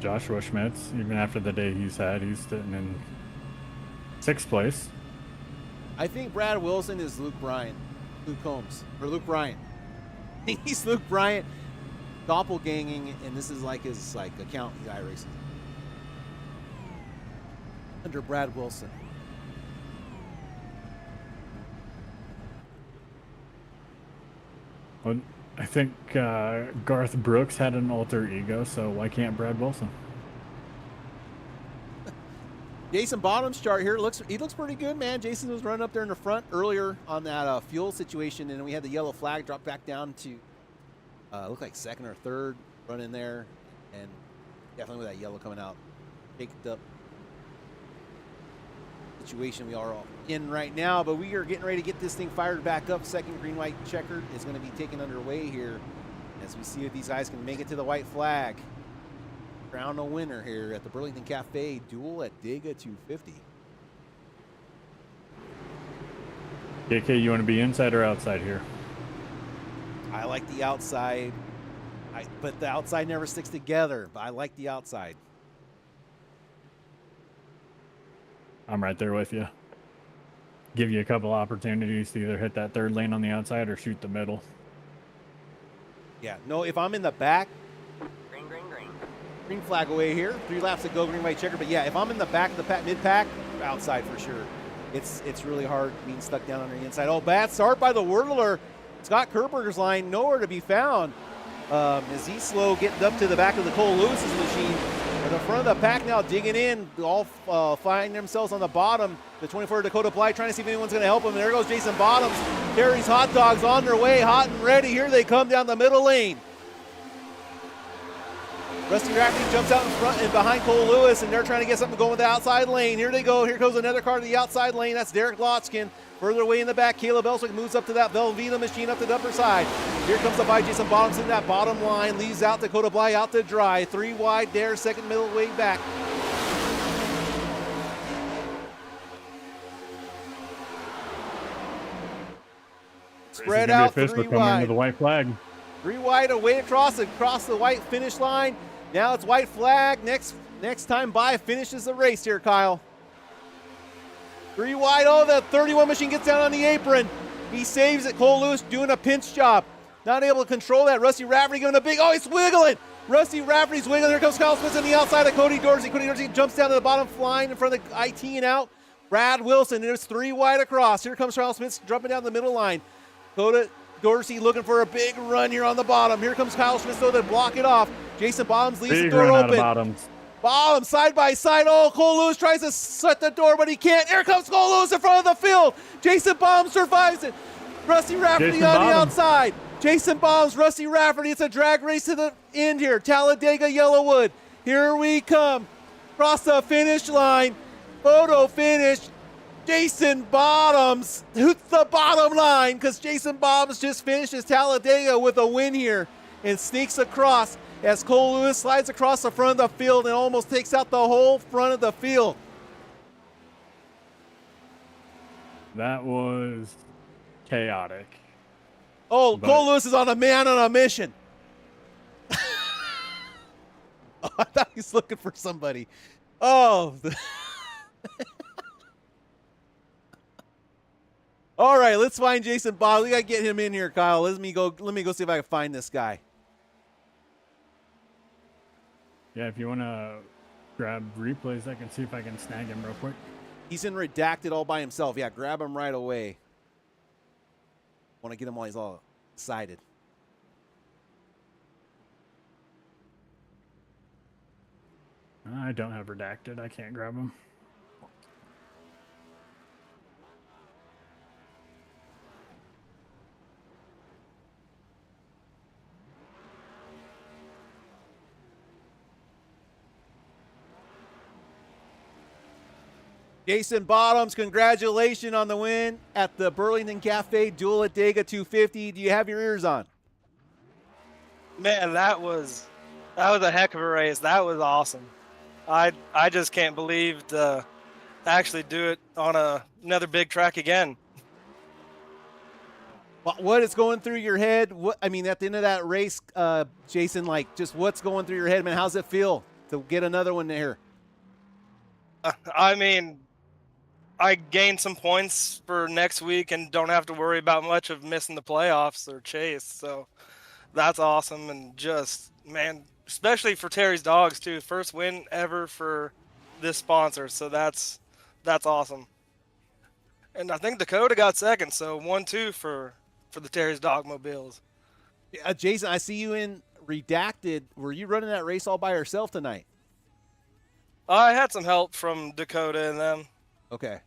Joshua Schmitz, even after the day he's had, he's sitting in 6th place. I think Brad Wilson is Luke Bryant, Luke Combs, or Luke Bryant. I think he's Luke Bryant doppelganging, and this is like his account in iRacing under Brad Wilson. Well, I think Garth Brooks had an alter ego, so why can't Brad Wilson? Jason Bottom's chart here he looks pretty good, man. Jason was running up there in the front earlier on that fuel situation, and we had the yellow flag drop back down to look like 2nd or 3rd running there, and definitely with that yellow coming out, picked up situation we are all in right now. But we are getting ready to get this thing fired back up. Second green white checkered is going to be taken underway here as we see if these guys can make it to the white flag. Crown a winner here at the Burlington Cafe Duel at Dega 250. KK, you want to be inside or outside here? I like the outside, but the outside never sticks together. But I like the outside. I'm right there with you. Give you a couple opportunities to either hit that 3rd lane on the outside or shoot the middle. Yeah, no, if I'm in the back, green flag away here. 3 laps to go, green white checker. But yeah, if I'm in the back of the pack, mid-pack, outside for sure. It's really hard being stuck down on the inside. Oh, bad start by the Whirler. Scott Kerberger's line nowhere to be found. As he's slow getting up to the back of the Cole Lewis's machine. At the front of the pack now, digging in, all finding themselves on the bottom. The 24 Dakota Bly trying to see if anyone's going to help him. And there goes Jason Bottoms. Terry's Hot Dogs on their way, hot and ready. Here they come down the middle lane. Rusty Rafferty jumps out in front and behind Cole Lewis, and they're trying to get something going with the outside lane. Here they go. Here goes another car to the outside lane. That's Derek Lotskin. Further away in the back, Caleb Elswick moves up to that Velveeta machine up to the upper side. Here comes the by Jason Bottoms in that bottom line. Leaves out Dakota Bly out to dry. 3 wide there, second middle way back. Spread out 3 wide. To the white flag. 3 wide away across the white finish line. Now it's white flag. Next time by finishes the race here, Kyle. 3 wide. Oh, the 31 machine gets down on the apron. He saves it. Cole Lewis doing a pinch job. Not able to control that. Rusty Rafferty giving a big, oh, he's wiggling. Rusty Rafferty's wiggling. Here comes Kyle Smith on the outside of Cody Dorsey. Cody Dorsey jumps down to the bottom line in front of the IT and out. Brad Wilson, there's 3 wide across. Here comes Kyle Smith jumping down the middle line. Cody Dorsey looking for a big run here on the bottom. Here comes Kyle Smith though to block it off. Jason Bottoms leaves the door open. Bottoms side by side. Oh, Cole Lewis tries to shut the door, but he can't. Here comes Cole Lewis in front of the field. Jason Bottoms survives it. Rusty Rafferty on the outside. Jason Bottoms, Rusty Rafferty. It's a drag race to the end here. Talladega, Yellowwood. Here we come. Across the finish line. Photo finish. Jason Bottoms. Who's the bottom line? Because Jason Bottoms just finished his Talladega with a win here and sneaks across as Cole Lewis slides across the front of the field and almost takes out the whole front of the field. That was chaotic. Oh, Cole Lewis is on a man on a mission. Oh, I thought he was looking for somebody. Oh. All right, let's find Jason Bottoms. We got to get him in here, Kyle. Let me go see if I can find this guy. Yeah, if you want to grab replays, I can see if I can snag him real quick. He's in redacted all by himself. Yeah, grab him right away. Want to get him while he's all excited. I don't have redacted. I can't grab him. Jason Bottoms, congratulations on the win at the Burlington Cafe Duel at Dega 250. Do you have your ears on? Man, that was a heck of a race. That was awesome. I just can't believe to actually do it on another big track again. What is going through your head? At the end of that race, Jason, just what's going through your head, man? How's it feel to get another one there? I gained some points for next week and don't have to worry about much of missing the playoffs or chase. So that's awesome. And just, man, especially for Terry's Dogs too. First win ever for this sponsor. So that's awesome. And I think Dakota got second. So 1-2 for the Terry's Dog Mobiles. Jason, I see you in redacted. Were you running that race all by yourself tonight? I had some help from Dakota and them. Okay.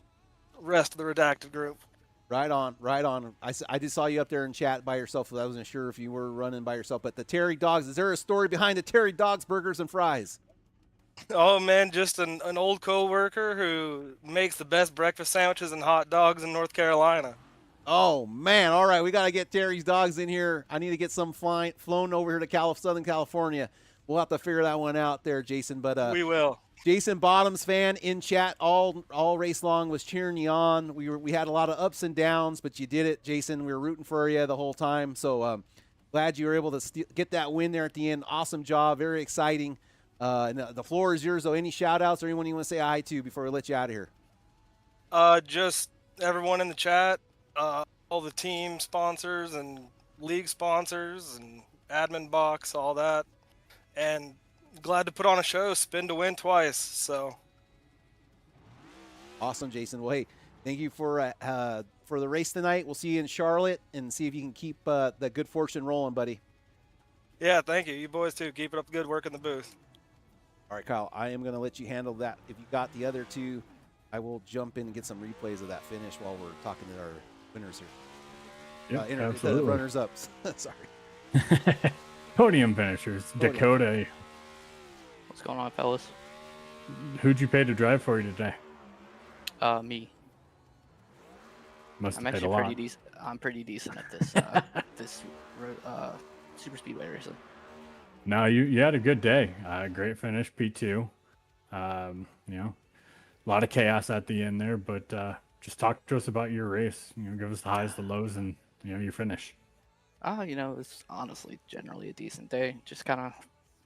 Rest of the redacted group. Right on. I just saw you up there in chat by yourself, so I wasn't sure if you were running by yourself. But the Terry Dogs, is there a story behind the Terry Dogs burgers and fries? Oh, man, just an old co-worker who makes the best breakfast sandwiches and hot dogs in North Carolina. Oh, man. All right, we got to get Terry's Dogs in here. I need to get some flown over here to Southern California. We'll have to figure that one out there, Jason. But we will. Jason Bottoms fan in chat all race long was cheering you on. We had a lot of ups and downs, but you did it, Jason. We were rooting for you the whole time. So glad you were able to get that win there at the end. Awesome job, very exciting. And the floor is yours. Though, any shout outs or anyone you want to say hi to before we let you out of here? Just everyone in the chat, all the team sponsors and league sponsors and admin box, all that, and glad to put on a show, spin to win twice. So awesome, Jason. Well, hey, thank you for the race tonight. We'll see you in Charlotte and see if you can keep the good fortune rolling, buddy. Yeah, thank you. You boys too. Keep it up the good work in the booth. All right, Kyle, I am going to let you handle that. If you got the other two, I will jump in and get some replays of that finish while we're talking to our winners here. Yep, The absolutely. runners-ups. Sorry. Podium finishers. Podium. Dakota, What's going on, fellas? who'd you pay to drive for you today? Me. Must I'm have paid a actually lot. pretty decent. I'm pretty decent at this this super speedway racing. No, you had a good day. Great finish, P2. You know, a lot of chaos at the end there, but just talk to us about your race. You know, give us the highs, the lows, and you know your finish. You know, it's honestly generally a decent day. Just kind of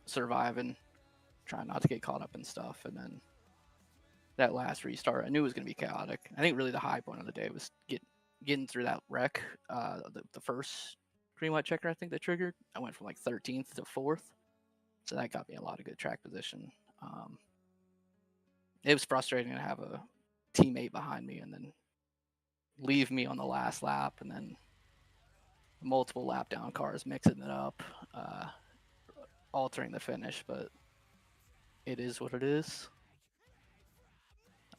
surviving, trying not to get caught up in stuff, and then that last restart, I knew it was going to be chaotic. I think really the high point of the day was getting through that wreck. The first green white checker I think that triggered, I went from like 13th to 4th, so that got me a lot of good track position. It was frustrating to have a teammate behind me and then leave me on the last lap, and then multiple lap down cars mixing it up, altering the finish, but it is what it is.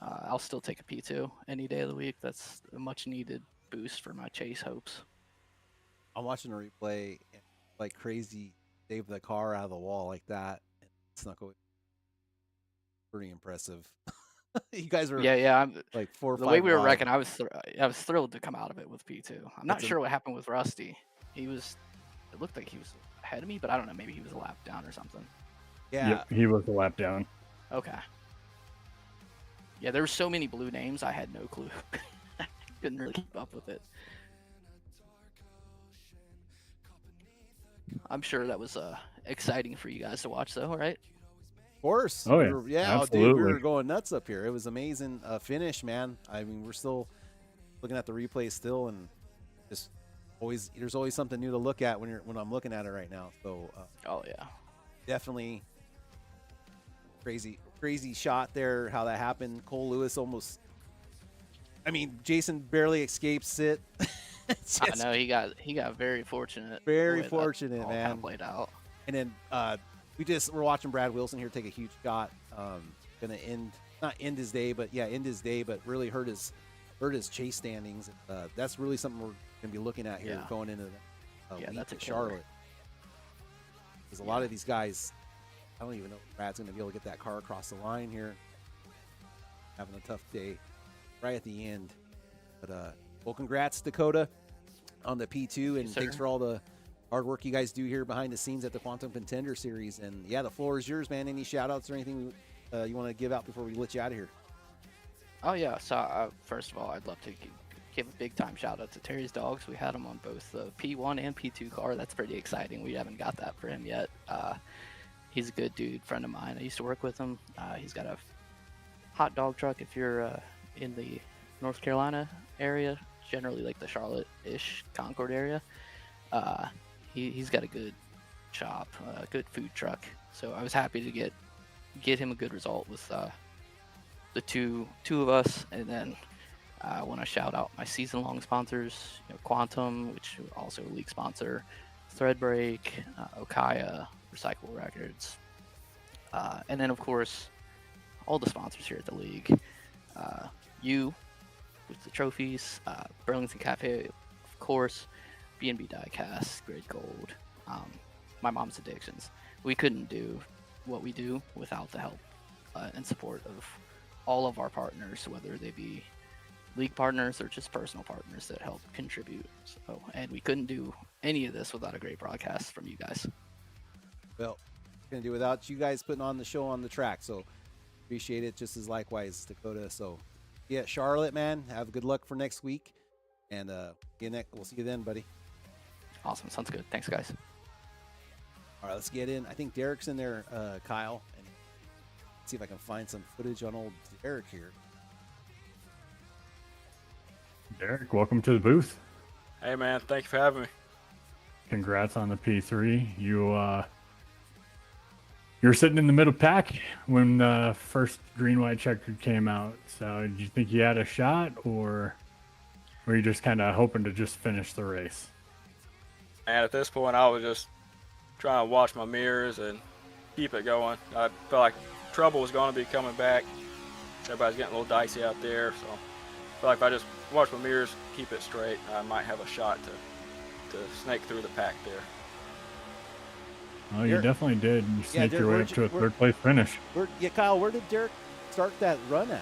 I'll still take a P2 any day of the week. That's a much needed boost for my chase hopes. I'm watching a replay and like crazy, saved the car out of the wall like that and snuck away. Pretty impressive. You guys were I'm, like 4 or 5 the way we were wide. wrecking, I was thrilled to come out of it with P2. I'm not That's sure what happened with Rusty. It looked like he was ahead of me, but I don't know, maybe he was a lap down or something. Yeah. Yep, he was a lap down. Okay. Yeah, there were so many blue names, I had no clue. I couldn't really keep up with it. I'm sure that was exciting for you guys to watch, though, right? Of course. Oh, yeah. Dude, we Absolutely. were going nuts up here. It was amazing finish, man. I mean, we're still looking at the replay still, and just there's always something new to look at when I'm looking at it right now. So Oh yeah. definitely crazy shot there. How that happened. Cole Lewis almost. I mean, Jason barely escapes it. I know he got very fortunate. Very the way that fortunate, all man. kinda played out. And then we're watching Brad Wilson here take a huge shot. Gonna not end his day, but really hurt his chase standings. That's really something we're gonna be looking at here Yeah. going into the week that's a at killer. Charlotte. Because a lot of these guys, I don't even know if Brad's gonna be able to get that car across the line here. Having a tough day right at the end. But well, congrats Dakota on the P2, and Yes, thanks sir. for all the hard work you guys do here behind the scenes at the Quantum Contender Series. And yeah, the floor is yours, man. Any shout outs or anything you want to give out before we let you out of here? Oh yeah. So first of all, I'd love to give a big time shout out to Terry's Dogs. We had him on both the P1 and P2 car. That's pretty exciting. We haven't got that for him yet. He's a good dude, friend of mine. I used to work with him. He's got a hot dog truck. If you're in the North Carolina area, generally like the Charlotte-ish Concord area, he's got a good shop, a good food truck. So I was happy to get him a good result with the two of us. And then I want to shout out my season-long sponsors, Quantum, which is also a league sponsor, Threadbreak, Okaya, Recycle Records, and then of course all the sponsors here at the league. You with the trophies, Burlington Cafe, of course, B&B Diecasts, Great Gold, my mom's addictions. We couldn't do what we do without the help and support of all of our partners, whether they be league partners or just personal partners that help contribute. So, and we couldn't do any of this without a great broadcast from you guys. Well, gonna do without you guys putting on the show on the track. So appreciate it just as likewise, Dakota. So yeah, Charlotte, man, have good luck for next week. And we'll see you then, buddy. Awesome. Sounds good. Thanks, guys. All right, let's get in. I think Derek's in there, Kyle. And see if I can find some footage on old Derek here. Derek, welcome to the booth. Hey man, thank you for having me. Congrats on the P3. You're sitting in the middle pack when the first green white checker came out. So did you think you had a shot, or were you just kind of hoping to just finish the race? And at this point, I was just trying to watch my mirrors and keep it going. I felt like trouble was going to be coming back. Everybody's getting a little dicey out there, so I feel like if I just watch my mirrors, keep it straight, I might have a shot to snake through the pack there. Oh, you definitely did. You snaked your way up to a third place finish. Kyle, where did Derek start that run at?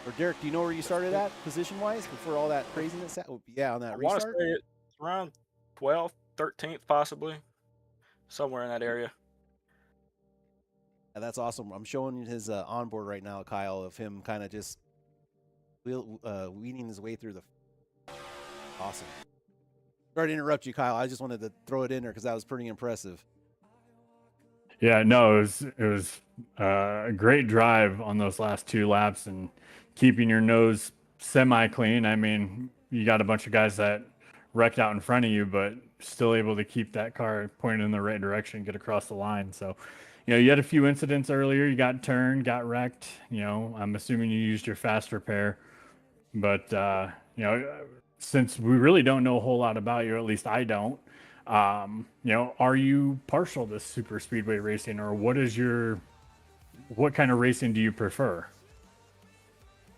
Or Derek, do you know where you started at position-wise before all that craziness? Yeah, on that restart? I want to say it's around 12th, 13th possibly, somewhere in that area. Yeah, that's awesome. I'm showing his onboard right now, Kyle, of him kind of just weeding his way through the. Awesome. Sorry to interrupt you, Kyle. I just wanted to throw it in there because that was pretty impressive. Yeah, no, it was a great drive on those last 2 laps and keeping your nose semi-clean. I mean, you got a bunch of guys that wrecked out in front of you, but still able to keep that car pointed in the right direction, get across the line. So, you had a few incidents earlier. You got turned, got wrecked. I'm assuming you used your fast repair. But, since we really don't know a whole lot about you, or at least I don't, are you partial to super speedway racing, or what kind of racing do you prefer?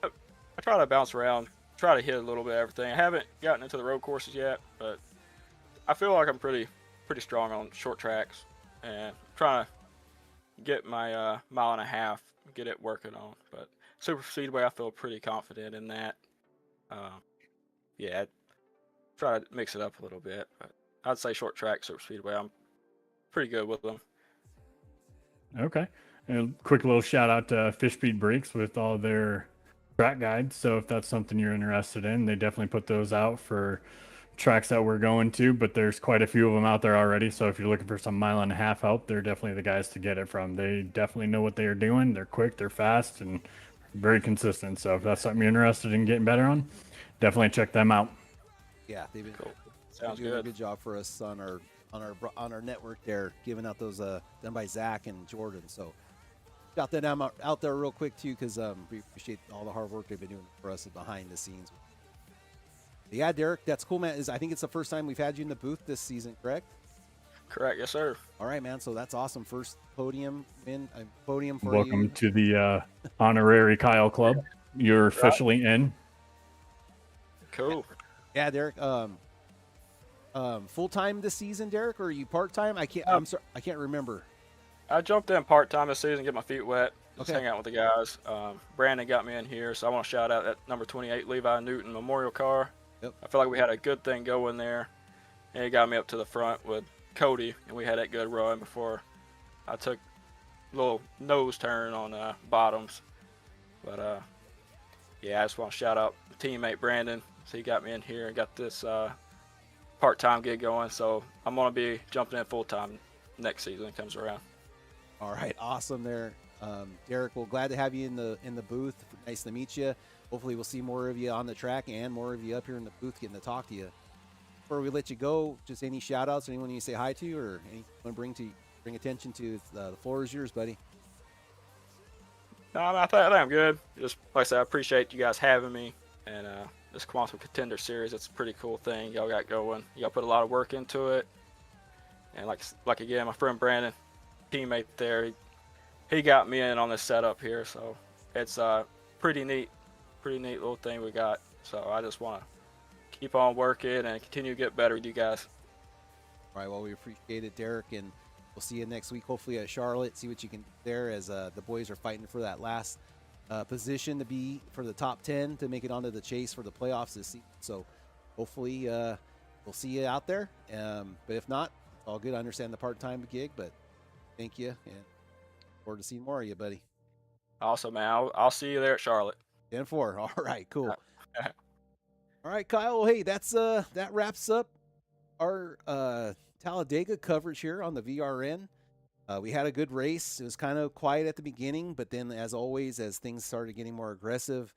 I try to bounce around, try to hit a little bit of everything. I haven't gotten into the road courses yet, but I feel like I'm pretty strong on short tracks, and trying to get my mile and a half, get it working on. But super speedway, I feel pretty confident in that. Yeah, try to mix it up a little bit, but I'd say short track, super speedway, I'm pretty good with them. Okay. And a quick little shout out to Fish Speed Brakes with all their track guides. So if that's something you're interested in, they definitely put those out for tracks that we're going to, but there's quite a few of them out there already. So if you're looking for some mile and a half help, they're definitely the guys to get it from. They definitely know what they are doing. They're quick, they're fast, and very consistent. So if that's something you're interested in getting better on, definitely check them out. Yeah, they've been Cool. Sounds doing good. a good job for us on our network there, giving out those done by Zach and Jordan. So got that out there real quick too, because we appreciate all the hard work they've been doing for us behind the scenes. Yeah, Derek, that's cool, man. I think it's the first time we've had you in the booth this season, correct? Correct, yes, sir. All right, man. So that's awesome. First podium win, podium for Welcome you. to the honorary Kyle Club. You're officially in. Cool. Yeah, Derek. Full time this season, Derek, or are you part time? I can't. I'm sorry, I can't remember. I jumped in part-time this season, get my feet wet, just Okay. hang out with the guys. Brandon got me in here, so I want to shout out that number 28 Levi Newton Memorial car. Yep. I feel like we had a good thing going there, and he got me up to the front with Cody, and we had that good run before I took a little nose turn on bottoms. But yeah, I just want to shout out my teammate Brandon. So he got me in here and got this part-time gig going, so I'm going to be jumping in full-time next season comes around. All right, awesome there, Derek. Well, glad to have you in the booth. Nice to meet you. Hopefully, we'll see more of you on the track and more of you up here in the booth getting to talk to you. Before we let you go, just any shout-outs, anyone you say hi to, or anyone bring attention to? The floor is yours, buddy. No, I think I'm good. Just like I said, I appreciate you guys having me, and this Quantum Contender Series, it's a pretty cool thing y'all got going. Y'all put a lot of work into it, and like again, my friend Brandon, teammate there, he got me in on this setup here, so it's pretty neat little thing we got. So I just want to keep on working and continue to get better with you guys. All right, well, we appreciate it, Derek, and we'll see you next week, hopefully at Charlotte. See what you can do there, as the boys are fighting for that last position to be for the top 10 to make it onto the chase for the playoffs this season. So hopefully we'll see you out there. But if not, it's all good. I understand the part-time gig, but thank you, and look forward to seeing more of you, buddy. Awesome, man. I'll see you there at Charlotte. 10-4. All right, cool. All right, Kyle. Well, hey, that wraps up our Talladega coverage here on the VRN. We had a good race. It was kind of quiet at the beginning, but then, as always, as things started getting more aggressive,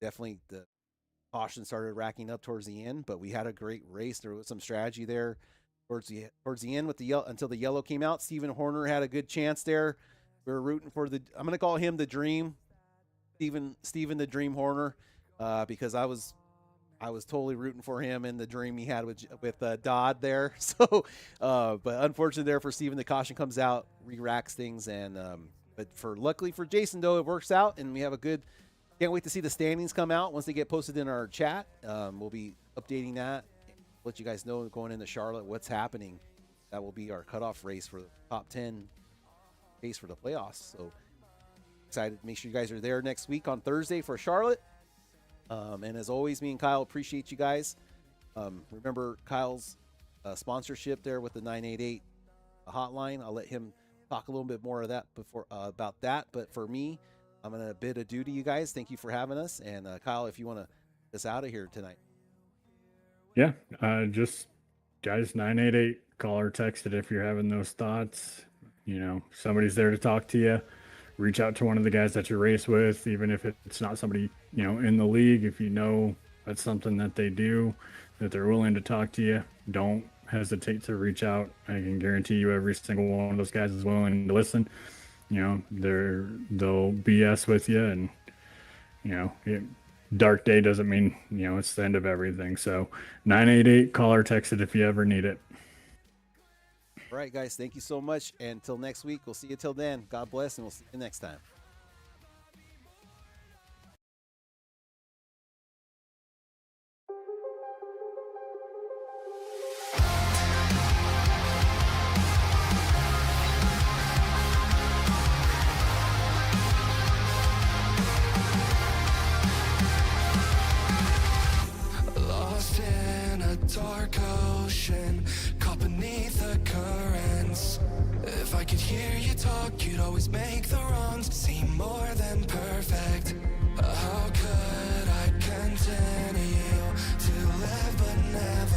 definitely the caution started racking up towards the end. But we had a great race. There was some strategy there towards the end with the yellow until the yellow came out. Stephen Horner had a good chance there. We were rooting for I'm going to call him the Dream, Stephen the Dream Horner, because I was I was totally rooting for him in the dream he had with Dodd there. So, but unfortunately there for Steven, the caution comes out, re-racks things, and but luckily for Jason though, it works out, and we have a good. Can't wait to see the standings come out once they get posted in our chat. We'll be updating that, let you guys know going into Charlotte what's happening. That will be our cutoff race for the top 10 race for the playoffs. So excited. Make sure you guys are there next week on Thursday for Charlotte. And as always, me and Kyle appreciate you guys. Remember Kyle's sponsorship there with the 988 hotline. I'll let him talk a little bit more of that about that. But for me, I'm going to bid adieu to you guys. Thank you for having us. And Kyle, if you want to get us out of here tonight. Yeah, just guys, 988, call or text it if you're having those thoughts. Somebody's there to talk to you. Reach out to one of the guys that you race with, even if it's not somebody, in the league. If you know that's something that they do, that they're willing to talk to you, don't hesitate to reach out. I can guarantee you every single one of those guys is willing to listen. They'll BS with you, and, dark day doesn't mean, it's the end of everything. So 988, call or text it if you ever need it. All right, guys, thank you so much. And until next week, we'll see you till then. God bless, and we'll see you next time. Lost in a dark ocean, caught beneath the currents. If I could hear you talk, you'd always make the wrongs seem more than perfect. How could I continue to live but never